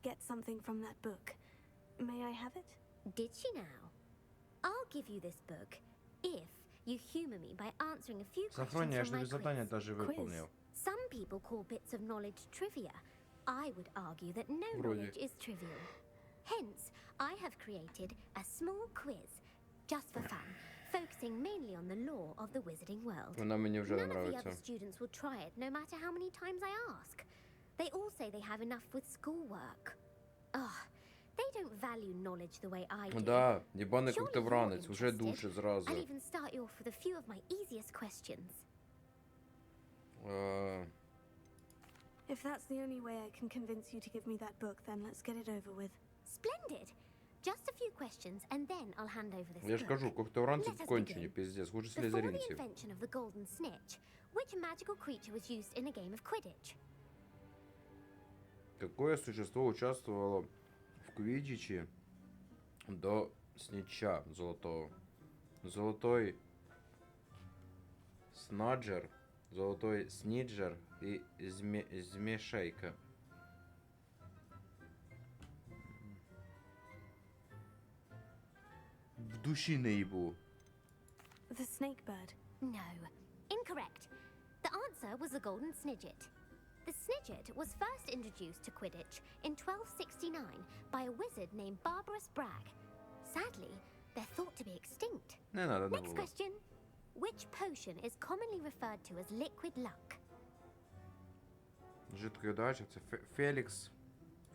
get something from that book. May I have it? Did she now? I'll give you this book if you humor me by answering a few Сафронія, я questions ж from my тобі завдання quiz. даже виповнив. Some people call bits of knowledge trivia. I would argue that no Вроде. knowledge is trivial. Hence, I have created a small quiz, just for fun, focusing mainly on the lore of the wizarding world. Вона мені вже не None of the нравиться. other students will try it, no matter how many times I ask. They all say they have enough with schoolwork. Ugh, they don't value knowledge the way I do. Да, єбаний Surely когтевранець, you're уже interested. душе зразу. I'll even start you off with a few of my easiest questions. If that's the only way I can convince you to give me that book, then let's get it over with. Splendid. Just a few questions, and then I'll hand over this Я ж book. кажу, когтевранці Let us кончені, begin. піздець, хуже Before the слізеринців. invention of the golden snitch, which magical creature was used in a game of Quidditch? Какое существо участвовало в квиддичі до сніча золотого? Золотой снаджер, золотой сніджер і змішейка. В душі не їбу. The snake bird. No. Incorrect. The answer was the golden snidget. The snidget was first introduced to Quidditch in 1269 by a wizard named Barbarous Bragg. Sadly, they're thought to be extinct. Не надо, не Next було. question. Which potion is commonly referred to as liquid luck? Жидкий удача, це Фелікс.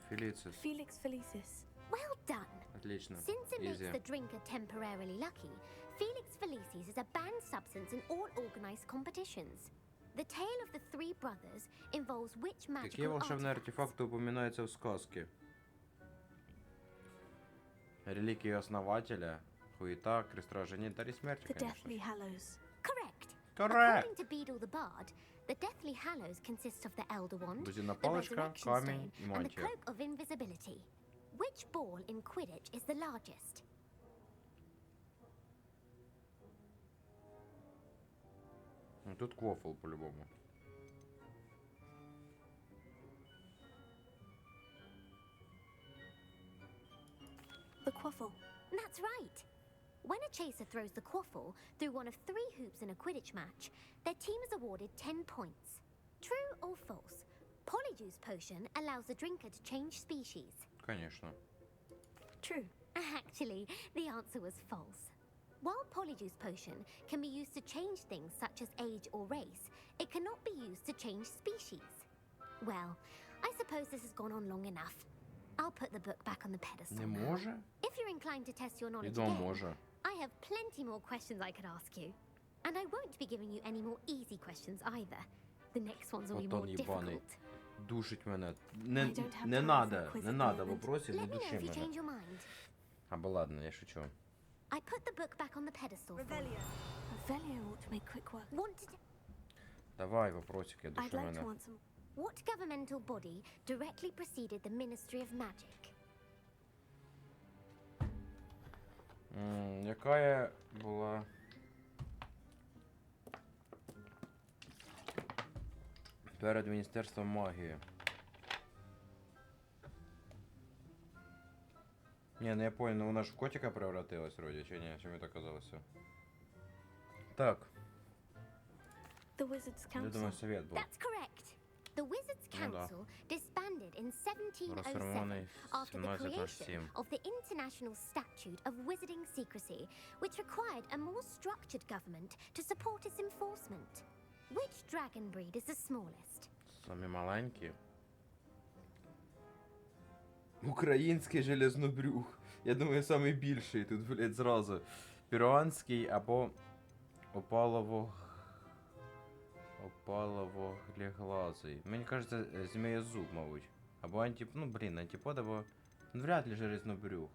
Феліцис. Felix Felicis. Well done. Отлично. Since it makes Easy. the drinker temporarily lucky, Felix Felicis is a banned substance in all organized competitions. The tale of the three brothers involves which Какие magical волшебные artifacts? артефакты упоминаются в сказке? Реликвии основателя, хуета, крест рождения, дари смерти, The конечно. Deathly Hallows. Correct. Correct. According to Beedle the Bard, the Deathly Hallows consists of the Elder Wand, Бузина the палочка, Resurrection камень Stone, и and the мантия. Cloak of Invisibility. Which ball in Quidditch is the largest? Ну, тут квофл по-любому. The Quaffle. That's right. When a chaser throws the quaffle through one of 3 hoops in a Quidditch match, their team is awarded 10 points. True or false? Polyjuice Potion allows the drinker to change species. Конечно. True. Actually, the answer was false. While Polyjuice Potion can be used to change things such as age or race, it cannot be used to change species. Well, I suppose this has gone on long enough. I'll put the book back on the pedestal Не now. може? If you're inclined to test your knowledge Відомо again, може. I have plenty more questions I could ask you. And I won't be giving you any more easy questions either. The next ones will be more Отон єбаний. difficult. Душить мене. I Не, don't have не time надо, for a quiz не at the надо moment. вопросів, не Let me know души if you change мене. your mind. Або ладно, я шучу. I put the book back on the pedestal. Revelio. Revelio ought to make quick work. Want to Давай вопросики, I'd души like to мене. answer. What governmental body directly preceded the Ministry of Magic? Яка була... Перед Міністерством магії. Не, ну я понял, ну вона ж в котика превратилась вроде, чи ні? Чи мені так казалося? Так, The Wizards' я Council. думаю, совет був. That's correct. The Wizards' Ну да. Council disbanded in 1707 Розформований after the creation 1707. of the International Statute of Wizarding Secrecy, which required a more structured government to support its enforcement. Which dragon breed is the smallest? Самі маленькі. Український железнобрюх. Я думаю, самий більший тут, блядь, зразу. Перуанський або опалово-глеглазий. Мені кажеться, змеєзуб, мабуть. Або антипод, або... Ну, вряд ли железнобрюх.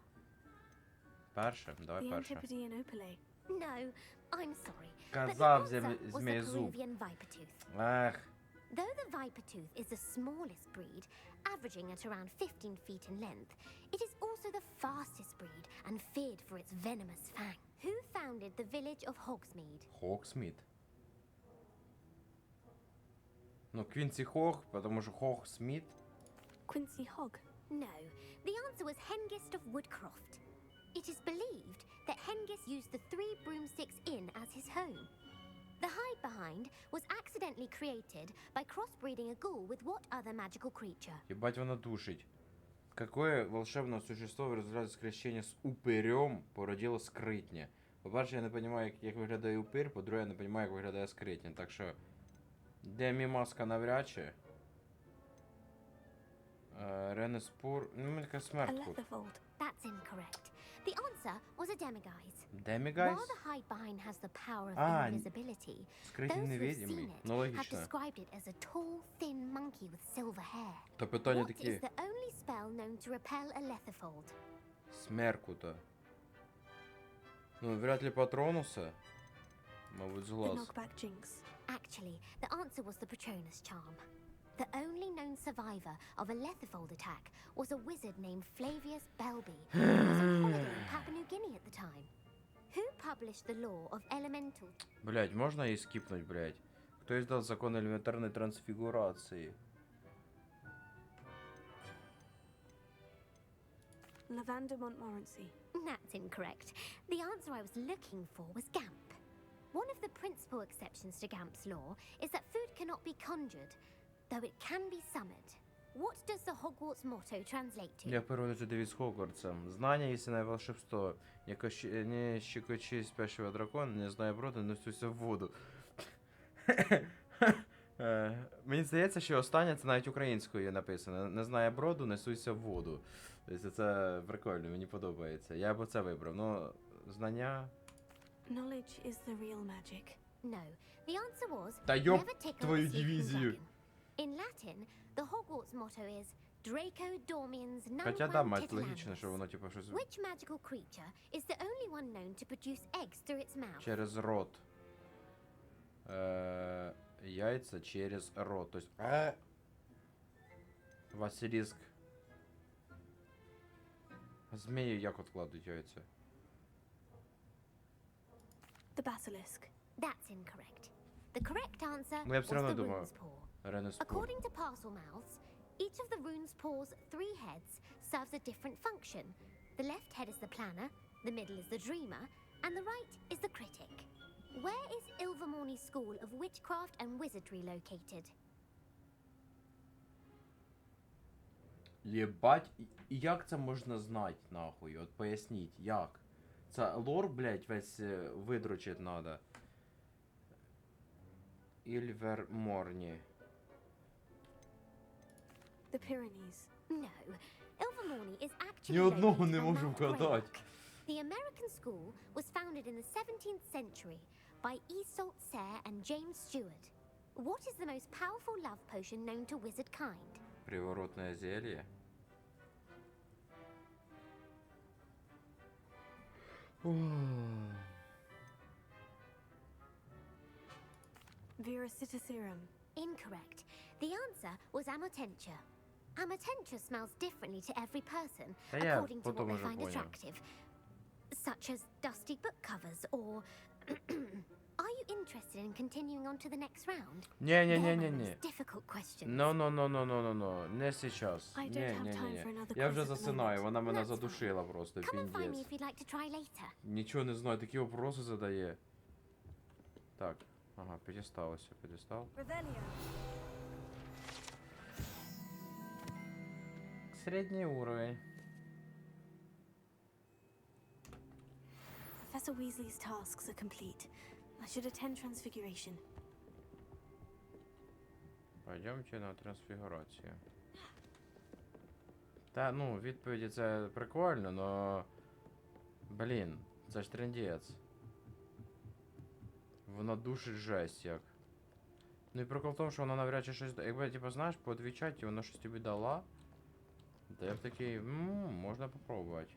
Перше? Давай The перше. Antipodean Opale. No, I'm sorry. Казав but the answer was the змеєзуб. Peruvian Vipertooth. Ех. Though the Vipertooth is the smallest breed, averaging at around 15 feet in length, it is also the fastest breed and feared for its venomous fang. Who founded the village of Hogsmeade? Хогсмит. Ну, Квинси Хог, потому что Хогсмит. Quincy Hogg. No, the answer was Hengist of Woodcroft. It is believed that Hengist used the 3 broomsticks inn as his home. The hide-behind was accidentally created by crossbreeding a ghoul with what other magical creature? Ебать, вона душить. Какое волшебное существо в результаті скрещення з упирем породило скритня? По-перше, я не розумію, як виглядає упир, по-друге, я не розумію, як виглядає скритня. Так що, де мімаска навряд чи. Ренеспур... Ну, мені така смерть тут. Aletherfold. That's incorrect. The answer was a demiguise. Demiguise? While the hide-behind has the power of Ah, invisibility, скрытый those who have невидимый. seen it Ну, have логично. described it as a tall, thin monkey with silver hair. То питання What такі. is the only spell known to repel a Letherfold? Смеркута. Ну, вряд ли Патронуса. Мабуть, з The глаз. Knockback Jinx. Actually, the answer was the Patronus charm. The only known survivor of a Letherfold attack was a wizard named Flavius Belby, who was on holiday in Papua New Guinea at the time. Who published the law of elemental... Блять, можно и скипнуть, блять? Кто издал закон элементарной трансфигурации? Lavender Montmorency. That's incorrect. The answer I was looking for was Gamp. One of the principal exceptions to Gamp's law is that food cannot be conjured. though it can be summoned. What does the Hogwarts motto translate to? Я переводжу девіз Хогвартса. Знання істинне волшебство. Не щекочи спящего дракона, не знає броду, не суйся в воду. Мені здається, що останнє це навіть українською написано. Не знає броду, не суйся в воду. Тобто це прикольно, мені подобається. Я б оце вибрав. Ну, знання... Knowledge is the real magic. No, the answer was Та йоп never take on твою a sleeping дивізію. dragon. In Latin, the Hogwarts motto is Draco Dormiens Хоча да, Nunquam мать логічно, Titillamus. що воно типу щось... Which magical creature is the only one known to produce eggs through its mouth? Через рот. Яйца через рот. То есть... Василиск. Змею як откладывают яйца? The basilisk. That's incorrect. The correct answer Ну, я was все равно the думаю. rune's paw. Ренеспор. According to Parselmouths, each of the rune's paw's 3 heads serves a different function. The left head is the planner, the middle is the dreamer, and the right is the critic. Where is Ilvermorny School of Witchcraft and Wizardry located? Єбать, і як це можна знати, нахуй? От поясніть, як? Це лор, блять, весь видручить надо. Ільверморні. The Pyrenees. No, Ilvermorny is actually Ні одного located не on можу Mount вгадати. Greylock. The American school was founded in the 17th century by Isolde Sayre and James Stewart. What is the most powerful love potion known to wizard kind? Приворотне зелье. Veracitiserum. Incorrect. The answer was Amotentia. Amotentia smells differently to every person, Та я according to what потім they уже find поняв. attractive, such as dusty book covers or... Are you interested in continuing on to the next round? Не, не, не, There не, are не. most difficult questions. No. Не сейчас. I don't Не, have не, time не, for не. another Я вже quiz at the засинаю, moment. вона мене That's задушила просто, Come and find me піндець. if you'd like to try later. Нічого не знаю, такі вопроси задає. Так, ага, підістав. Revelio. Середній уровень. Professor Weasley's tasks are complete. I should attend Transfiguration. Пойдемте на трансфігурацію. Та, ну, відповіді це прикольно, но... Блін, це ж трендець. Вона душить жесть як. Ну і прикол в тому, що вона навряд чи щось... Якби, типу, знаєш, по відвічаті вона щось тобі дала, то я б такий, можна попробувати.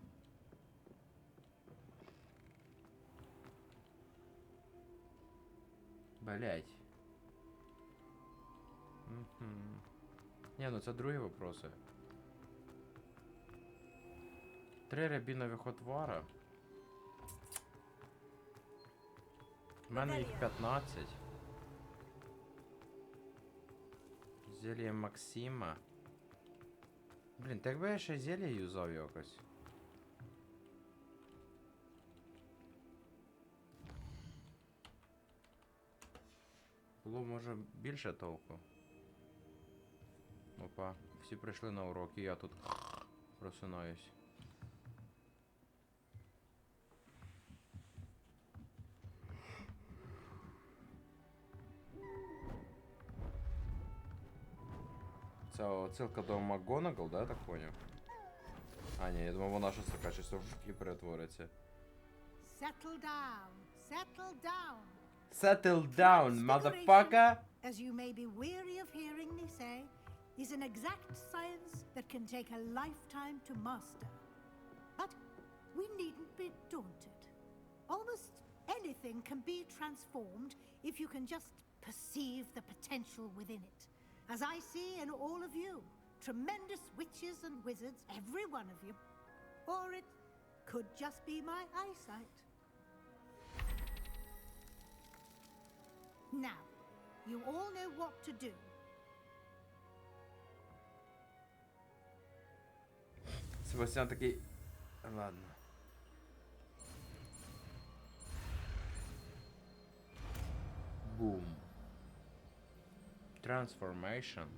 Блять. Не, ну це другі вопроси. 3 рябінових отвара. У мене їх 15. Зелье Максима. Блін, так би я ще зелье юзав якось. Було, може, більше толку. Опа, всі прийшли на урок, і я тут просинаюсь. Це отсилка до МакГонагал, да, я так поняв? А, ні, я думав, вона щось така, щось і перетвориться. Settle down. Settle down. Settle down, motherfucker! As you may be weary of hearing me say, is an exact science that can take a lifetime to master. But we needn't be daunted. Almost anything can be transformed if you can just perceive the potential within it. As I see in all of you, tremendous witches and wizards, every one of you. Or it could just be my eyesight. Now, you all know what to do. Себастьян такий... Ладно. Бум. Transformation.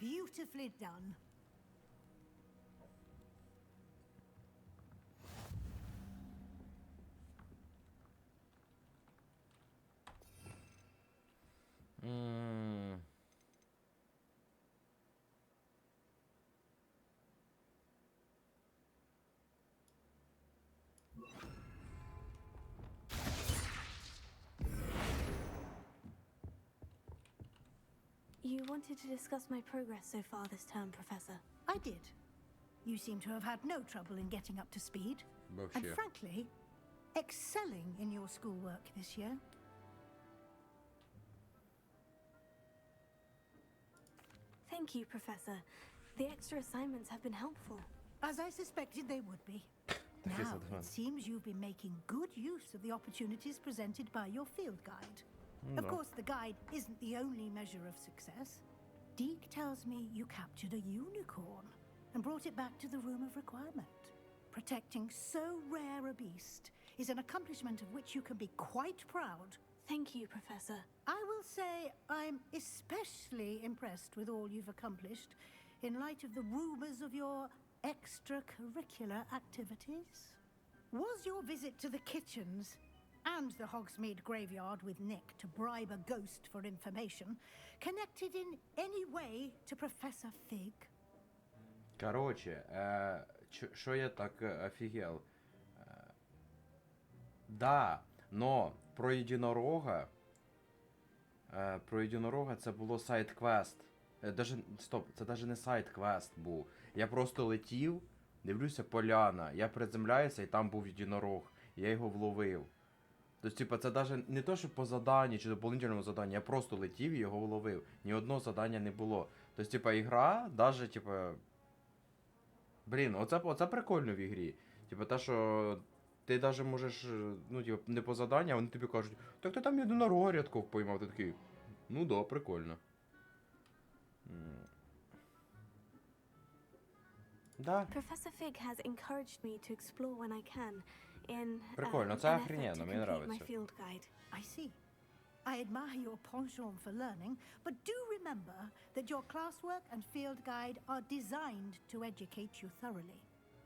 Beautifully done. You wanted to discuss my progress so far this term, Professor. I did. You seem to have had no trouble in getting up to speed. And frankly, excelling in your schoolwork this year. Thank you, Professor. The extra assignments have been helpful. As I suspected they would be. Now, it seems you've been making good use of the opportunities presented by your field guide. Of course, the guide isn't the only measure of success. Deke tells me you captured a unicorn and brought it back to the Room of Requirement. Protecting so rare a beast is an accomplishment of which you can be quite proud. Thank you, Professor. I will say I'm especially impressed with all you've accomplished in light of the rumors of your extracurricular activities. Was your visit to the kitchens and the Hogsmeade graveyard with Nick to bribe a ghost for information connected in any way to Professor Fig? Короче, що я так офігел? Да, но про єдинорога це було сайд-квест. Стоп, це навіть не сайд-квест був. Я просто летів, дивлюся, поляна, я приземляюся і там був єдинорог. Я його вловив. Тобто, типа, це навіть не то, що по заданні чи дополнительному заданні, я просто летів і його вловив. Ні одного задання не було. Тобто, типа, ігра, навіть, типа... Блін, оце прикольно в ігрі. Типа, те, що ти навіть можеш, ну, типа, не по заданню, а вони тобі кажуть, так ти там єдинорога рядков поймав, ти такий, ну да, прикольно. Да. Professor Fig has encouraged me to explore when I can in Прикольно, це охрененно, мені нравиться. I see. I admire your penchant for learning, but do remember that your classwork and field guide are designed to educate you thoroughly.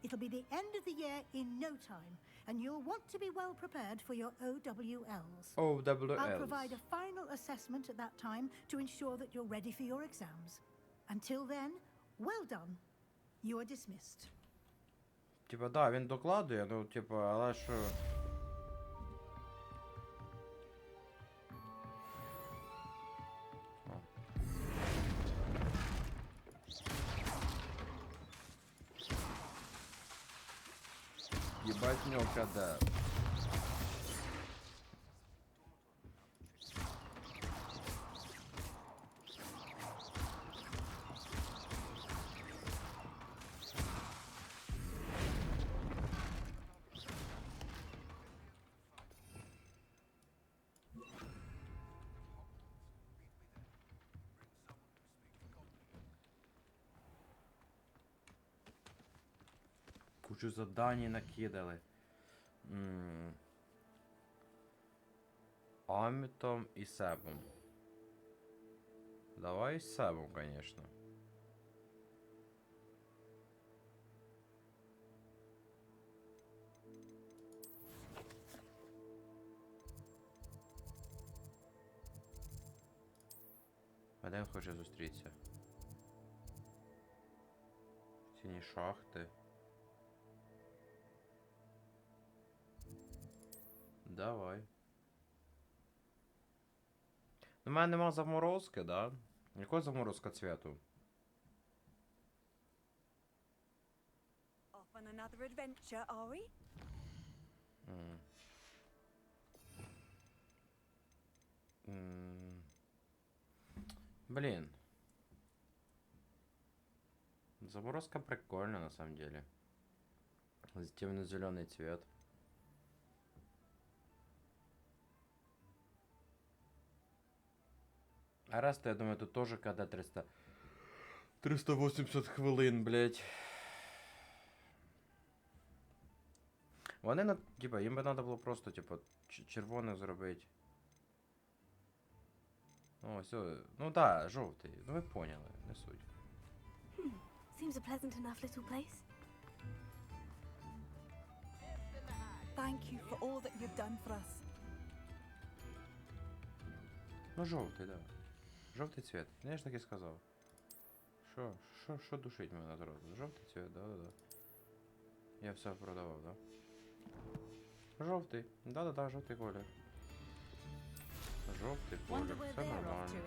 It'll be the end of the year in no time, and you'll want to be well prepared for your OWLs. OWLs. I'll provide a final assessment at that time to ensure that you're ready for your exams. Until then, well done. You are dismissed. Типа, да, він докладує, ну, типа, але що... Ебать в него когда. Кучу заданий накидали. Амітом і Себом. Давай з Себом, конечно. А де він хоче зустрітися? Ціні шахти. Давай. У мене нема заморозки, да? Якого заморозка цвіту? Off on another adventure, are we? Блин. Заморозка прикольная на самом деле. Темно-зеленый цвет. А раз-то, я думаю, тут тоже КД 300... 380 хвилин, блядь. Вони, типа, їм би треба було просто, типа, червоне зробити. О, все. Ну да, жовтий. Ну ви поняли, не суть. Seems a pleasant enough little place. Thank you for all that you've done for us. Ну жовтий, да. Жовтий цвет. Я ж таки сказав. Що душить мене зразу? Жовтий цвет, да. Я все продавав, да? Жовтий. Да, жовтий колір. Жовтий колір, все нормально.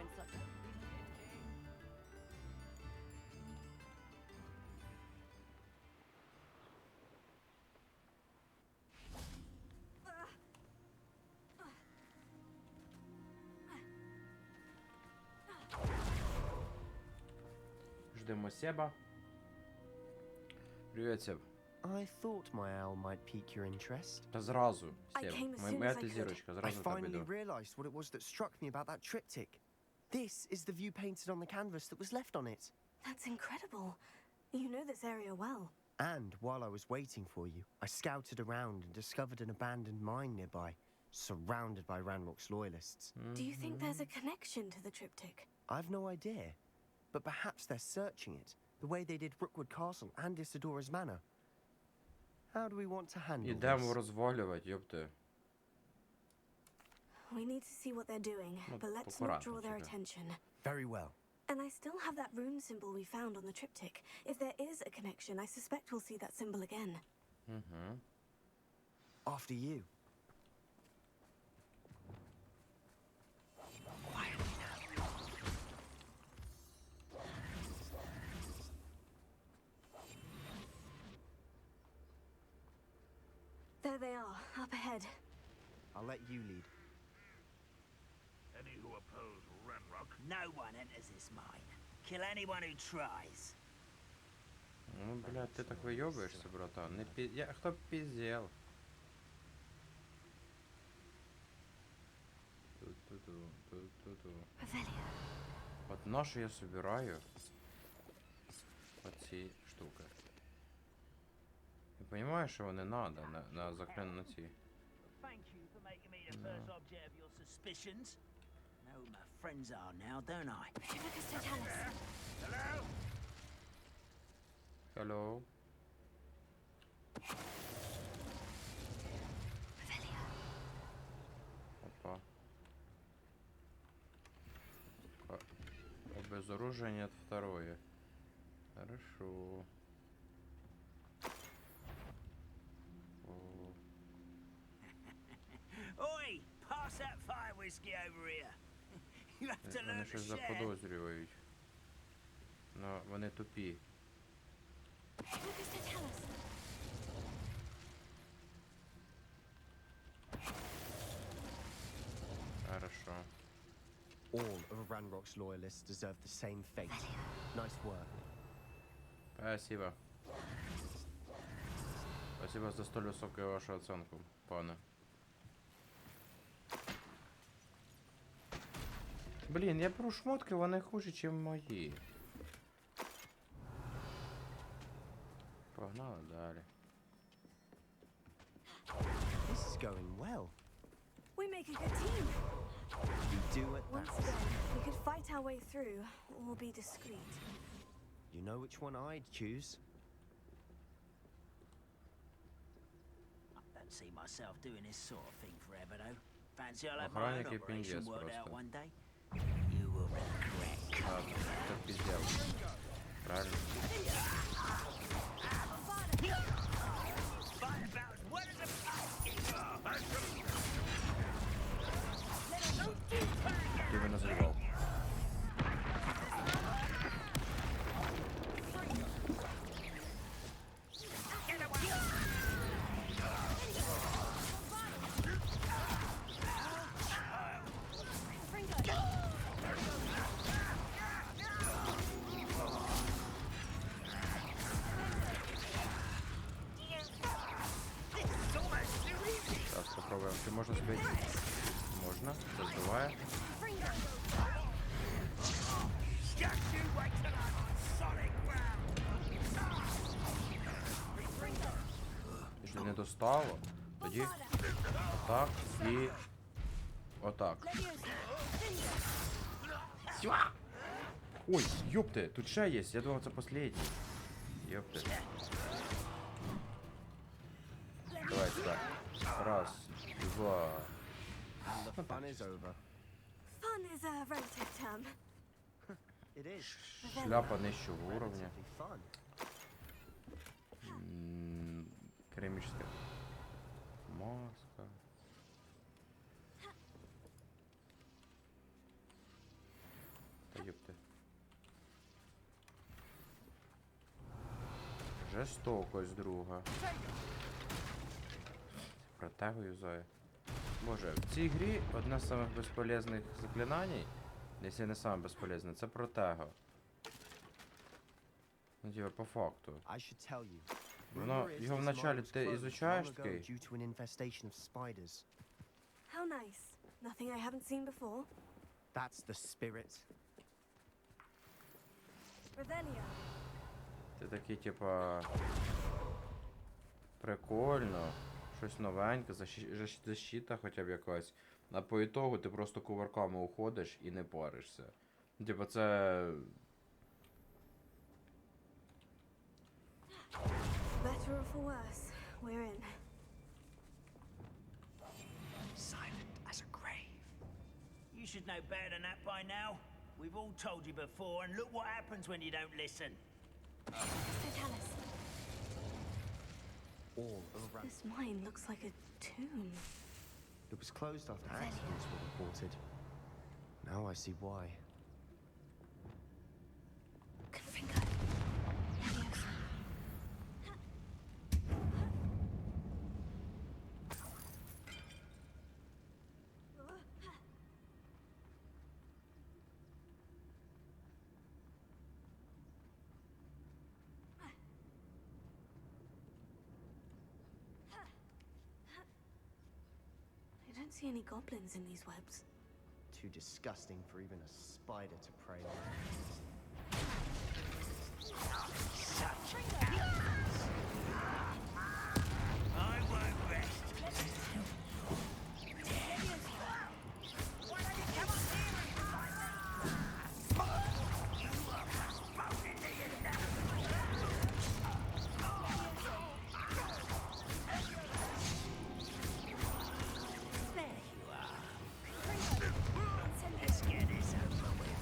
Ждемо Себа. Привіт, Себ. I thought my owl might pique your interest. Та зразу, I Себ. came as soon Моя as I ти could. зірочка, I зразу тебе finally йду. realized what it was that struck me about that triptych. This is the view painted on the canvas that was left on it. That's incredible. You know this area well. And while I was waiting for you, I scouted around and discovered an abandoned mine nearby, surrounded by Ranrock's loyalists. Do you think there's a connection to the triptych? I've no idea, but perhaps they're searching it, the way they did Rookwood Castle and Isidora's Manor. How do we want to handle Ідемо this? розвалювати, ёпти. We need to see what they're doing, but let's not аккуратно draw their тільки. attention. Very well. And I still have that rune symbol we found on the triptych. If there is a connection, I suspect we'll see that symbol again. After you. There they are, up ahead. I'll let you lead. Any who oppose Ranrock? No one enters this mine. Kill anyone who tries. Ну, блядь, ти так вийобуєшся, братан. Не пі... Я... Хто б піздєл? Ту-ту-ту. От на що я собираю оці штуки? Я розумію, що вони надо на на ці. Thank you for making me the first object of your suspicions. Know who my friends are now, don't I? Hello? Hello. Опа. Обезоружение от второе. Хорошо. Oi! Pass that fire whiskey over here. You have to Вони learn to щось share. заподозрюють. Но вони тупі. Хорошо. All of Ranrock's loyalists deserve the same fate. Nice work. Спасибо. Спасибо за столь высокую вашу оценку, пане. Блін, я беру шмотки, вони хуже, ніж мої. Погнали далі. This is going well. We make a good team. You do it Once that. again, we could fight our way through, or be discreet. You know which one I'd choose. I don't see myself doing this sort of thing forever, though. Fancy I'll have my own Охранники operation пиздец worked out просто. one day. You will regret coming. Это пиздец. Правильно? Fight about as well as a pumpkin. Ты меня называл. Сейчас попробуем. Ты можно сбить? Можно. Это сбивает. і не достало, тоді отак і отак. Ой, ёпти, тут ще є, я думав це последній. Ёпти. Давай сюди. Раз, два. The fun is over. Fun is a relative term. It is. Шляпа нижчого уровня. Fun. Керамическая маска. Та ёпти. Жорстокость друга. Протягую зоя. Боже, в цій грі одне з самих безполезних заклинань, якщо не саме безполезне, це протего. Ну, типа, по факту. I should tell you. Воно, його вначалі ти ізучаєш такий. Due to an infestation of spiders. How nice. Nothing I haven't seen before. That's the spirit. Revelio. Ти такий, типа. Прикольно. Щось новеньке, защита хоча б якась. А по ітогу ти просто кувырками уходиш і не паришся. Типа це. Better or for worse, we're in. Silent as a grave. You should know better than that by now. We've all told you before, and look what happens when you don't listen. So tell us. All around. This mine looks like a tomb. It was closed after accidents were reported. Now I see why. Confringo. Leviosa. I don't see any goblins in these webs. Too disgusting for even a spider to prey on. I won't rest. Let's get this over with.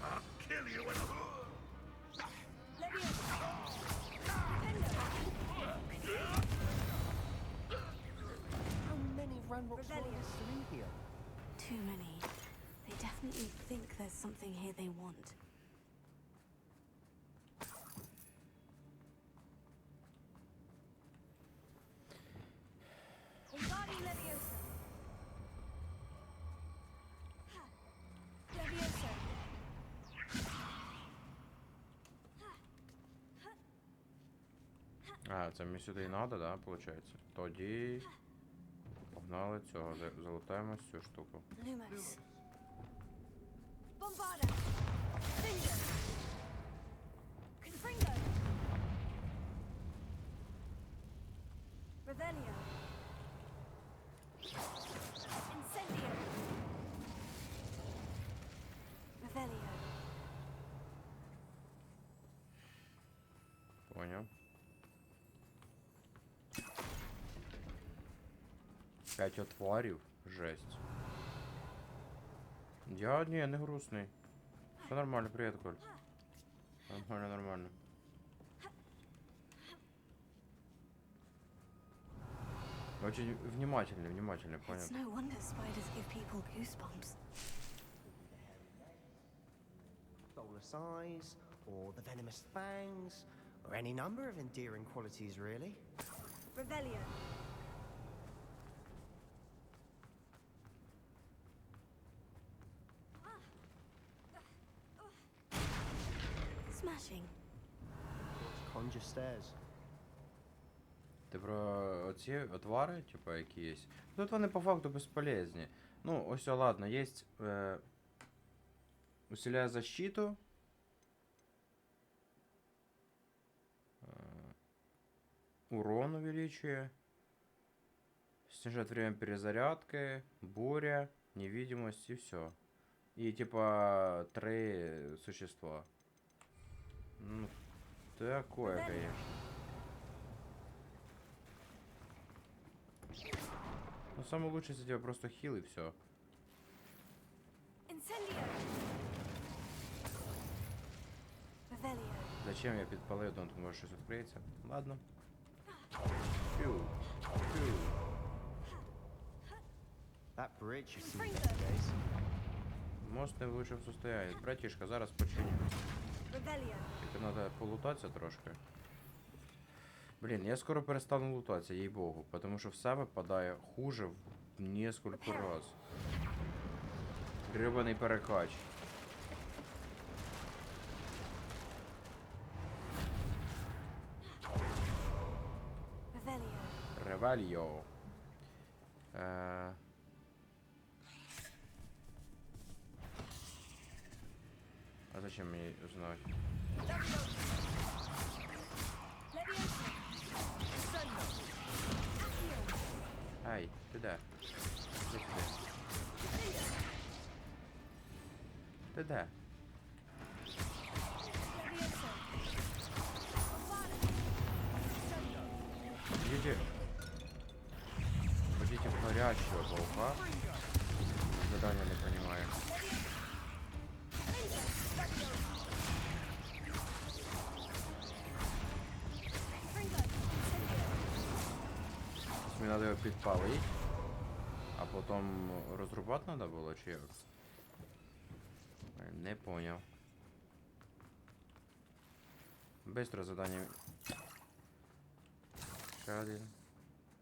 I'll kill you in How many Ranrock loyalists are in here? Too many. They definitely think there's something here they want. Wingardium Leviosa. Leviosa. А, це мені сюди і надо, да, виходить? Тоді погнали цього, залутаємо цю штуку. Lumos. Bombarda. Finger. Confringo. Revelio. Incendio. Revelio. Поняв. 5 отварів? Жесть. Я не грустний. Все нормально, привет, Коль. Нормально, нормально. Очень внимательный, It's понятно. no wonder spiders give people goosebumps. Soulless eyes, or the venomous fangs, or any number of endearing qualities, really. Revelio. Smashing. Conjure stairs. Ти про оці отвари, типа, які є? Тут вони по факту безполезні. Ну, ось, ладно, є... усиляє защиту. Урон увеличивает. Снижает время перезарядки. Буря. Невидимость и все. И типа 3 существа. Ну, такое, конечно. Ну, самое лучшее, если тебя просто хил и все. Зачем я підпалив? Думаю, може щось відкриється. Ладно. Фью. Фью. That bridge has seen better days. Мост не в лучшому состоянии. Братішка, зараз починю. Тільки треба полутатися трошки. Блін, я скоро перестану лутатися, їй-богу. Потому що все випадає хуже в несколько раз. Гребаний перекач. Ревальо. А зачем мне узнать? Ай, ты да. Ты да. Идите. Пойдите в горячего паука. Задание не понимаю. Мне надо его підпалити, а потом розрубати надо було, чи як? Не понял. Быстро задание. Один.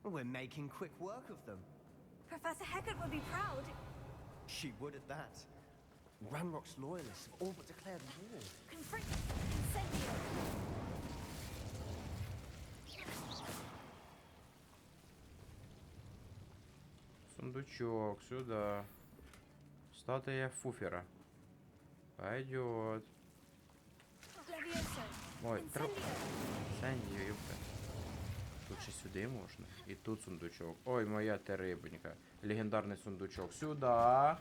We're making quick work of them. Professor Hecat would be proud. She would at that. Ranrock's loyalists have all but declared war. Confront Incendio. Сундучок сюда. Статуя Фуфера. Пойдет. Ой, Сандію, ёпта. Тут ще сюди можна. І тут сундучок. Ой, моя ти рибонька. Легендарний сундучок. Сюда.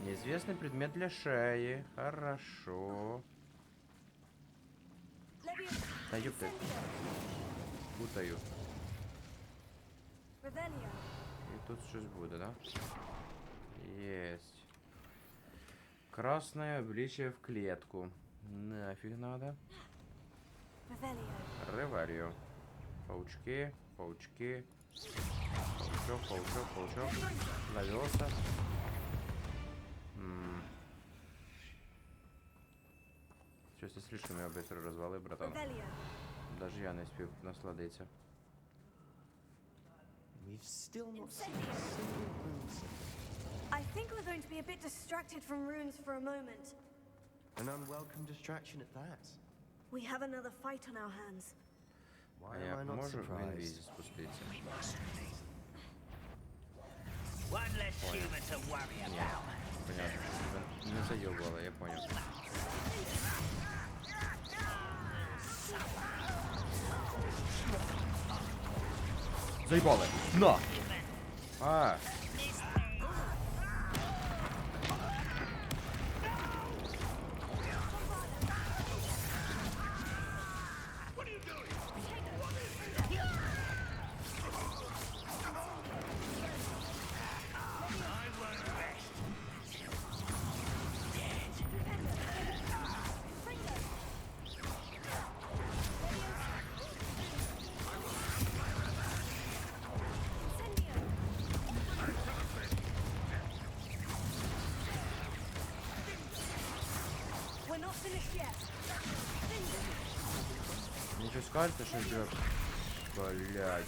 Неизвестный предмет для шеи. Хорошо. Да ёпта. Путаю. І тут щось буде, да? Есть. Красное обличие в клетку. Нафиг надо. Реварио. Паучки, паучки. Паучок, паучок, паучок. Завелся. Что-то слишком я быстро развалил, братан. Даже я не успел насладиться. We've still not seen a single rune symbol. I think we're going to be a bit distracted from runes for a moment. An unwelcome distraction at that. We have another fight on our hands. Why am I not surprised? One less human to worry about. Понятно. Не заебало, я понял. Заебало! На! А! Ничего скажете, что я... Блядь.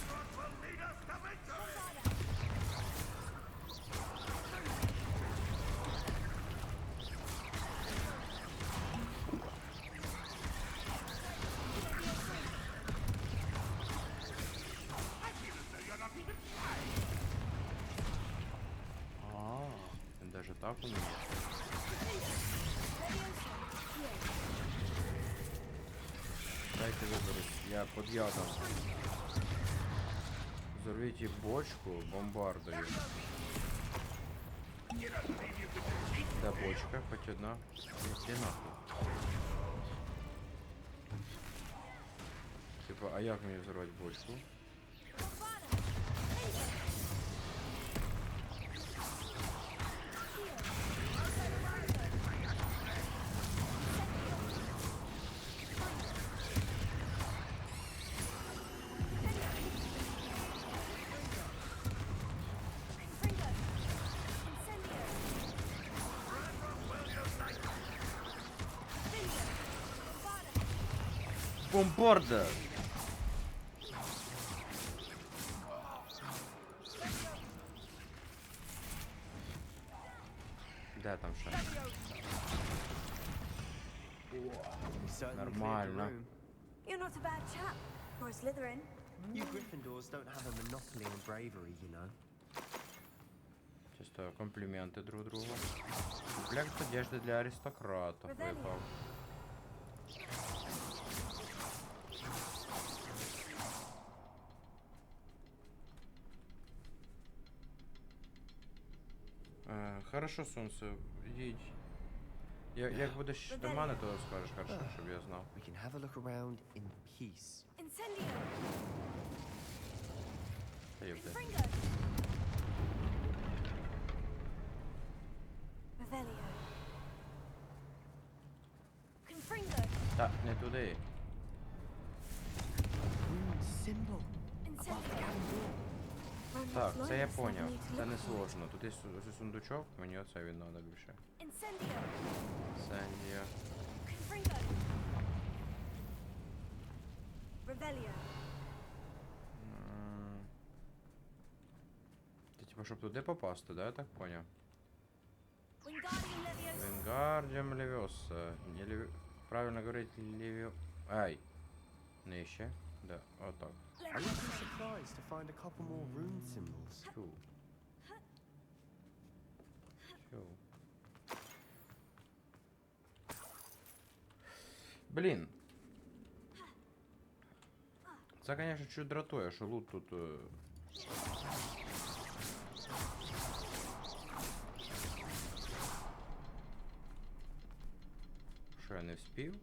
атаку мені. Дайте виберусь, я під ядом. Взорвіть їй бочку бомбардою. Де бочка? Хоч одна. Іди нахуй. Типа, а як мені взорвати бочку? Бомбарда! Де там ще? Нормально. You're not a bad chap for a Slytherin. You Gryffindors don't have a monopoly on bravery, you know. Чисто компліменти друг другу. Комплект одежди для аристократів випав. Хорошо, сонце, їдь. Як будеш до мене, то скажеш, хорошо, щоб я знав. We can have a look around in peace. Incendio! Та йобде. Revelio. Confringo. Та, не туди. Symbol. Так, це я поняв. Це не сложно. Тут є сундучок, мені оце він надо більше. Incendio. Сендія. Confringo. Revelio. Ти типа, щоб туди попасти, да, я так поняв? Wingardium Leviosa. Венгардіум Левіоса. Не леві... Правильно говорить Левіо... Ай. Нижче. Да, отак. I would be surprised to find a couple more rune symbols. Чу. Чу. Блін. Це, конечно, чуть дратує, що лут тут... Що, я не вспів?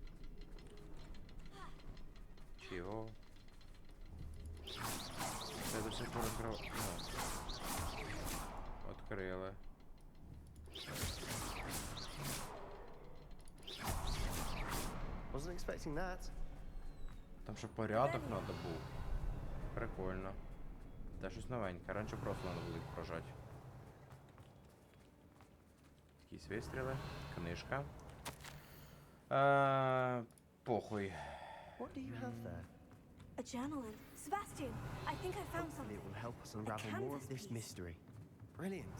Чого? Це до сих пор відкрив... Відкрили. Wasn't expecting that. Там ще порядок надо був. Прикольно. Та щось новеньке. Раніше просто надо було їх прожати. Якісь вистріли. Книжка. Похуй. What do you have there? A journal. Sebastian, I think I found Hopefully something. it will help us unravel more of this mystery. Brilliant.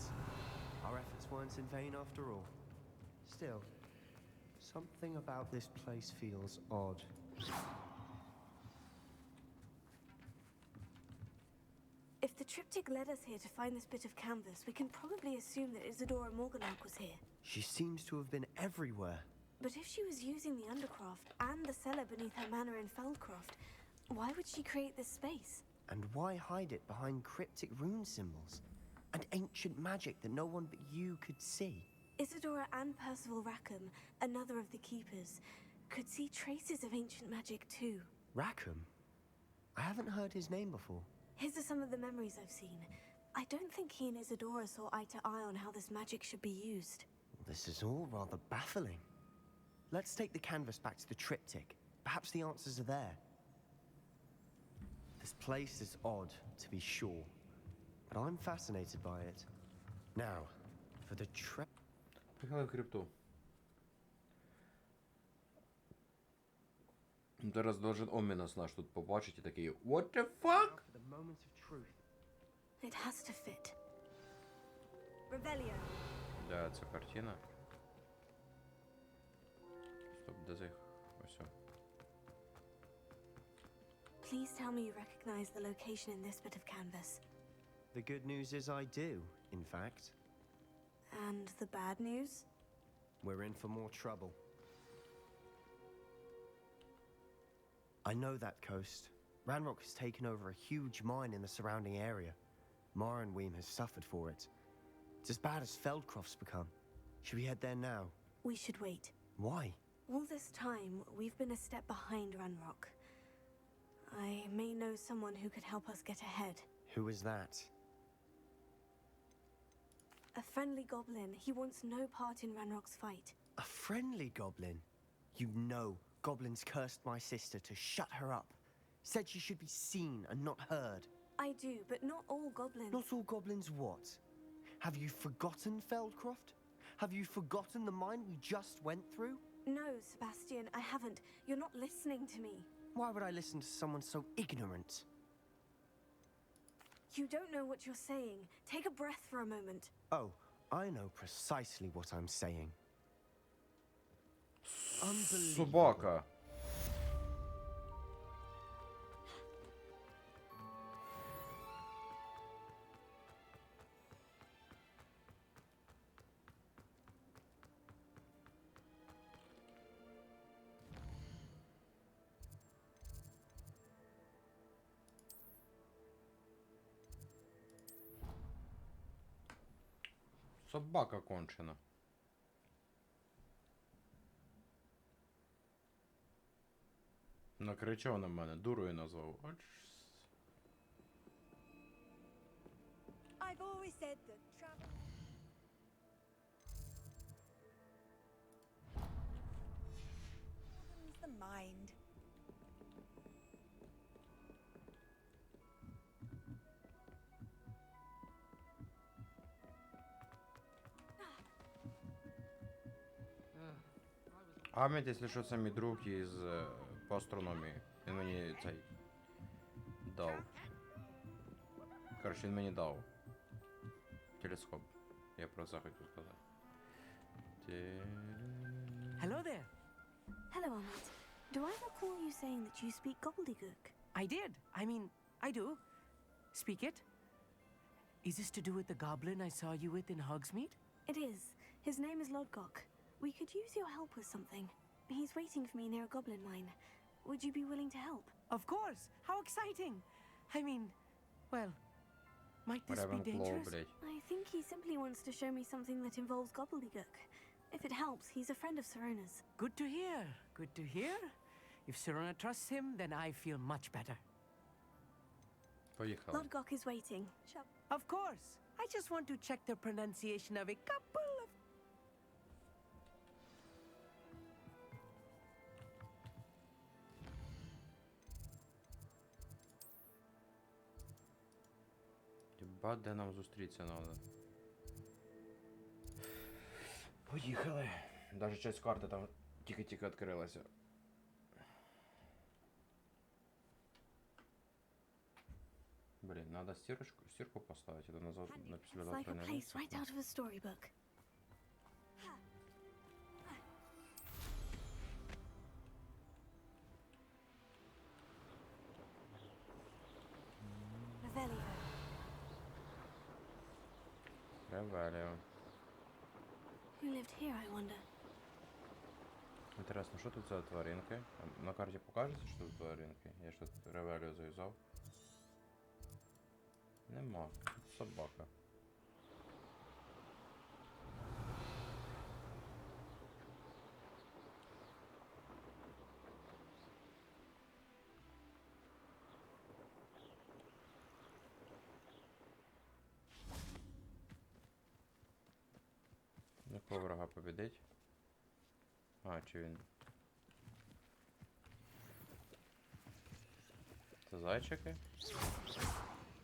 Our efforts weren't in vain after all. Still, something about this place feels odd. If the triptych led us here to find this bit of canvas, we can probably assume that Isadora Morganach was here. She seems to have been everywhere. But if she was using the Undercroft and the cellar beneath her manor in Feldcroft, why would she create this space? And why hide it behind cryptic rune symbols? And ancient magic that no one but you could see? Isadora and Percival Rackham, another of the keepers, could see traces of ancient magic too. Rackham? I haven't heard his name before. His are some of the memories I've seen. I don't think he and Isadora saw eye to eye on how this magic should be used. This is all rather baffling. Let's take the canvas back to the triptych. Perhaps the answers are there. This place is odd, to be sure, but I'm fascinated by it. Now, for the Поїхали в крипту. Зараз должен Омінас наш тут побачить і такий What the fuck? For the moment of truth. It has to fit. Revelio. Да, це картина. Стоп, де зих? Ось. Please tell me you recognize the location in this bit of canvas. The good news is I do, in fact. And the bad news? We're in for more trouble. I know that coast. Ranrock has taken over a huge mine in the surrounding area. Mornweem has suffered for it. It's as bad as Feldcroft's become. Should we head there now? We should wait. Why? All this time, we've been a step behind Ranrock. I may know someone who could help us get ahead. Who is that? A friendly goblin. He wants no part in Ranrock's fight. A friendly goblin? You know, goblins cursed my sister to shut her up. Said she should be seen and not heard. I do, but not all goblins. Not all goblins what? Have you forgotten Feldcroft? Have you forgotten the mine we just went through? No, Sebastian, I haven't. You're not listening to me. Why would I listen to someone so ignorant? You don't know what you're saying. Take a breath for a moment. Oh, I know precisely what I'm saying. Unbelievable. Собака. Собака кончена. Накричав на мене, дурою назвав. I've always said that travel. The mind. Аміт, якщо що, це мій друг із по астрономії. Він мені цей дав. Коротше, він мені дав телескоп. Я про це хотів сказати. Hello there. Hello, Ahmed. Do I recall you saying that you speak gobbledygook? I did. I mean, I do. Speak it. Is this to do with the goblin I saw you with in Hogsmeade? It is. His name is Lodgok. We could use your help with something. He's waiting for me near a goblin mine. Would you be willing to help? Of course. How exciting. I mean, well, might this be dangerous? I think he simply wants to show me something that involves gobbledygook. If it helps, he's a friend of Sirona's. Good to hear. Good to hear. If Sirona trusts him, then I feel much better. Поїхали. Lodgok is waiting. Of course. I just want to check the pronunciation of a couple of... Єбать, де нам зустрітися надо. Поїхали. Даже часть карти там тільки-тільки відкрилася. Блін, надо стірку поставити, это назад на It's like a післязавтра place right out of a storybook. Revelio. Ревеліо. Who lived here, I wonder? Інтересно, що тут за тваринки? На карті покажеться, що тут тваринки? Я ж тут Ревеліо зав'язав. Нема. Тут собака. Якого врага побідить? А, чи він? Це зайчики?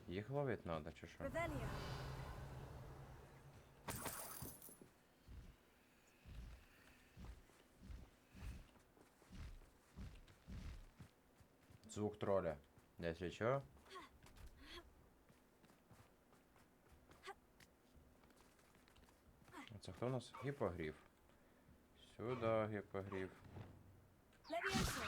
Їх ловити треба, чи що? Revelio. Звук тролля. Якщо що? Це хто у нас? Гіпогриф. Сюди гіпогриф. Levioso.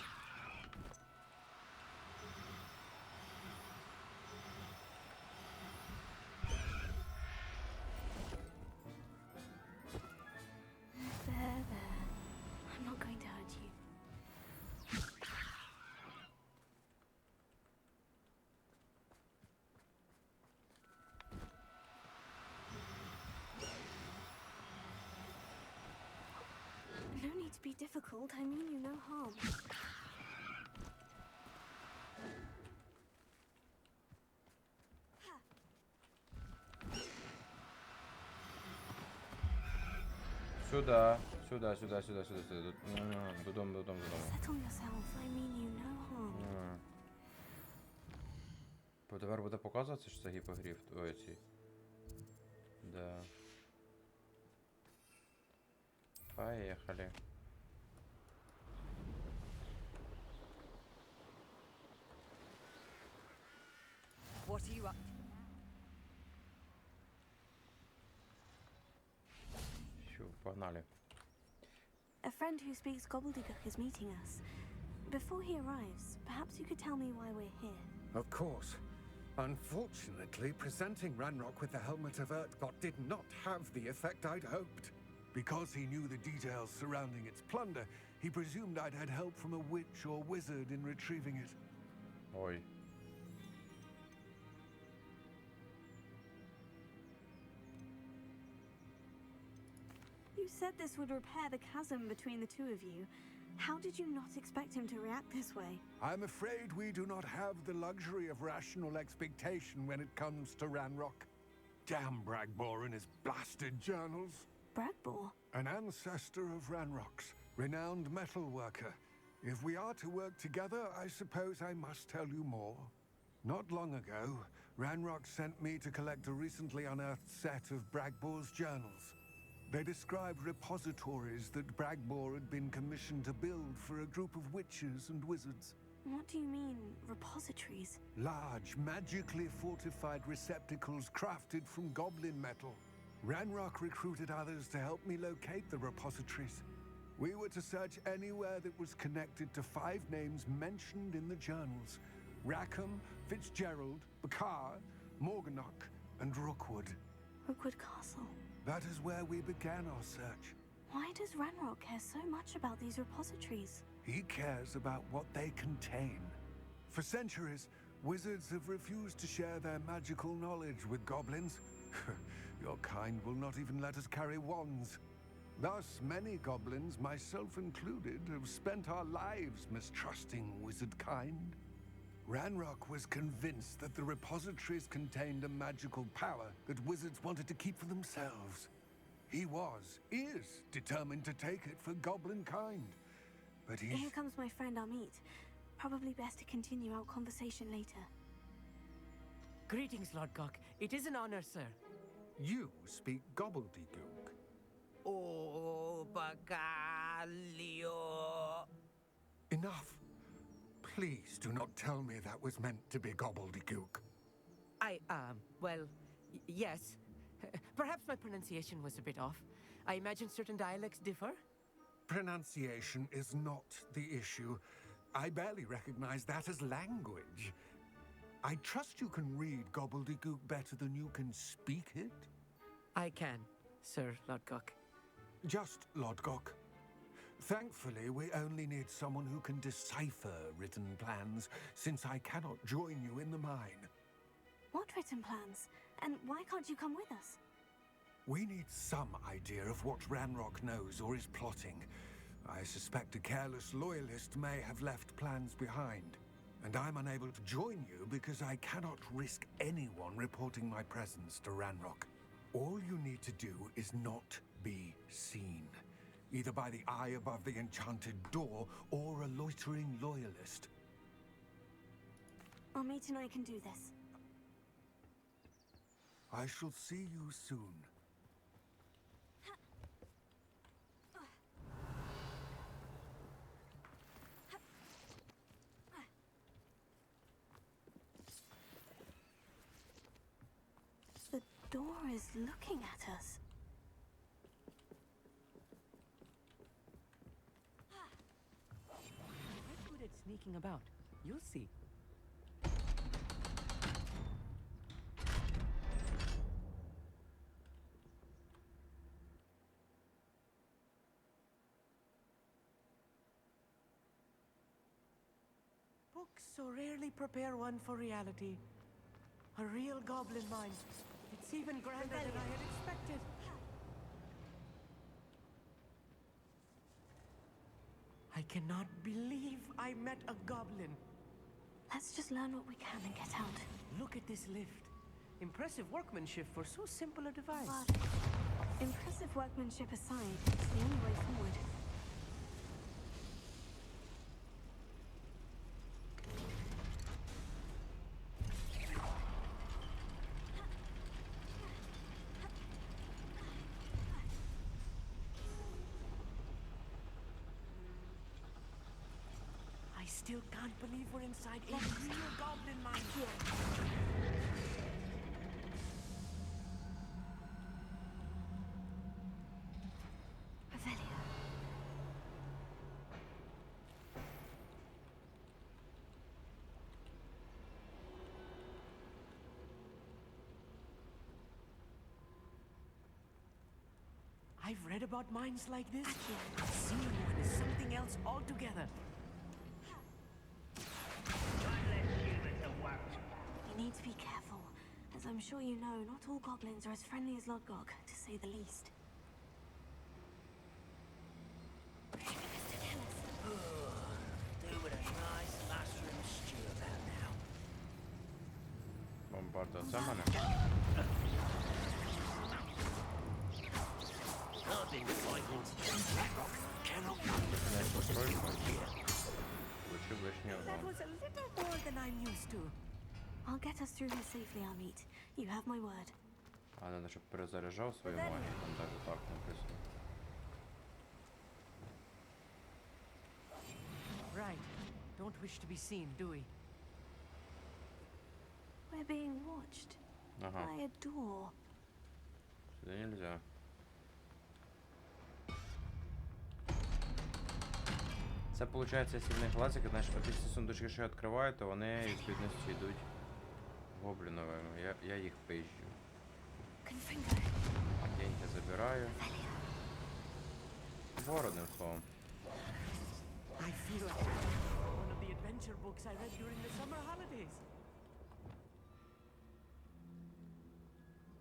be difficult. I mean you no harm. Сюда. Додому. Settle yourself. I mean you no harm. Тепер буде показуватися, що це гіпогриф. Ой, ці. Да. Поехали. What are you up Все, погнали. A friend who speaks gobbledygook is meeting us. Before he arrives, perhaps you could tell me why we're here. Of course. Unfortunately, presenting Ranrock with the Helmet of Urtkot did not have the effect I'd hoped. Because he knew the details surrounding its plunder, he presumed I'd had help from a witch or wizard in retrieving it. Oi. You said this would repair the chasm between the two of you. How did you not expect him to react this way? I'm afraid we do not have the luxury of rational expectation when it comes to Ranrock. Damn Bragbor and his blasted journals. Bragbor? An ancestor of Ranrock's, renowned metal worker. If we are to work together, I suppose I must tell you more. Not long ago, Ranrock sent me to collect a recently unearthed set of Bragbor's journals. They described repositories that Bragbor had been commissioned to build for a group of witches and wizards. What do you mean, repositories? Large, magically fortified receptacles crafted from goblin metal. Ranrock recruited others to help me locate the repositories. We were to search anywhere that was connected to 5 names mentioned in the journals. Rackham, Fitzgerald, Bakar, Morganach, and Rookwood. Rookwood Castle. That is where we began our search. Why does Ranrock care so much about these repositories? He cares about what they contain. For centuries, wizards have refused to share their magical knowledge with goblins. Your kind will not even let us carry wands. Thus, many goblins, myself included, have spent our lives mistrusting wizard kind. Ranrock was convinced that the repositories contained a magical power that wizards wanted to keep for themselves. He is determined to take it for goblin kind. But Here comes my friend Amit. Probably best to continue our conversation later. Greetings, Lord Gok. It is an honor, sir. You speak gobbledygook. Oh, Bagalio. Enough. Please do not tell me that was meant to be gobbledygook. Well, yes. Perhaps my pronunciation was a bit off. I imagine certain dialects differ. Pronunciation is not the issue. I barely recognize that as language. I trust you can read gobbledygook better than you can speak it? I can, Sir Lodgok. Just Lodgok. Thankfully, we only need someone who can decipher written plans, since I cannot join you in the mine. What written plans? And why can't you come with us? We need some idea of what Ranrock knows or is plotting. I suspect a careless loyalist may have left plans behind. And I'm unable to join you because I cannot risk anyone reporting my presence to Ranrock. All you need to do is not be seen. Either by the eye above the enchanted door or a loitering loyalist. Amit and I can do this. I shall see you soon. The door is looking at us. I'm good at sneaking about. You'll see. Books so rarely prepare one for reality. A real goblin mind. It's even grander than I had expected. I cannot believe I met a goblin. Let's just learn what we can and get out. Look at this lift. Impressive workmanship for so simple a device. But impressive workmanship aside, it's the only way forward. I still can't believe we're inside a real goblin mine. Revelio. I've read about mines like this. Seeing one is something else altogether. We need to be careful. As I'm sure you know, not all goblins are as friendly as Lodgok, to say the least. Do with a nice mushroom stew about now. Бомбарда це мене. I've been fighting Ranrock cannot Лучше вишній That огонь. was a little more than I'm used to. I'll get us through here safely, Amit. You have my word. А не щоб перезаряджав свою магію, там навіть так написано. Right. Don't wish to be seen, do we? We're being watched Ага. by a door. Сюди нельзя. Це виходить, якщо в них лазики, значить, оті всі сундучки, що я відкриваю, то вони відповідності йдуть гобліновими. Я їх пизжу. Деньги забираю. Вородним словом. I feel like one of the adventure books I read during the summer holidays.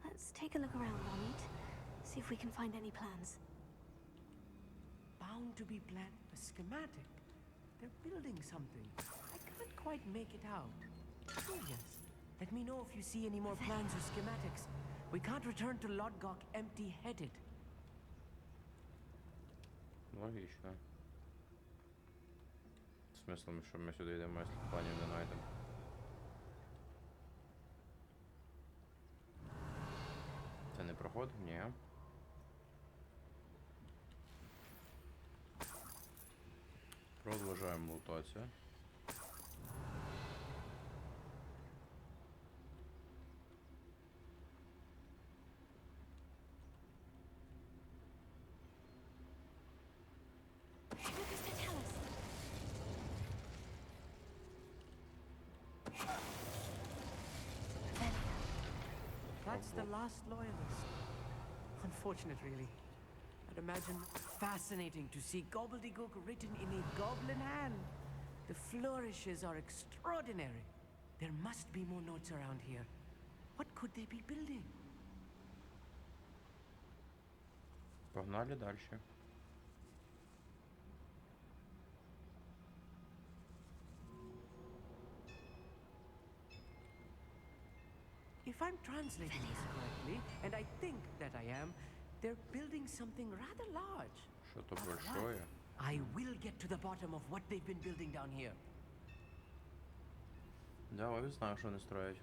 Let's take a look around, Amit. See if we can find any plans. Bound to be planned. A schematic. They're building something. I can't quite make it out. Oh, yes. Let me know if you see any more plans or schematics. We can't return to Lodgok empty-headed. Логічно. Смислом, що ми сюди йдемо, якщо планів не знайдемо. Це не проход? Ні. Продовжуємо лутатися. That's the last loyalist. Unfortunate, really. I'd imagine fascinating to see gobbledygook written in a goblin hand. The flourishes are extraordinary. There must be more notes around here. What could they be building? Погнали дальше. If I'm translating this correctly, and I think that I am, they're building something rather large. Что-то But what? большое. I will get to the bottom of what they've been building down here. Давай, знаю, що вони строять.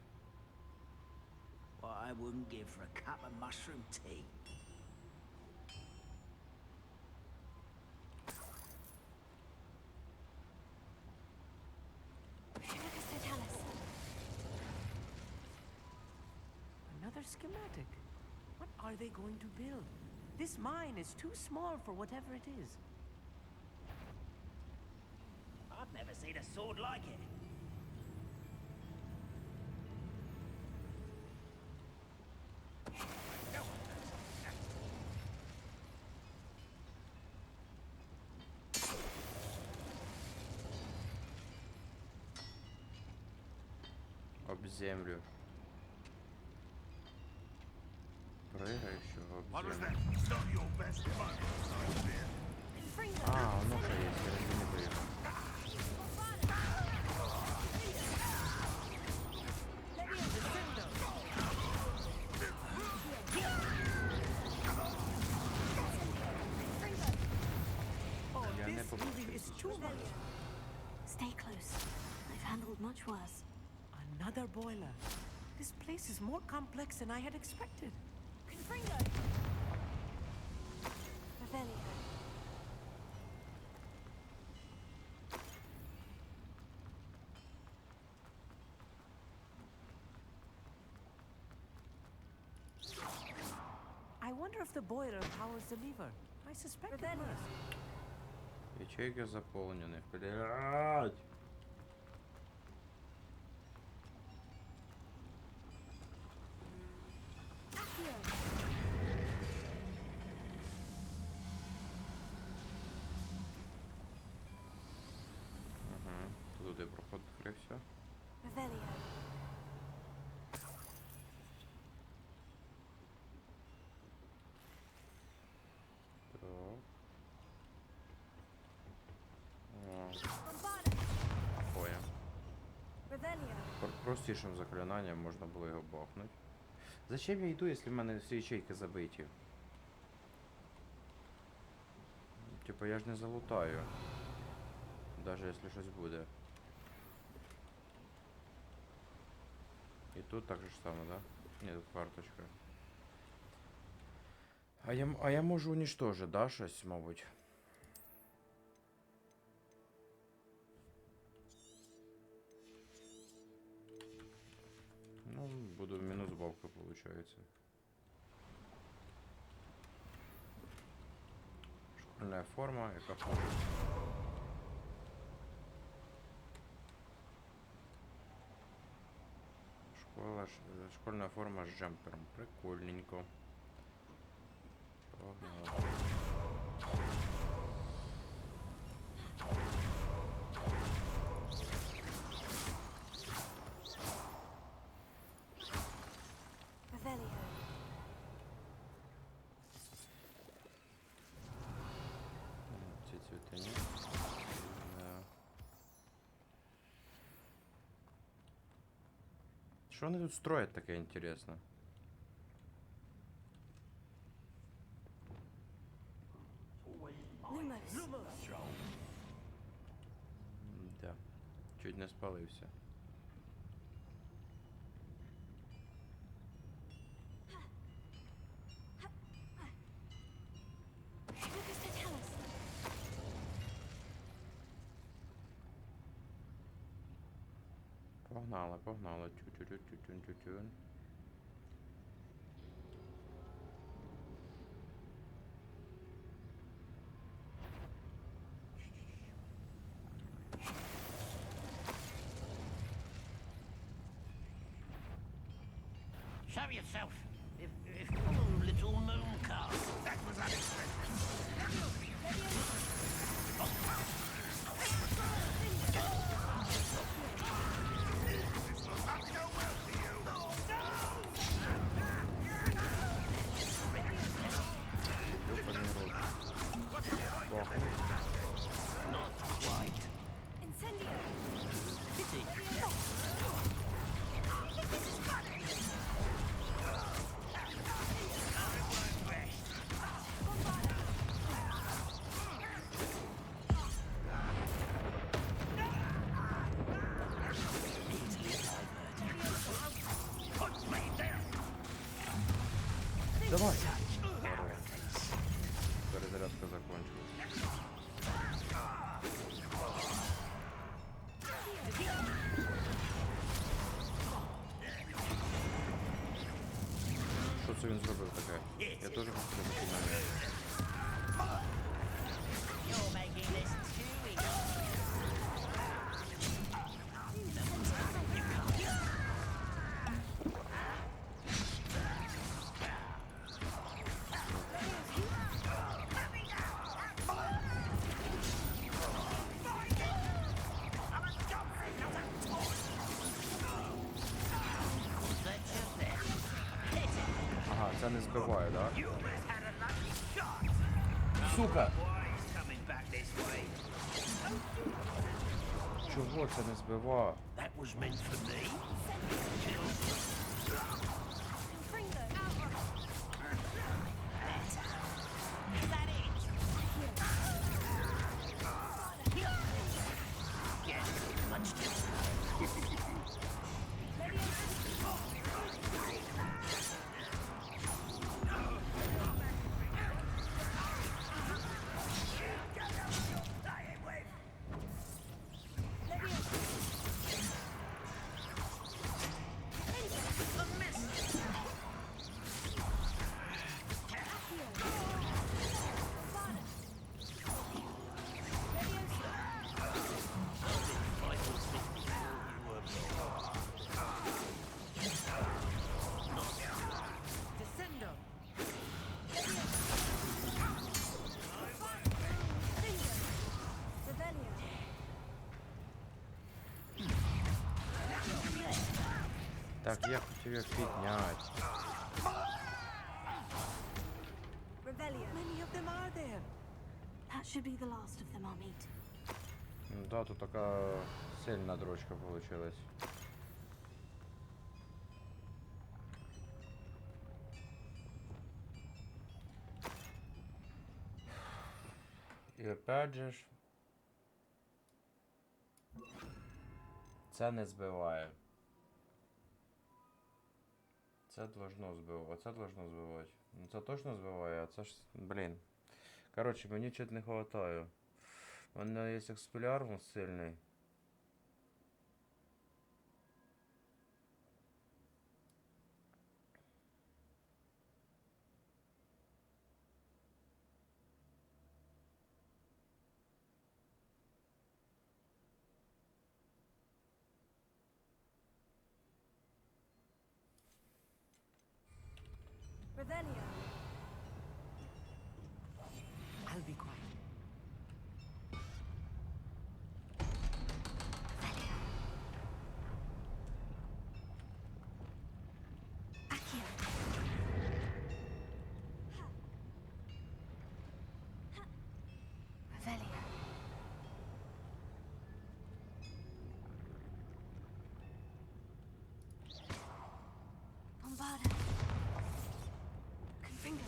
What I wouldn't give for a cup of mushroom tea. Another schematic. What are they going to build? This mine is too small for whatever it is. I've never seen a sword like it. Об землю. Прыгающего об What was землю. that? It's not your best moment, I fear. А, ну що є, я не поїхав. Я не побачив. Stay close. I've handled much worse. Another boiler. This place is more complex than I had expected. Revelio. I wonder if the boiler powers the lever. I suspect it must. Ячейки заполнены. Блядь! Туди проход відкрився. Revelio. Понял. Revelio. Простішим заклинанням можна було його бахнути. Зачем я йду, якщо в мене всі ячейки забиті? Типа я ж не залутаю. Даже якщо щось буде. І тут так же ж само, да? Ні, тут карточка. А я можу уничтожити, да, щось, мабуть? Ну, буду в мінус бабка, получается. Школьная форма, яка форма? Школьная форма с джемпером. Прикольненько. Погнали. Ці цвіти ні. Да. Що вони тут строять таке інтересно? Да. Чуть не спалився. Погнали, погнали. Тю-тю-тю-тю-тю-тю-тю. Show yourself, if you little moon calf. That was unexpected. This will not go well for you. Not quite. Incendio. Pity. Давай! Перезарядка закончилась. Що це він зробив таке? Я теж хотів виконання. You're making this too easy. Ага, це не збиває, да? Сука! чого це не збива? That was meant for me. Так, я хотів їх підняти. Many of them are there. That should be the last of them, I'll meet. Ну да, тут така сильна дрочка получилась. І опять же ж... Це не збиває. Це должно збивати. Оце должно збивати. Ну це точно збиває, а це ж... Блін. Коротше, мені чуть не хватає. У мене є експелярмус сильний. Revelio. I'll be quiet. Revelio. Bombarda. Confringo.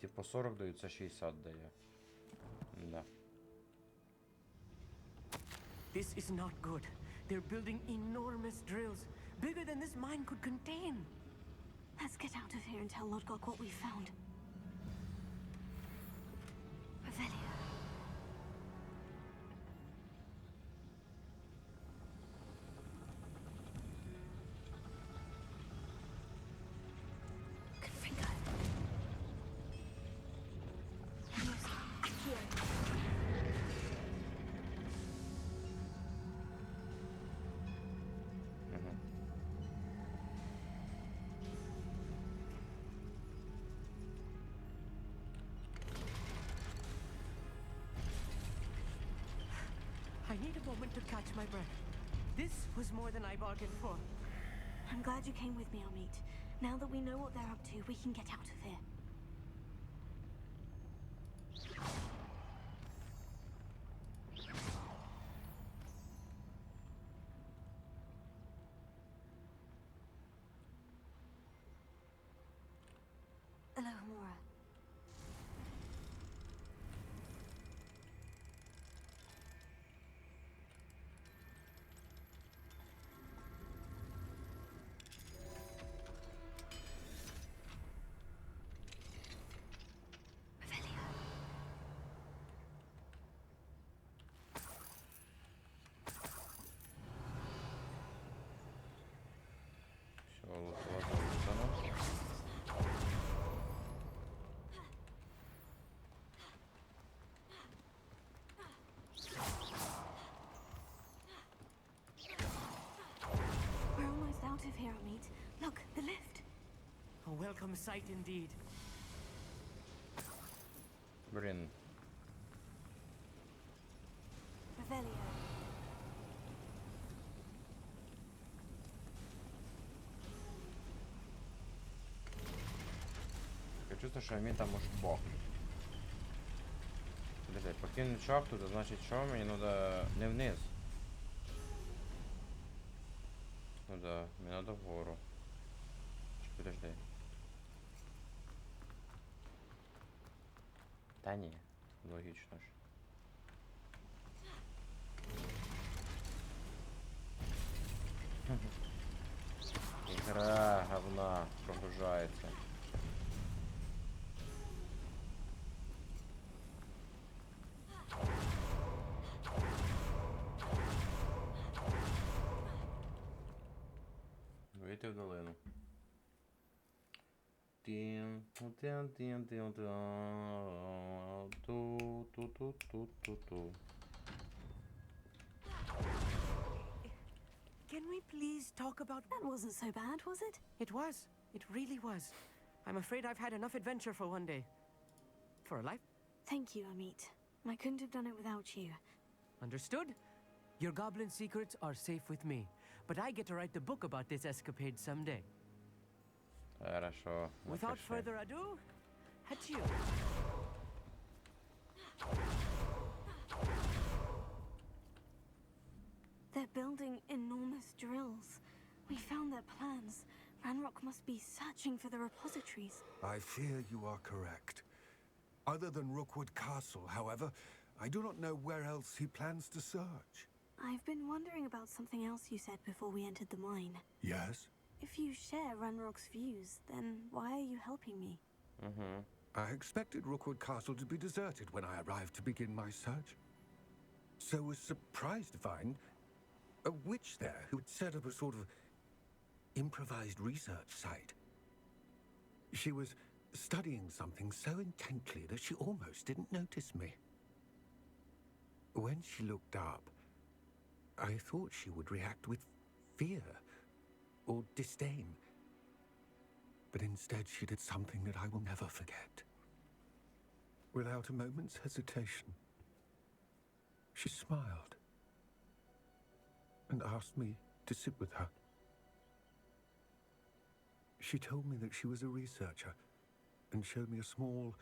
Типу 40 дають, це 60 дає. Да. This is not good. They're building enormous drills, bigger than this mine could contain. Let's get out of here and tell Lodgok what we found. Revelio. Confringo. Leviosa. Accio. I need a moment to catch my breath. This was more than I bargained for. I'm glad you came with me, Amit. Now that we know what they're up to, we can get out of here. Alohomora. welcome sight indeed. Блін. Revelio. Я чувствую, що мені там може бог. Подожди, покинуть шахту, то значить що? Мені надо не вниз. Ну да, мені надо вгору. Чи подожди. Та ні, логічно ж. Ігра говна прогружається. Вийти в долину. Can we please talk about... That wasn't so bad, was it? It was. It really was. I'm afraid I've had enough adventure for one day. For a life. Thank you, Amit. I couldn't have done it without you. Understood? Your goblin secrets are safe with me. But I get to write the book about this escapade someday. Хорошо. Without further ado, adieu. They're building enormous drills. We found their plans. Ranrock must be searching for the repositories. I fear you are correct. Other than Rookwood Castle, however, I do not know where else he plans to search. I've been wondering about something else you said before we entered the mine. Yes? If you share Ranrock's views, then why are you helping me? I expected Rookwood Castle to be deserted when I arrived to begin my search. So was surprised to find a witch there who had set up a sort of improvised research site. She was studying something so intently that she almost didn't notice me. When she looked up, I thought she would react with fear or disdain. But instead she did something that I will never forget. Without a moment's hesitation, she smiled and asked me to sit with her. She told me that she was a researcher and showed me a small,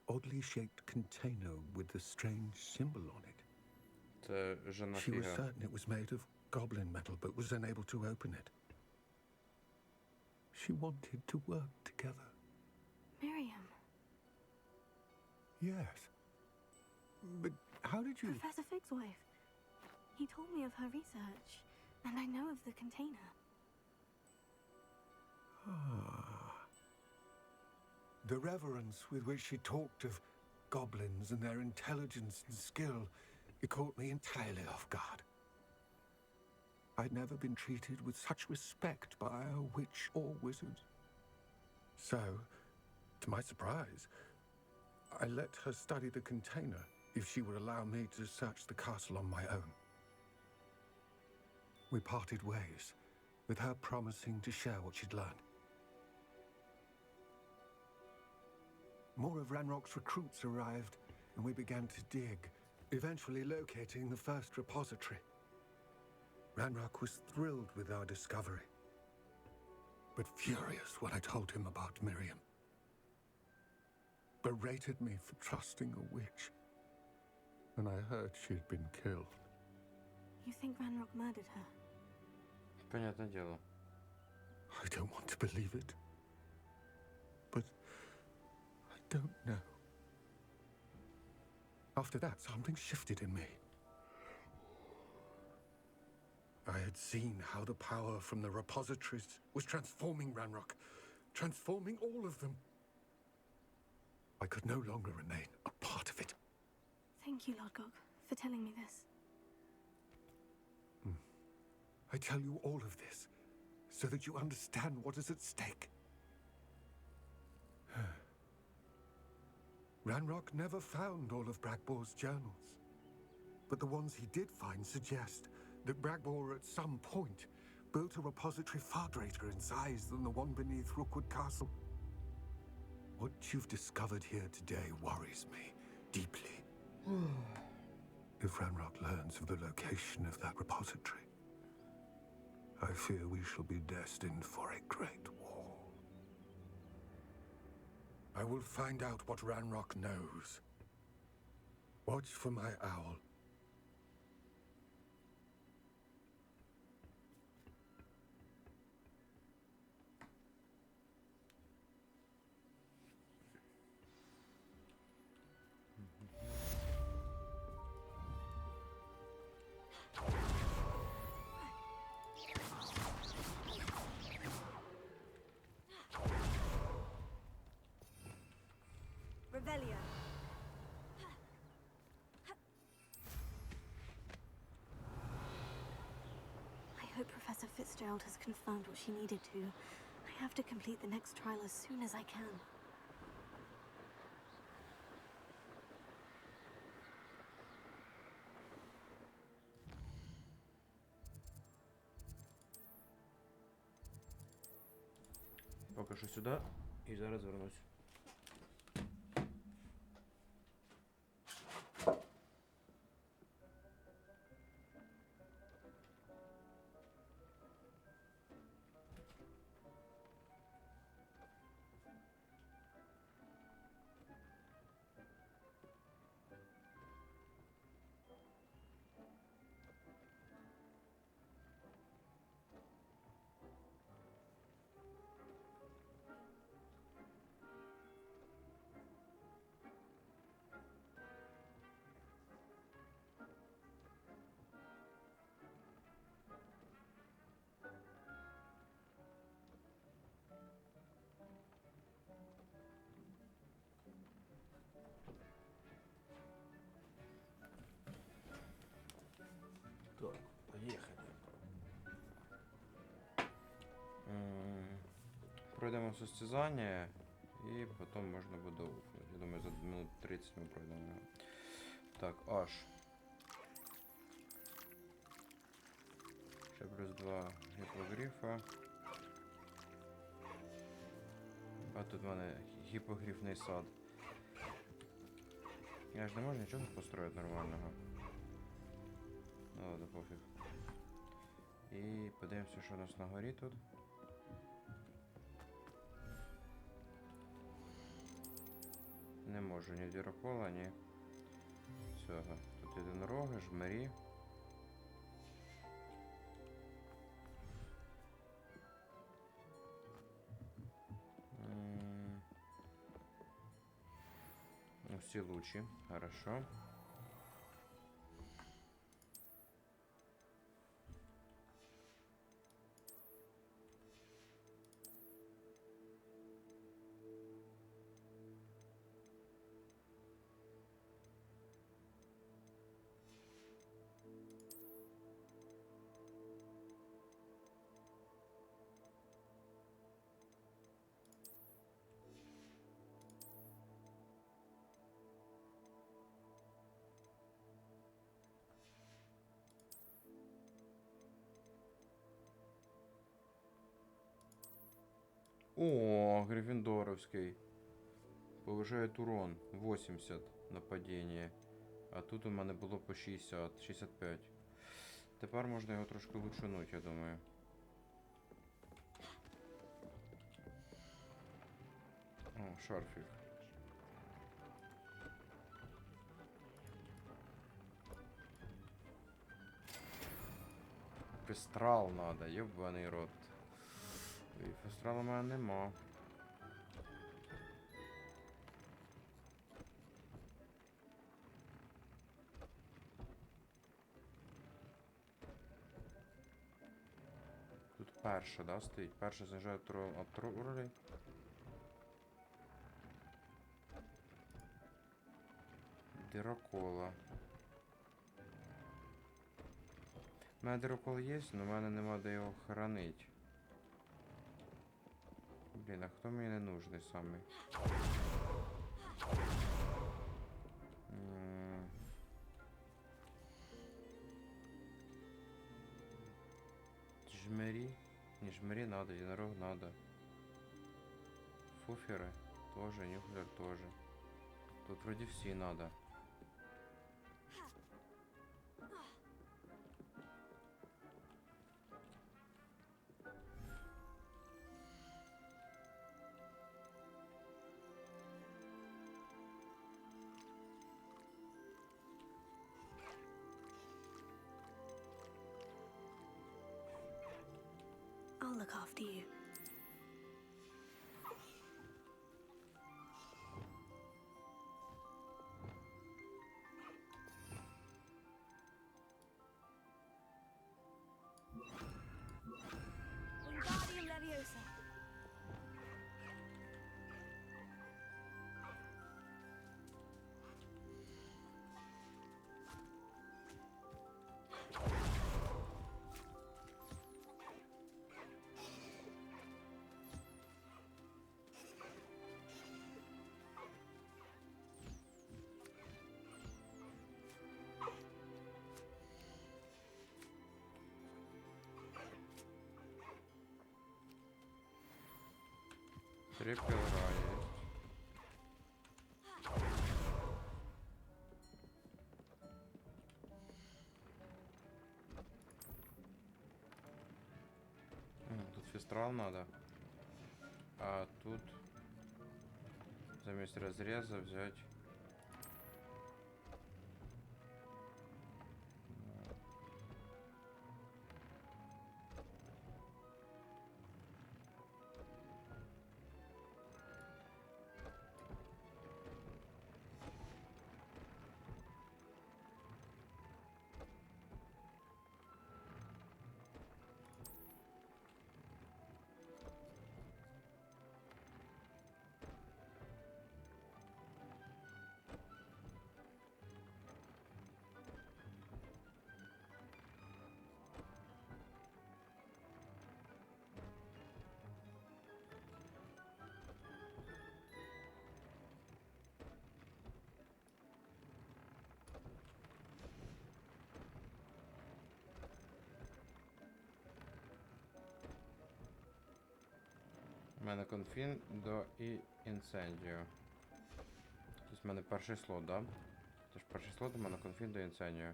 oddly shaped container with a strange symbol on it. She was certain it was made of goblin metal, but was unable to open it. She wanted to work together. Miriam. Yes. But how did you... Professor Fig's wife. He told me of her research, and I know of the container. The reverence with which she talked of goblins and their intelligence and skill, it caught me entirely off guard. I'd never been treated with such respect by a witch or wizard. So, to my surprise, I let her study the container if she would allow me to search the castle on my own. We parted ways, with her promising to share what she'd learned. More of Ranrock's recruits arrived, and we began to dig, eventually locating the first repository. Ranrock was thrilled with our discovery, but furious when I told him about Miriam. Berated me for trusting a witch, and I heard she'd been killed. You think Ranrock murdered her? Понятное дело. I don't want to believe it, but I don't know. After that, something shifted in me. I had seen how the power from the repositories was transforming Ranrock, transforming all of them. I could no longer remain a part of it. Thank you, Lord Gog, for telling me this. I tell you all of this so that you understand what is at stake. Ranrock never found all of Bragbor's journals, but the ones he did find suggest that Bragbor at some point built a repository far greater in size than the one beneath Rookwood Castle. What you've discovered here today worries me deeply. If Ranrock learns of the location of that repository, I fear we shall be destined for a great war. I will find out what Ranrock knows. Watch for my owl. Revelio. I hope Professor Fitzgerald has confirmed what she needed to. I have to complete the next trial as soon as I can. Поки що сюди і зараз вернусь. Так, поїхали. Пройдемо состязання і потім можна буде, я думаю, за минут 30 ми пройдемо його. Так, аж. Ще плюс 2 гіпогрифа. А тут в мене гіпогрифний сад. Я ж не можу нічого построїти нормального. Ну ладно, пофіг. І подивимося, що у нас на горі тут. Не можу ні дірокола, ні цього. Тут єдинороги, жмері. Всі лучі, хорошо. О, Гриффиндоровский. Повышает урон 80 нападіння. А тут у мене було по 60, 65. Тепер можна його трошки лучшануть, я думаю. О, шарфик. Фестрал надо, ёбаний рот. І фестрала в мене нема. Тут перша, да, стоїть? Перша знижає уролей. Дирокола. У мене дирокол є, але в мене нема де його хранить. Блін, а хто мені не нужний самий? Жмері? Не, жмері надо, единорог надо. Фуферы. Тоже, нюхлер тоже. Тут вроде все надо. I'll look after you. Wingardium Leviosa. Три пера есть. Тут фестрал надо. А тут заместо разреза взять. У мене конфін до і інцендіо. Тобто в мене перший слот, да? Тож перший слот у мене конфін до інцендіо.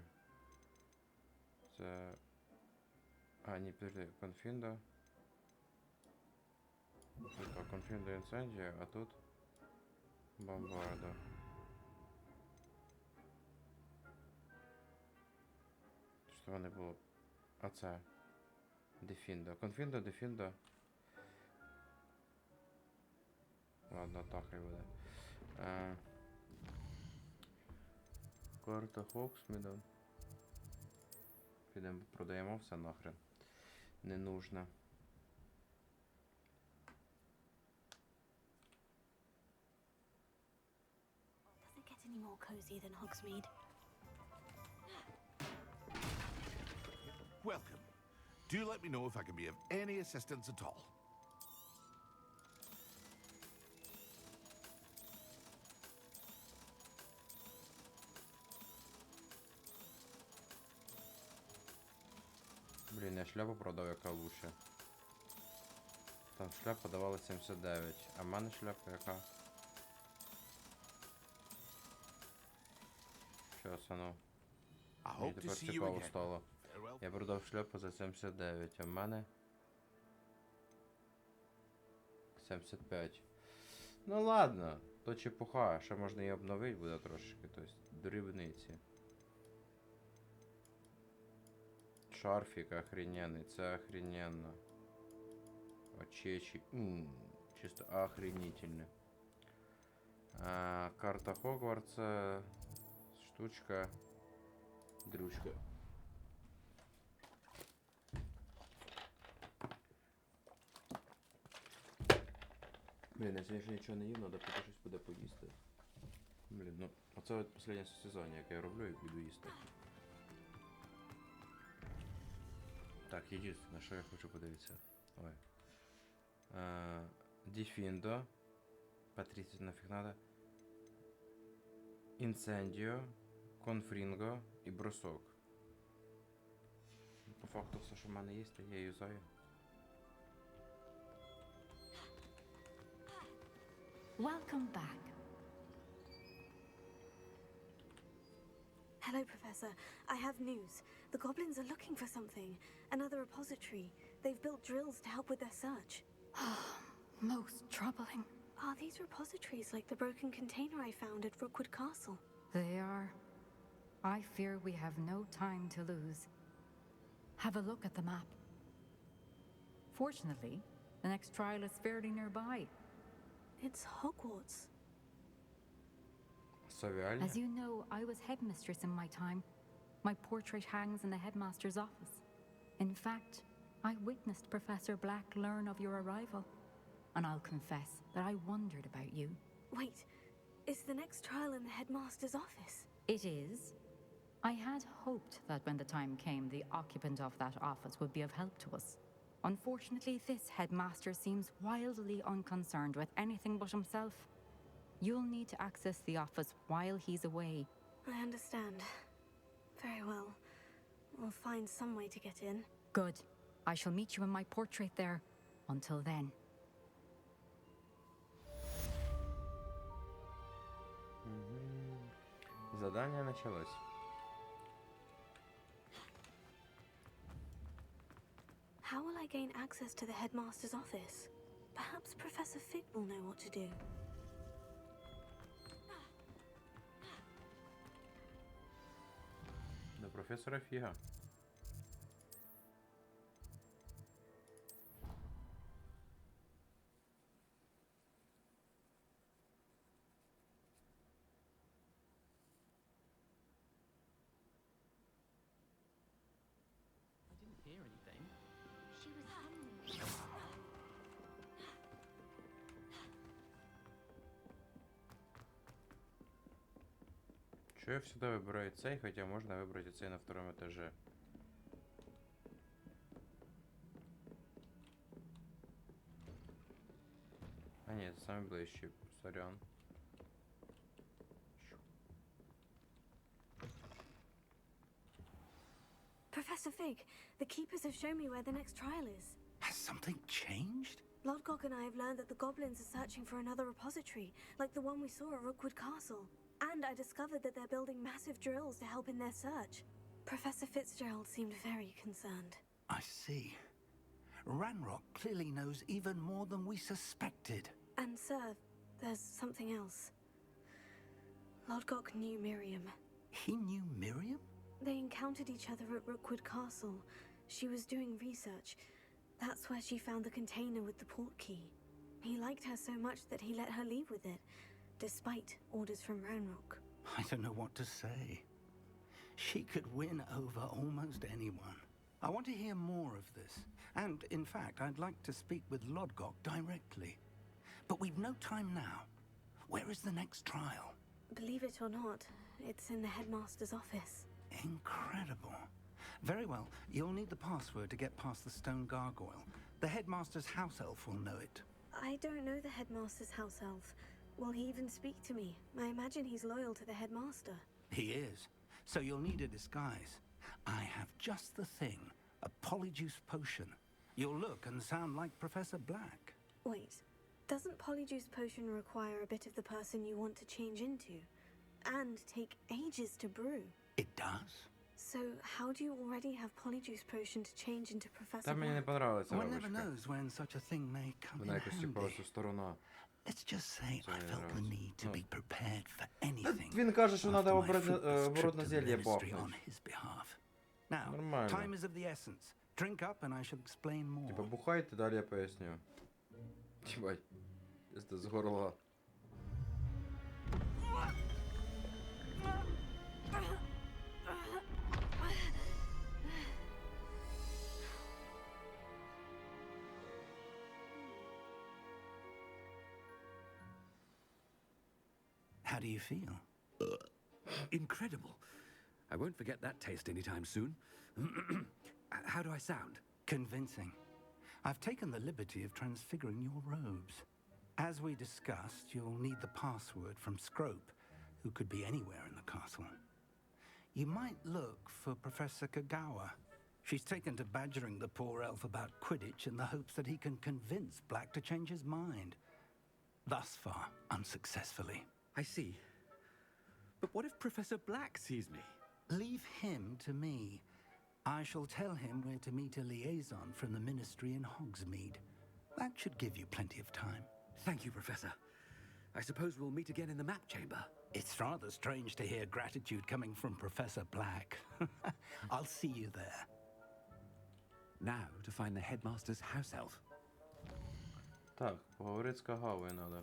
Це... А, ні, підожди, конфін до... Тут конфін до інцендіо, а тут... Бомбардо. Що вони було? А це... Дефіндо. Конфін до дефіндо. Ладно, так і буде. Карта Хоксміда. Підемо продаємо все нахрен. Не нужно. Does it get any more cozy than Hogsmeade? Welcome. Do let me know if I can be of any assistance at all. Блін, я шляпу продав, яка лучше. Там шляпа давала 79, а в мене шляпа яка? Щас, а ну. Мені тепер цікаво стало. Я продав шляпу за 79, а в мене 75. Ну ладно, то чепуха, ще можна її обновити буде трошки, тобто дрібниці. Шарфик охрененный, це охрененно. Очечи, чисто охренительно. Карта Хогвартса, штучка, дрючка. Блін, я сьогодні нічого не їв, треба поки щось буде поїсти. Блін, ну, оце от останнє состязання, яке я роблю, і буду їсти. Так, єдине, що я хочу подивитися. Ой. Дефіндо. Патріці нафіг надо. Інцендіо. Конфрінго і бросок. По факту все, що в мене є, то я юзаю. Welcome back. Hello, Professor. I have news. The goblins are looking for something. Another repository. They've built drills to help with their search. Most troubling. Are these repositories like the broken container I found at Rookwood Castle? They are. I fear we have no time to lose. Have a look at the map. Fortunately, the next trial is fairly nearby. It's Hogwarts. As you know, I was headmistress in my time. My portrait hangs in the headmaster's office. In fact, I witnessed Professor Black learn of your arrival. And I'll confess that I wondered about you. Wait, is the next trial in the headmaster's office? It is. I had hoped that when the time came, the occupant of that office would be of help to us. Unfortunately, this headmaster seems wildly unconcerned with anything but himself. You'll need to access the office while he's away. I understand. Very well. We'll find some way to get in. Good. I shall meet you in my portrait there. Until then. Задание началось. How will I gain access to the headmaster's office? Perhaps Professor Fig will know what to do. До профессора Фига. Чё я всегда выбираю цей, хотя можно выбрать и цей на втором этаже. А нет, самый ближчий, сорян. Professor Fig, the keepers have shown me where the next trial is. Has something changed? Lodgok and I have learned that the goblins are searching for another repository, like the one we saw at Rookwood Castle. And I discovered that they're building massive drills to help in their search. Professor Fitzgerald seemed very concerned. I see. Ranrock clearly knows even more than we suspected. And sir, there's something else. Lodgok knew Miriam. He knew Miriam? They encountered each other at Rookwood Castle. She was doing research. That's where she found the container with the port key. He liked her so much that he let her leave with it, despite orders from Ranrock. I don't know what to say. She could win over almost anyone. I want to hear more of this. And, in fact, I'd like to speak with Lodgok directly. But we've no time now. Where is the next trial? Believe it or not, it's in the headmaster's office. Incredible. Very well, you'll need the password to get past the stone gargoyle. The headmaster's house elf will know it. I don't know the headmaster's house elf. Will he even speak to me? I imagine he's loyal to the headmaster. He is. So you'll need a disguise. I have just the thing. A polyjuice potion. You'll look and sound like Professor Black. Wait, doesn't polyjuice potion require a bit of the person you want to change into? And take ages to brew? It does. So how do you already have polyjuice potion to change into Professor Та мені не Black? понравилася One never бабушка. knows when such a thing may come Вона in якось типу handy. цю сторона. Let's just say I felt the need to Ну. be prepared for anything. Він каже, що after треба my fruitless trip оборотне to the зельє ministry on бахнуть. his behalf. Now, Нормально. time is of the essence. Drink up and I shall explain more. Типа бухайте, далі я поясню. Чебать, це з горла. How do you feel? Incredible. I won't forget that taste anytime soon. How do I sound? Convincing. I've taken the liberty of transfiguring your robes. As we discussed, you'll need the password from Scrope, who could be anywhere in the castle. You might look for Professor Kagawa. She's taken to badgering the poor elf about Quidditch in the hopes that he can convince Black to change his mind. Thus far, unsuccessfully. I see. But what if Professor Black sees me? Leave him to me. I shall tell him where to meet a liaison from the Ministry in Hogsmeade. That should give you plenty of time. Thank you, Professor. I suppose we'll meet again in the map chamber. It's rather strange to hear gratitude coming from Professor Black. I'll see you there. Now to find the headmaster's house elf. Так, поговорити з Кагавою надо.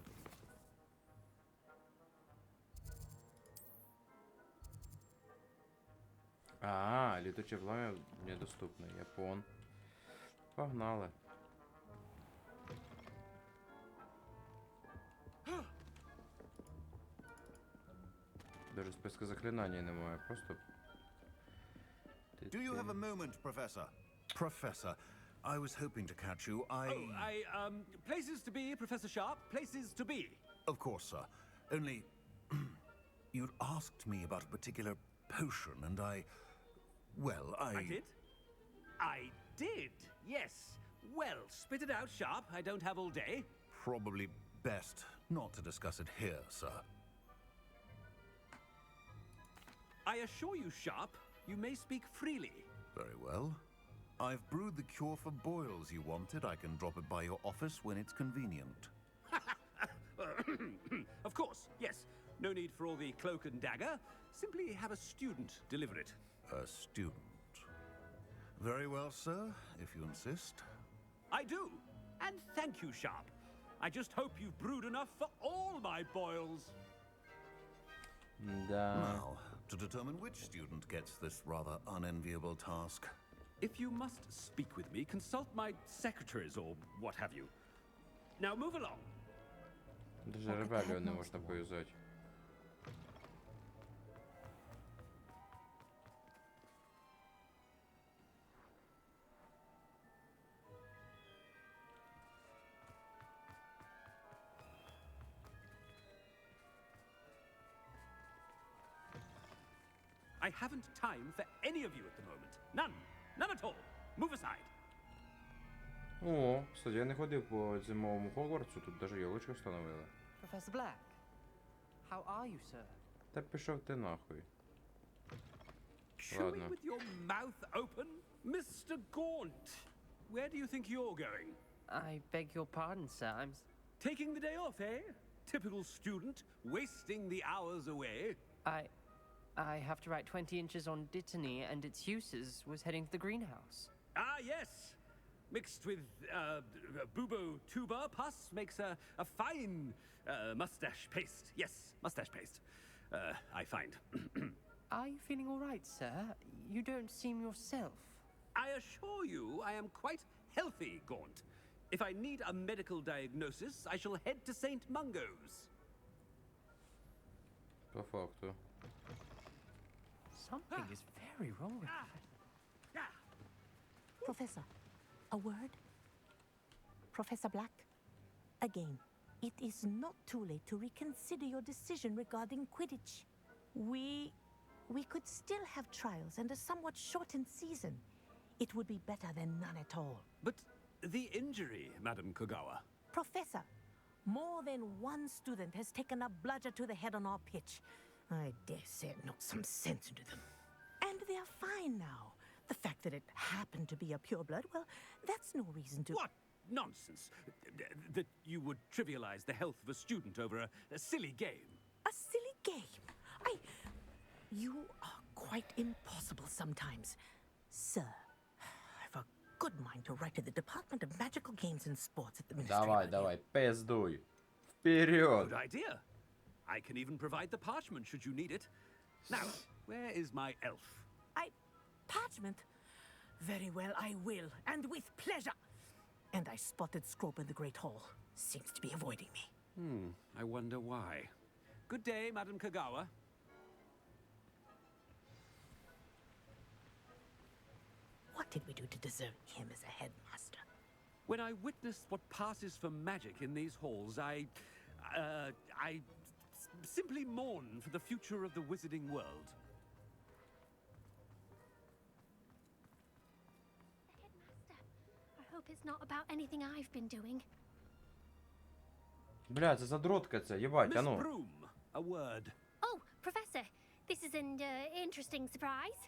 А, літуче пламя недоступне. Япон. Погнали. Даже списка заклинань немає, просто... Do you have a moment, Professor? Professor, I was hoping to catch you. Places to be, Professor Sharp. Places to be. Of course, sir. Only... you'd asked me about a particular potion, and well, I did? I did, yes. Well, spit it out, Sharp. I don't have all day. Probably best not to discuss it here, sir. I assure you, Sharp, you may speak freely. Very well. I've brewed the cure for boils you wanted. I can drop it by your office when it's convenient. Of course, yes. No need for all the cloak and dagger. Simply have a student deliver it. A student. Very well, sir, if you insist. I do. And thank you, Sharp. I just hope you've brewed enough for all my boils. Now, to determine which student gets this rather unenviable task. If you must speak with me, consult my secretaries or what have you. Now move along. Даже ребелию не можна пов'язати. I haven't time for any of you at the moment. None. None at all. Move aside. О, кстати, я не ходив по зимовому Хогвартсу, тут даже йолочку встановили. Professor Black, how are you, sir? Та пішов ти нахуй. Chewing Ладно. with your mouth open? Mr. Gaunt, where do you think you're going? I beg your pardon, sir. I'm Taking the day off, eh? Typical student, wasting the hours away. I have to write 20 inches on Dittany and its uses. Was heading to the greenhouse. Ah, yes. Mixed with bubo tuber pus makes a fine mustache paste. Yes, mustache paste. I find. Are you feeling all right, sir? You don't seem yourself. I assure you I am quite healthy, Gaunt. If I need a medical diagnosis, I shall head to St. Mungo's. По факту. Something is very wrong with you. Professor, a word? Professor Black, again, it is not too late to reconsider your decision regarding Quidditch. We could still have trials and a somewhat shortened season. It would be better than none at all. But the injury, Madam Kogawa. Professor, more than one student has taken a bludger to the head on our pitch. I dare say it knocked some sense into them. And they're fine now. The fact that it happened to be a pureblood, well, that's no reason to... What nonsense! That you would trivialize the health of a student over a silly game. A silly game? You are quite impossible sometimes. Sir, I've a good mind to write to the Department of Magical Games and Sports at the Ministry. Давай, пиздуй. Вперед! Good idea. I can even provide the parchment should you need it. Now, where is my elf? Parchment? Very well, I will, and with pleasure. And I spotted Scrope in the Great Hall. Seems to be avoiding me. I wonder why. Good day, Madam Kogawa. What did we do to deserve him as a headmaster? When I witnessed what passes for magic in these halls, I simply mourn for the future of the wizarding world. I hope it's not about anything I've been doing. Бля, це задротка це, єбать, а Miss ну. Broom, a word. Oh, Professor, this is an interesting surprise.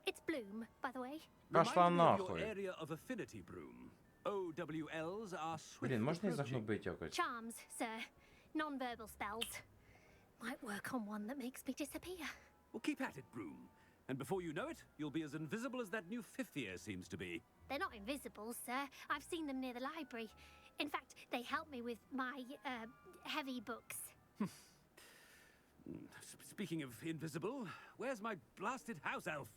It's Bloom, by the way. Пошла Remind me of your нахуй. area of affinity, Broom. OWLs are swift Блін, можна її approaching. загнобити якось? Charms, sir. Non-verbal spells. Might work on one that makes me disappear. Well, keep at it, Broom. And before you know it, you'll be as invisible as that new fifth year seems to be. They're not invisible, sir. I've seen them near the library. In fact, they help me with my, heavy books. Speaking of invisible, where's my blasted house elf?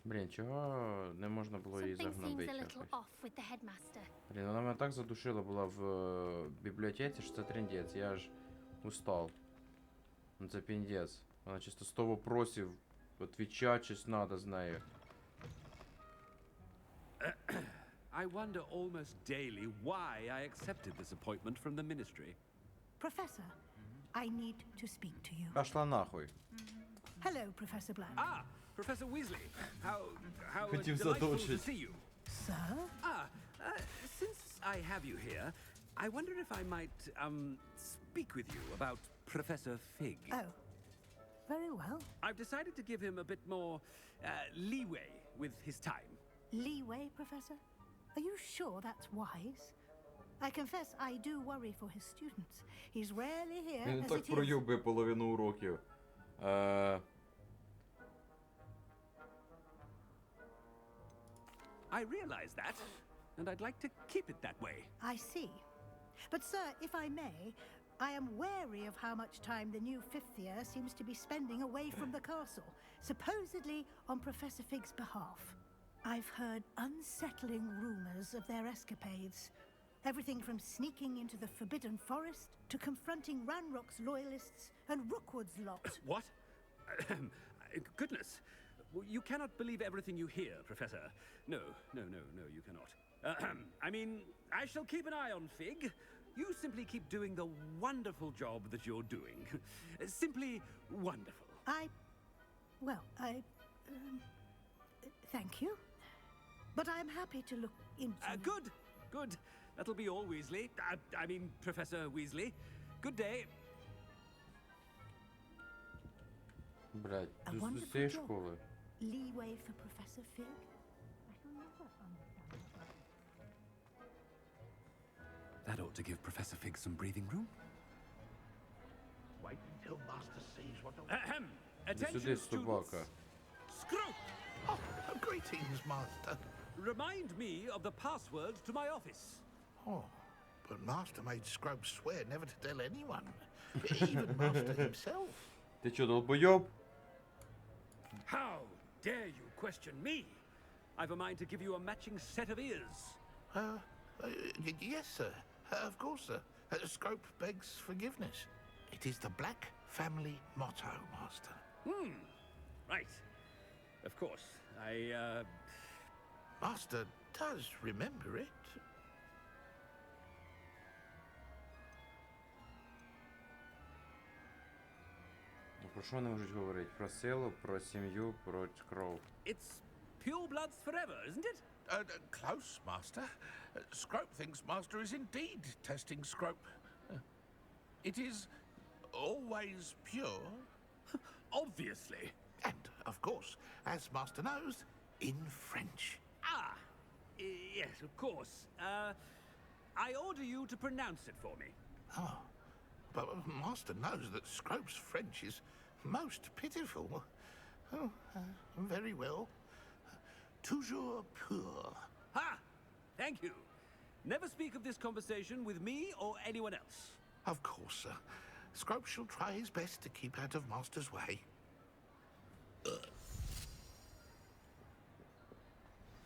Блін, чого не можна було її Something seems загнобити a якось? little off with the headmaster. Блін, вона мене так задушила була в бібліотеці, що це трындець, я аж устал. Ну це піндець. Вона чисто 100 вопросів, відвічати щось надо з нею. I wonder almost daily why I accepted this appointment from the ministry. Professor, I need to speak to you. Пошла нахуй. Hello, Professor Black. Ah, Professor Weasley. How Хотів delightful to задушить. see you. Sir? Since I have you here, I wonder if I might, speak with you about Professor Fig. Oh, very well. I've decided to give him a bit more, leeway with his time. Leeway, Professor? Are you sure that's wise? I confess I do worry for his students. He's rarely here Він as так it is. проюбує половину уроків. I realize that, and I'd like to keep it that way. I see. But, sir, if I may, I am wary of how much time the new fifth year seems to be spending away from the castle, supposedly on Professor Fig's behalf. I've heard unsettling rumors of their escapades. Everything from sneaking into the Forbidden Forest to confronting Ranrock's loyalists and Rookwood's lot. What? Goodness. You cannot believe everything you hear, Professor. No, you cannot. I mean, I shall keep an eye on Fig. You simply keep doing the wonderful job that you're doing. Simply wonderful. Thank you. But I'm happy to look into... Good. That'll be all, Weasley. I mean, Professor Weasley. Good day. Блядь, A з wonderful цієї job. школи. Leeway for Professor Fig? I shall never understand that. That ought to give Professor Fig some breathing room. Wait until Master sees what the... Ahem. Іди Attention, сюди, students. собака. Screw! Oh, greetings, Master. Remind me of the password to my office. Oh, but Master made Scrub swear never to tell anyone. Even Master himself. Ти чо, долбойоб? How dare you question me? I've a mind to give you a matching set of ears. Yes, sir. Of course, sir. Scrope begs forgiveness. It is the Black family motto, Master. Right. Of course. Master does remember it. Про що вони можуть говорити? Про силу, про сім'ю, про кров. It's pure bloods forever, isn't it? Close, Master. Scrope thinks Master is indeed testing Scrope. It is always pure. Obviously. And, of course, as Master knows, in French. Yes, of course. I order you to pronounce it for me. Oh, but Master knows that Scrope's French is most pitiful. Oh, very well. Toujours pur. Ha! Thank you. Never speak of this conversation with me or anyone else. Of course, sir. Scrope shall try his best to keep out of Master's way.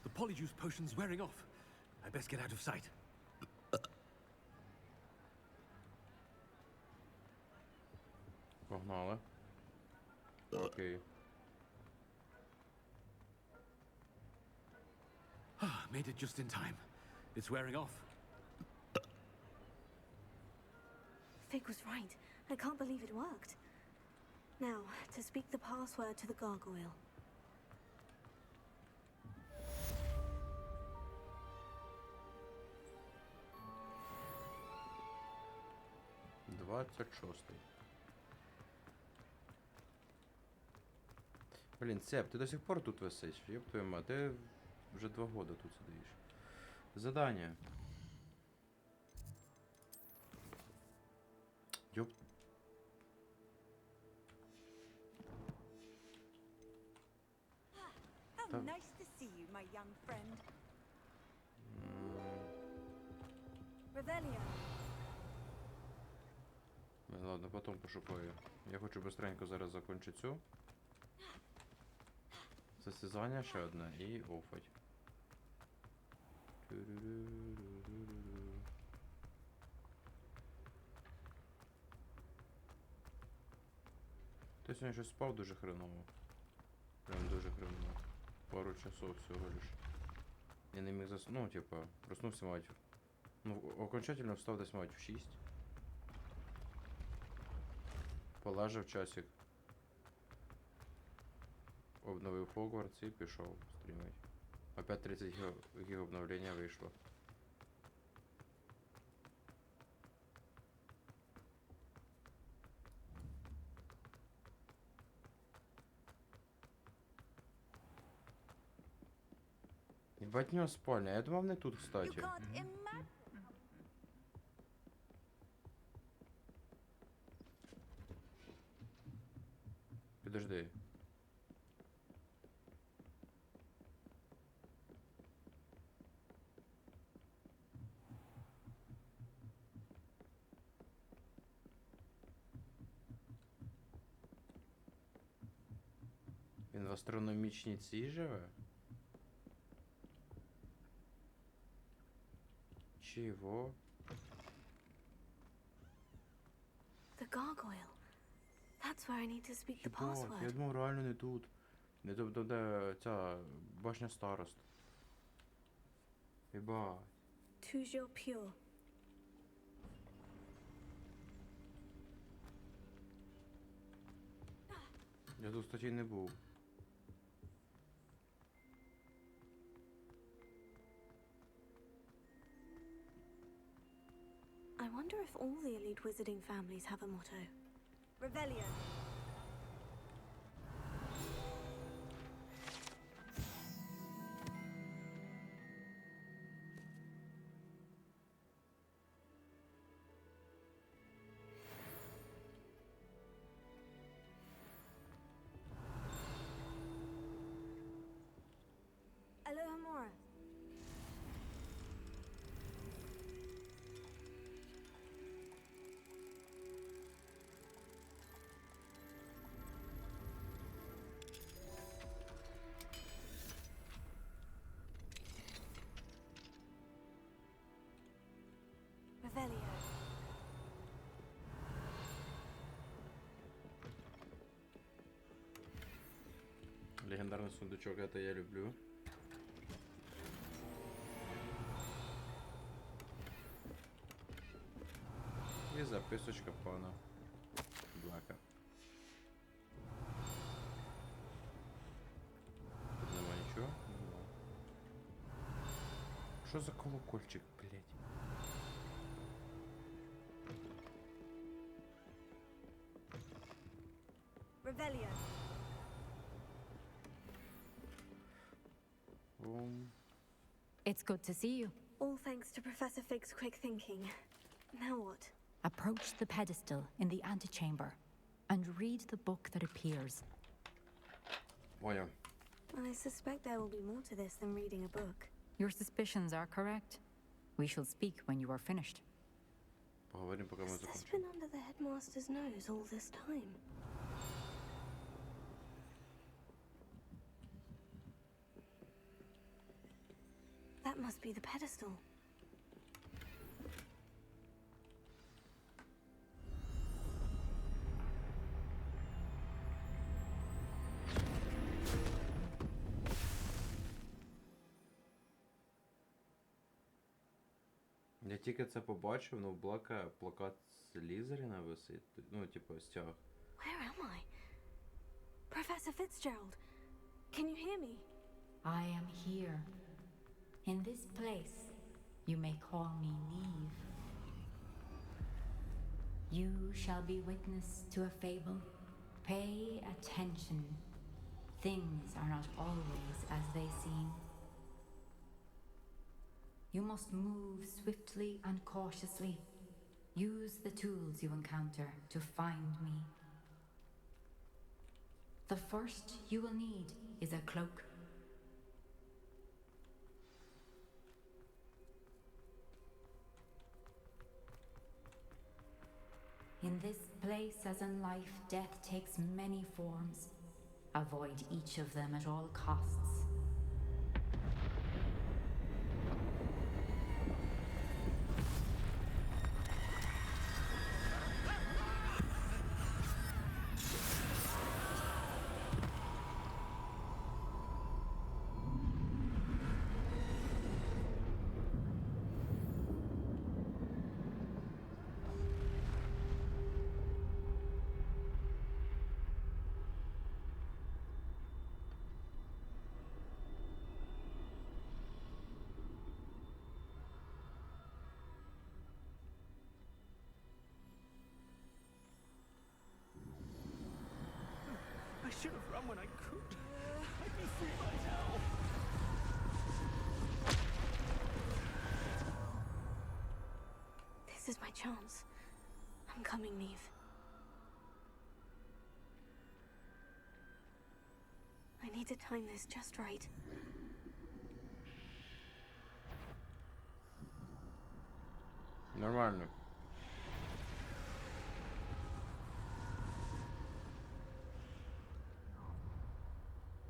The polyjuice potion's wearing off. I best get out of sight. Погнали. Окей. Made it just in time. It's wearing off. Fig was right. I can't believe it worked. Now, to speak the password to the gargoyle. 26-й. Блін, Цеп, ти до сих пор тут висиш? Ёб твою мать, ти вже 2 года тут сидиш. Задання. Ёб. How nice to see you, my young friend. Revelio. Ладно, потім пошукаю. Я хочу быстренько зараз закончити цю. Состязання ще одне і офать. Ти сьогодні щось спав дуже хреново. Прям дуже хреново. Пару часов всього лиш. Я не міг заснути, ну, типа, проснувся мать. Ну, окончательно встав десь мать в 6. Полежав часик. Обновив Хогвартс і пішов стрімить. Опять 30 гіг обновлення вийшло. Ебать, у него спальня. Я думав, не тут, кстати. Подожди. Він в астрономічній цій живе? Чего? The gargoyle. That's where I need to speak the Ебать, я password. думав, реально не тут. Не тут, де ця башня старост. Ебать. Toujours pure. Я тут, кстати, не був. I wonder if all the elite wizarding families have a motto. Revelio. Alohomora. Revelio. Легендарный сундучок, это я люблю. І записочка пана Блака. Тут нема нічого? Нема. Що за колокольчик, блять? Revelio. It's good to see you. All thanks to Professor Fig's quick thinking. Now what? Approach the pedestal in the antechamber and read the book that appears. Понял. I suspect there will be more to this than reading a book. Your suspicions are correct. We shall speak when you are finished. Поговорим, пока мы Has this закончим. been under the headmaster's nose all this time? That must be the pedestal. Я тільки це побачив, ну в Блака плакат Слізеріна висить. Ну, типу, стяг. Where am I? Professor Fitzgerald, can you hear me? I am here. In this place, you may call me Neve. You shall be witness to a fable. Pay attention. Things are not always as they seem. You must move swiftly and cautiously. Use the tools you encounter to find me. The first you will need is a cloak. In this place, as in life, death takes many forms. Avoid each of them at all costs. I should have run when I could. I'd be free by now. This is my chance. I'm coming, Neve. I need to time this just right. Нормально.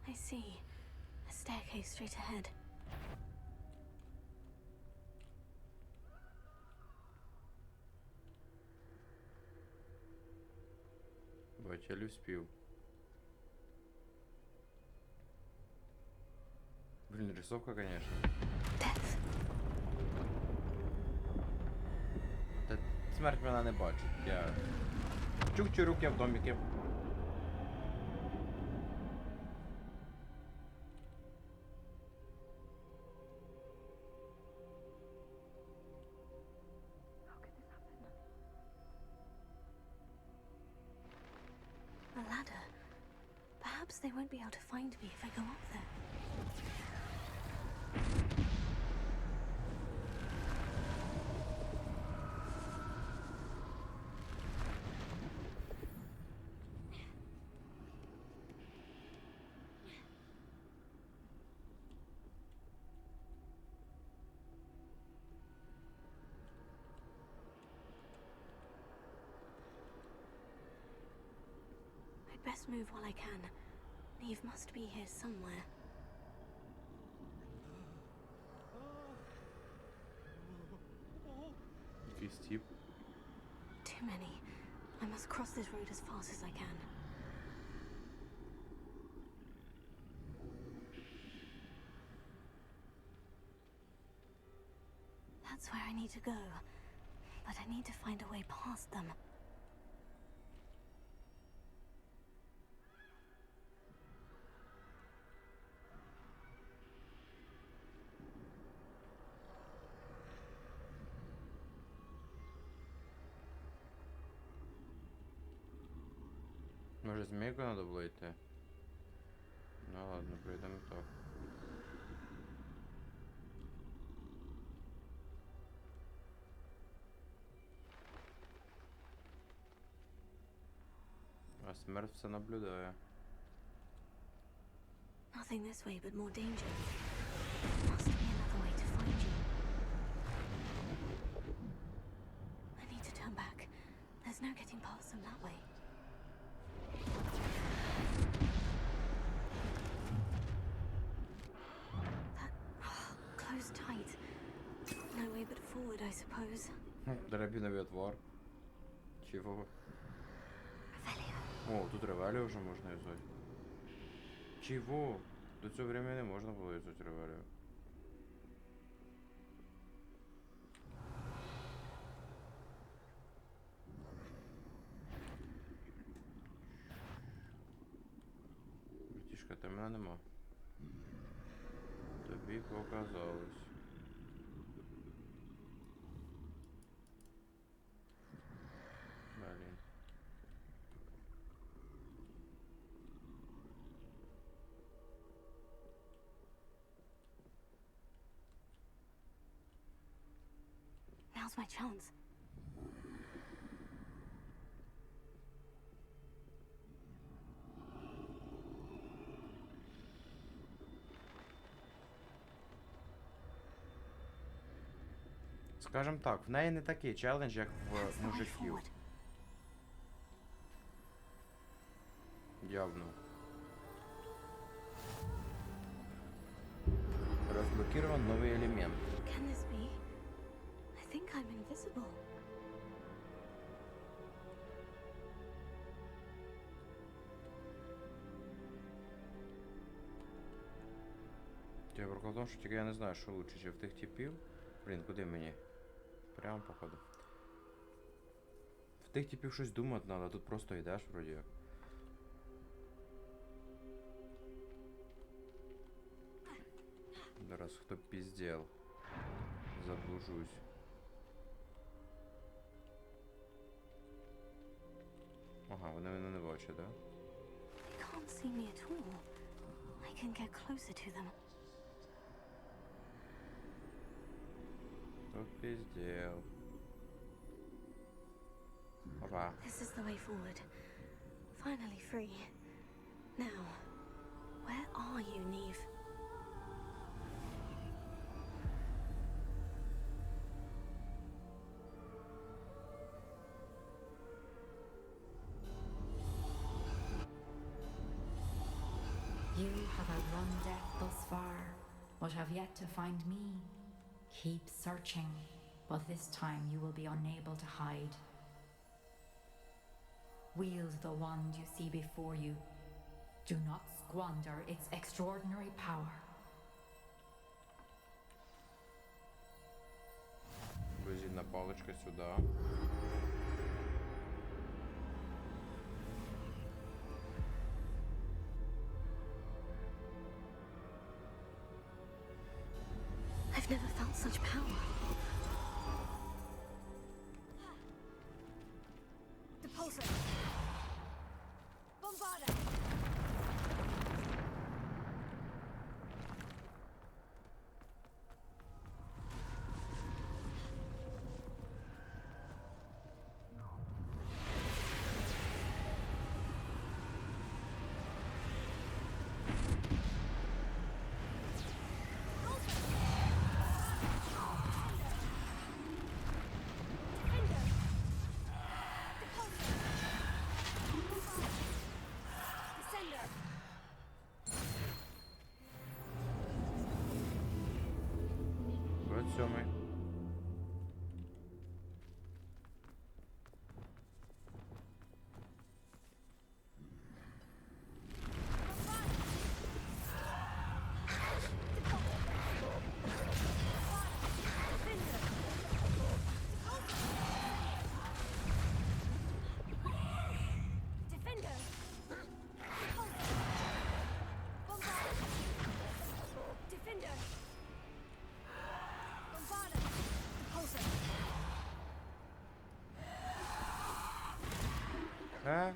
I see. A staircase straight ahead. Бачель успів. Блін, рисовка, конечно. Та смерть мене не бачить. Я чукчу руки в доміки. A ladder. Perhaps they won't be able to find me if I go up there. I'd best move while I can. Neve must be here somewhere. Якийсь тип. Too many. I must cross this road as fast as I can. That's where I need to go. But I need to find a way past them. Може, змійку треба було йти? Ну ладно, пройдемо так. А смерть все наблюдає. Nothing this way, but more danger. Must be another way to find you. I need to turn back. There's no getting past them that way. Closed tight. No way but forward, I suppose. Драбіновий отвор. Чого? О, тут ревелію вже можна юзати. Чого? До цього времени не можна було юзати ревелію. Братішка, ти мене нема. Тобі показалось. Now's my chance. Скажем так, в неї не такий челендж, як в мужиків. Явно. Разблокирован новый элемент. Can this be? I think I'm invisible. Я прикол в тому, що тільки я не знаю, що лучше, чи в тих типів. Блін, куди мені? Прямо походу. В тих типів щось думати треба, тут просто йдеш вроді як. Зараз хто піздел. Заблужусь. Ага, вони мене не бачать, да? They can't see me at all. I can get closer to them. Хто піздел. Опа. This is the way forward. Finally free. Now, where are you, Neve? You have outrun death thus far, but have yet to find me. Keep searching, but this time you will be unable to hide. Wield the wand you see before you. Do not squander its extraordinary power. Везіть паличка сюди. I've never felt such power. Depulsor! Bombarda! Сьомий. А?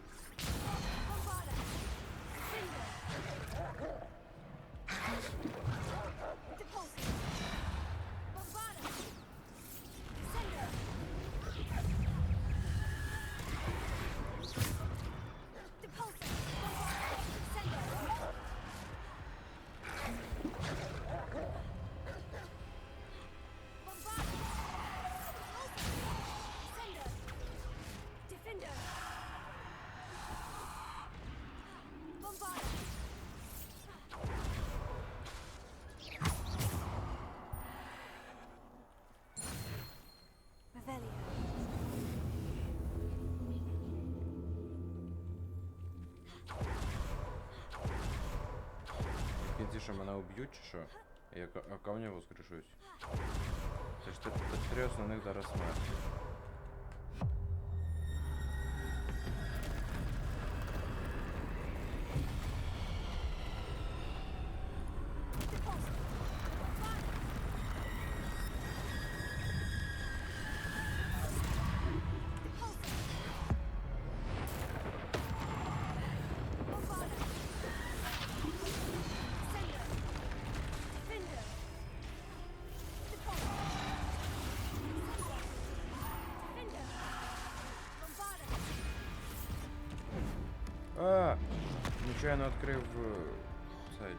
В кінці що, мене уб'ють чи що? Я камня воскрешусь. Це ж три основних дара смерті. случайно відкрив цей.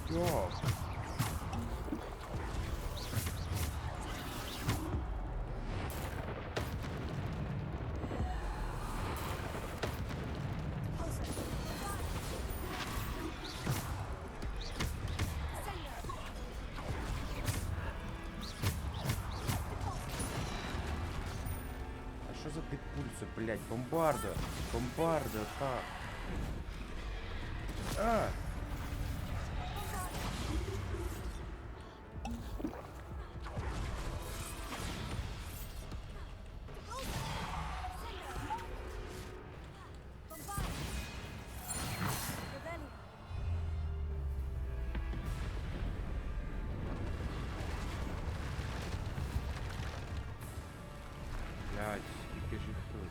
Йо. А що за підпульсо, блядь? Бомбарда! Бомбарда, так! А! Блядь, скільки ж їх тут?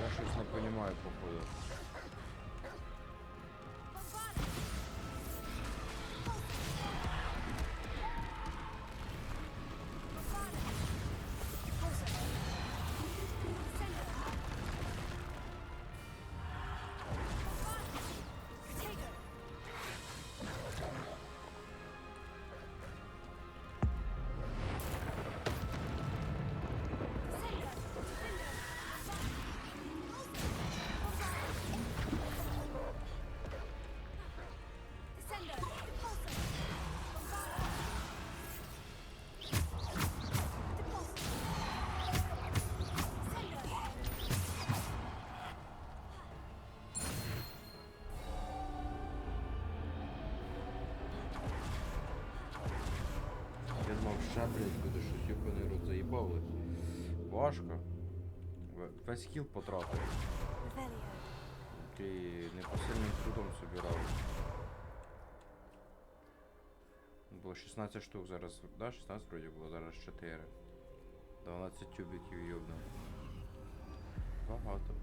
Я щось не понимаю, походу. Я думав, ще, блядь, буде щось юбаний рот заїбали. Важко. Весь хіл потратив. І непосильним трудом собирав. Було 16 штук зараз, да? 16 вроді було, зараз 4. 12 тюбиків йобнув. Багато.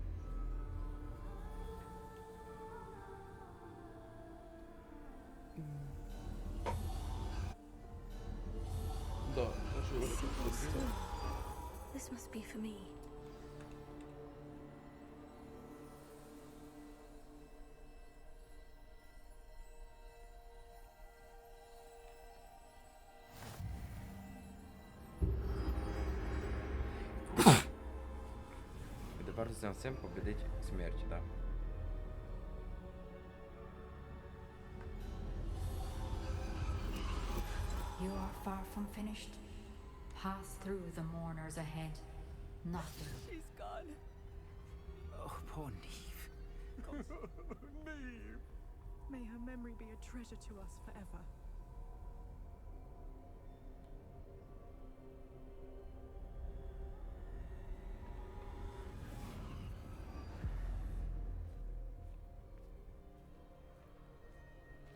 Да, This must be for me. І тепер з цим всім победить смерть, так? You are far from finished. Pass through the mourners ahead. Nothing. She's gone. Oh, poor Neve. Neve. May her memory be a treasure to us forever.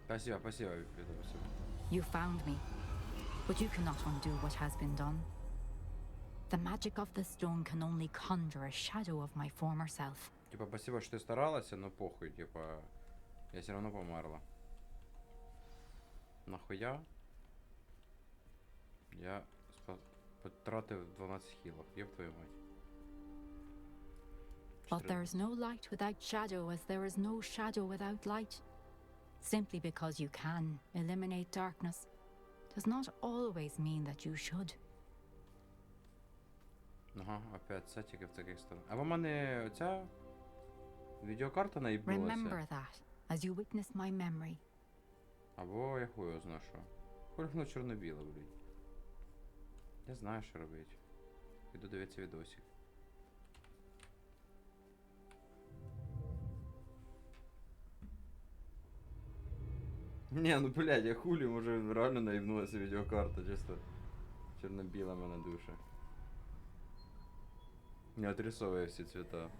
Спасибо, спасибо, Вита, спасибо. You found me, but you cannot undo what has been done. The magic of the stone can only conjure a shadow of my former self. Типа, спасибо, что ты старалась, но похуй, типа, я все равно померла. Нахуя? Я потратив 12 хілок. Єб твою мать. But there is no light without shadow, as there is no shadow without light. Simply because you can eliminate darkness does not always mean that you should. Ага, опять сетики в таких сторонах. А в мене оця відеокарта наїбнулася. Remember that, as you witness my memory. Або я хуй знаю що. Хоч воно чорно-біле, блядь. Я знаю, що робити. Піду дивитися відосик. Не, ну блядь, я хулі, може реально наїбнулася відеокарта, чисто чорно-біла мене душа. Не отрисовує всі цвета.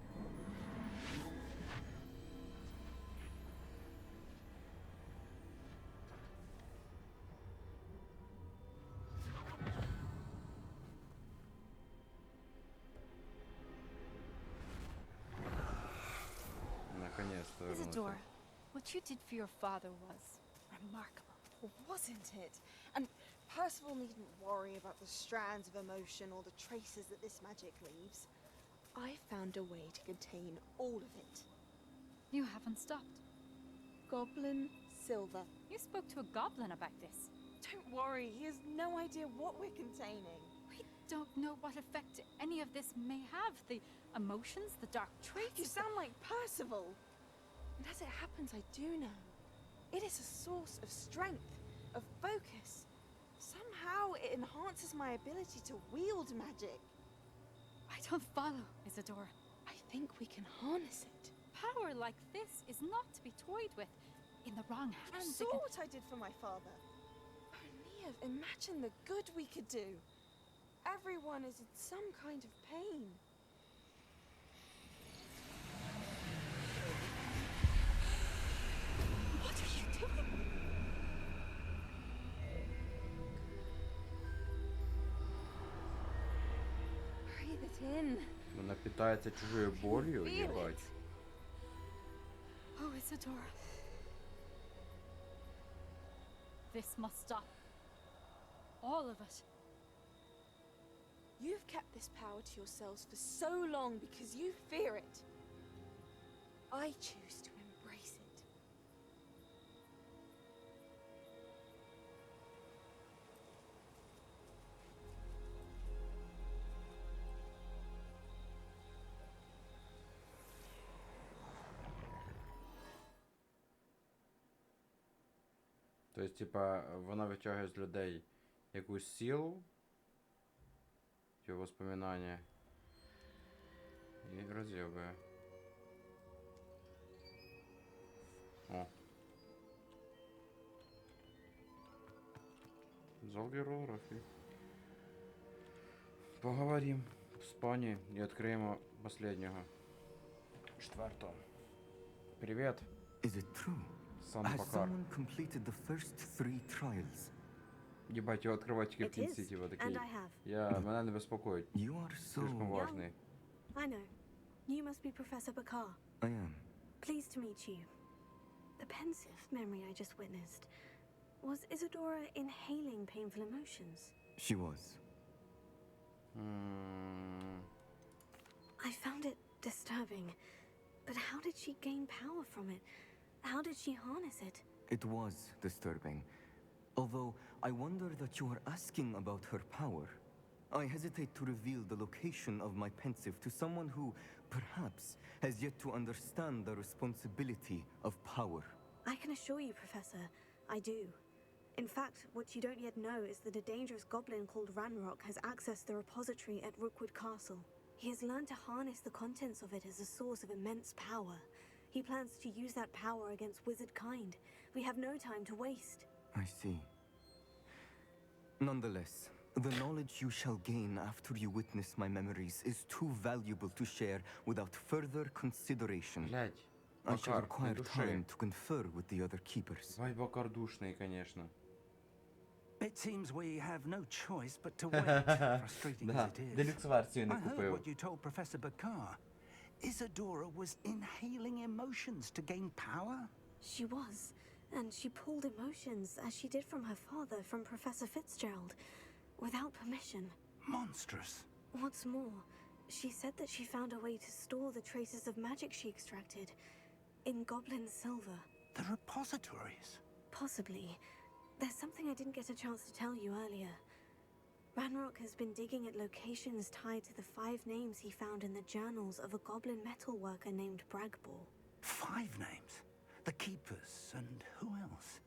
Наконец-то вернулся. Isidore, what you did for your father was remarkable, wasn't it? And Percival needn't worry about the strands of emotion or the traces that this magic leaves. I found a way to contain all of it. You haven't stopped. Goblin silver. You spoke to a goblin about this. Don't worry, he has no idea what we're containing. We don't know what effect any of this may have. The emotions, the dark traits. You sound like Percival. And as it happens, I do know. It is a source of strength, of focus. Somehow it enhances my ability to wield magic. I don't follow, Isidore. I think we can harness it. Power like this is not to be toyed with. In the wrong You hands, saw what I did for my father. Mia, imagine the good we could do. Everyone is in some kind of pain. What are you doing? Breathe it in. Вона питається чужою болью, Feel їбать. it. Oh, Isidore. This must stop. All of it. You've kept this power to yourselves for so long because you fear it. I choose to embrace it. Тобто, типа, вона витягує з людей якусь силу, його воспоминання, і роз'єбує. О. Зал географії. Поговорим з пані і відкриємо последнього. Четвертого. Привіт. Is it true? Сан Has Покар. someone completed the first 3 trials? Єбать, його відкривати тільки в It кінці, is, типа, такий. and I have. Мене не безпокоїть. You are Слишком so... важний. I know. You must be Professor Bakar. I am. Pleased to meet you. The pensive memory I just witnessed. Was Isadora inhaling painful emotions? She was. I found it disturbing. But how did she gain power from it? How did she harness it? It was disturbing. Although, I wonder that you are asking about her power. I hesitate to reveal the location of my pensive to someone who, perhaps, has yet to understand the responsibility of power. I can assure you, Professor, I do. In fact, what you don't yet know is that a dangerous goblin called Ranrock has accessed the repository at Rookwood Castle. He has learned to harness the contents of it as a source of immense power. He plans to use that power against wizard kind. We have no time to waste. I see. Nonetheless, the knowledge you shall gain after you witness my memories is too valuable to share without further consideration. Блядь, I shall Бакар, require не души. time to confer with the other keepers. Бать, Бакар душний, конечно. It seems we have no choice but to wait, frustrating as it is. Делюкс-версію не I heard купив. what you told Professor Bakar. Isadora was inhaling emotions to gain power? She was. And she pulled emotions, as she did from her father, from Professor Fitzgerald, without permission. Monstrous. What's more, she said that she found a way to store the traces of magic she extracted in goblin silver. The repositories? Possibly. There's something I didn't get a chance to tell you earlier. Ranrock has been digging at locations tied to the 5 names he found in the journals of a goblin metalworker named Bragball. 5 names? The Keepers, and who else?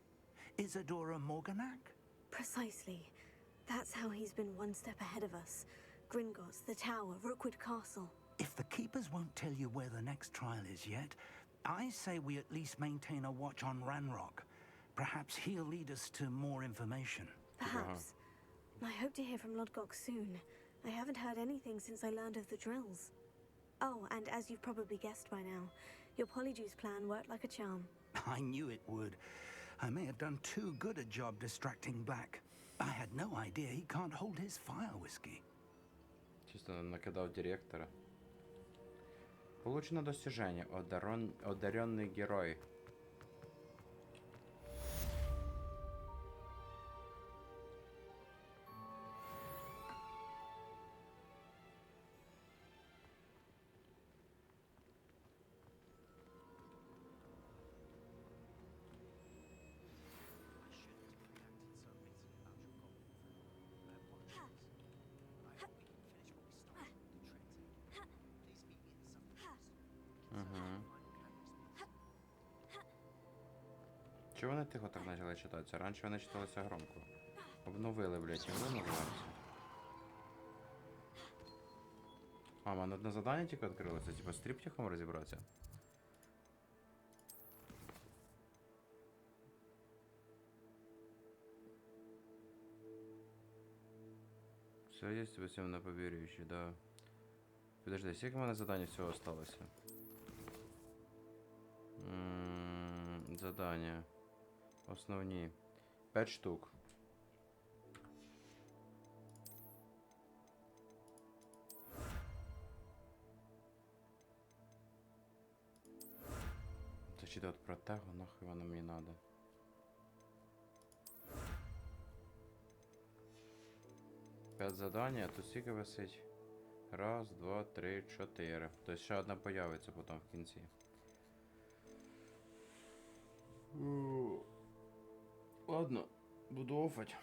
Isadora Morganac? Precisely. That's how he's been one step ahead of us. Gringotts, the Tower, Rookwood Castle. If the Keepers won't tell you where the next trial is yet, I say we at least maintain a watch on Ranrock. Perhaps he'll lead us to more information. Perhaps. I hope to hear from Lodgok soon. I haven't heard anything since I learned of the drills. Oh, and as you've probably guessed by now, your Polyjuice plan worked like a charm. I knew it would. I may have done too good a job distracting Black. I had no idea he can't hold his fire whiskey. Чисто накидав директора. Получено достижение. Одаренный герой. Чого вони тихо так почали читатися? Раніше вони читалися громко. Обновили, блядь, і вони називаються. А, в мене одне завдання тільки відкрилося, типа з триптихом розібратися. Все є, всім на повірюючі, да. Подожди, скільки в мене завдань всього осталося? Задання. Основні. 5 штук. Зачитати про тегу, нахуй воно мені надо. П'ять задання, тут скільки висить? Раз, два, три, 4. Тобто ще одна появиться потім в кінці. Ладно, буду офать.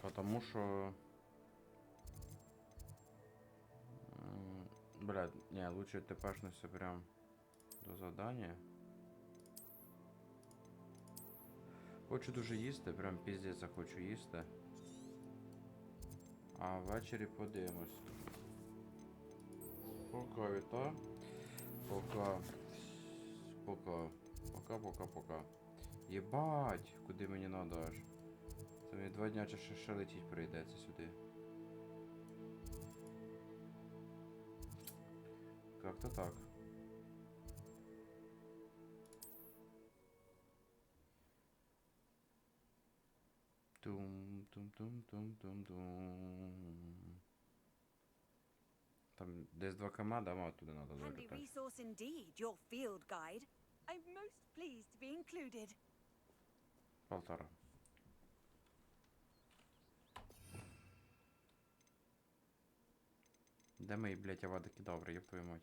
Потому что... Блядь, не, лучше тпшнуться прям до задания. Хочу дуже їсти, прям піздець хочу їсти. А ввечері подивимось. Пока, віта. Пока. Пока. Єбать, куди мені надо аж. Це мені 2 дня ще летіть прийдеться сюди. Как-то так. Там десь 2 км, да, мав туди надо Handy долетати. resource indeed, your field guide. I'm most pleased to be included. 1,5. Де мої, блядь, авада кедаври, ёб твою мать.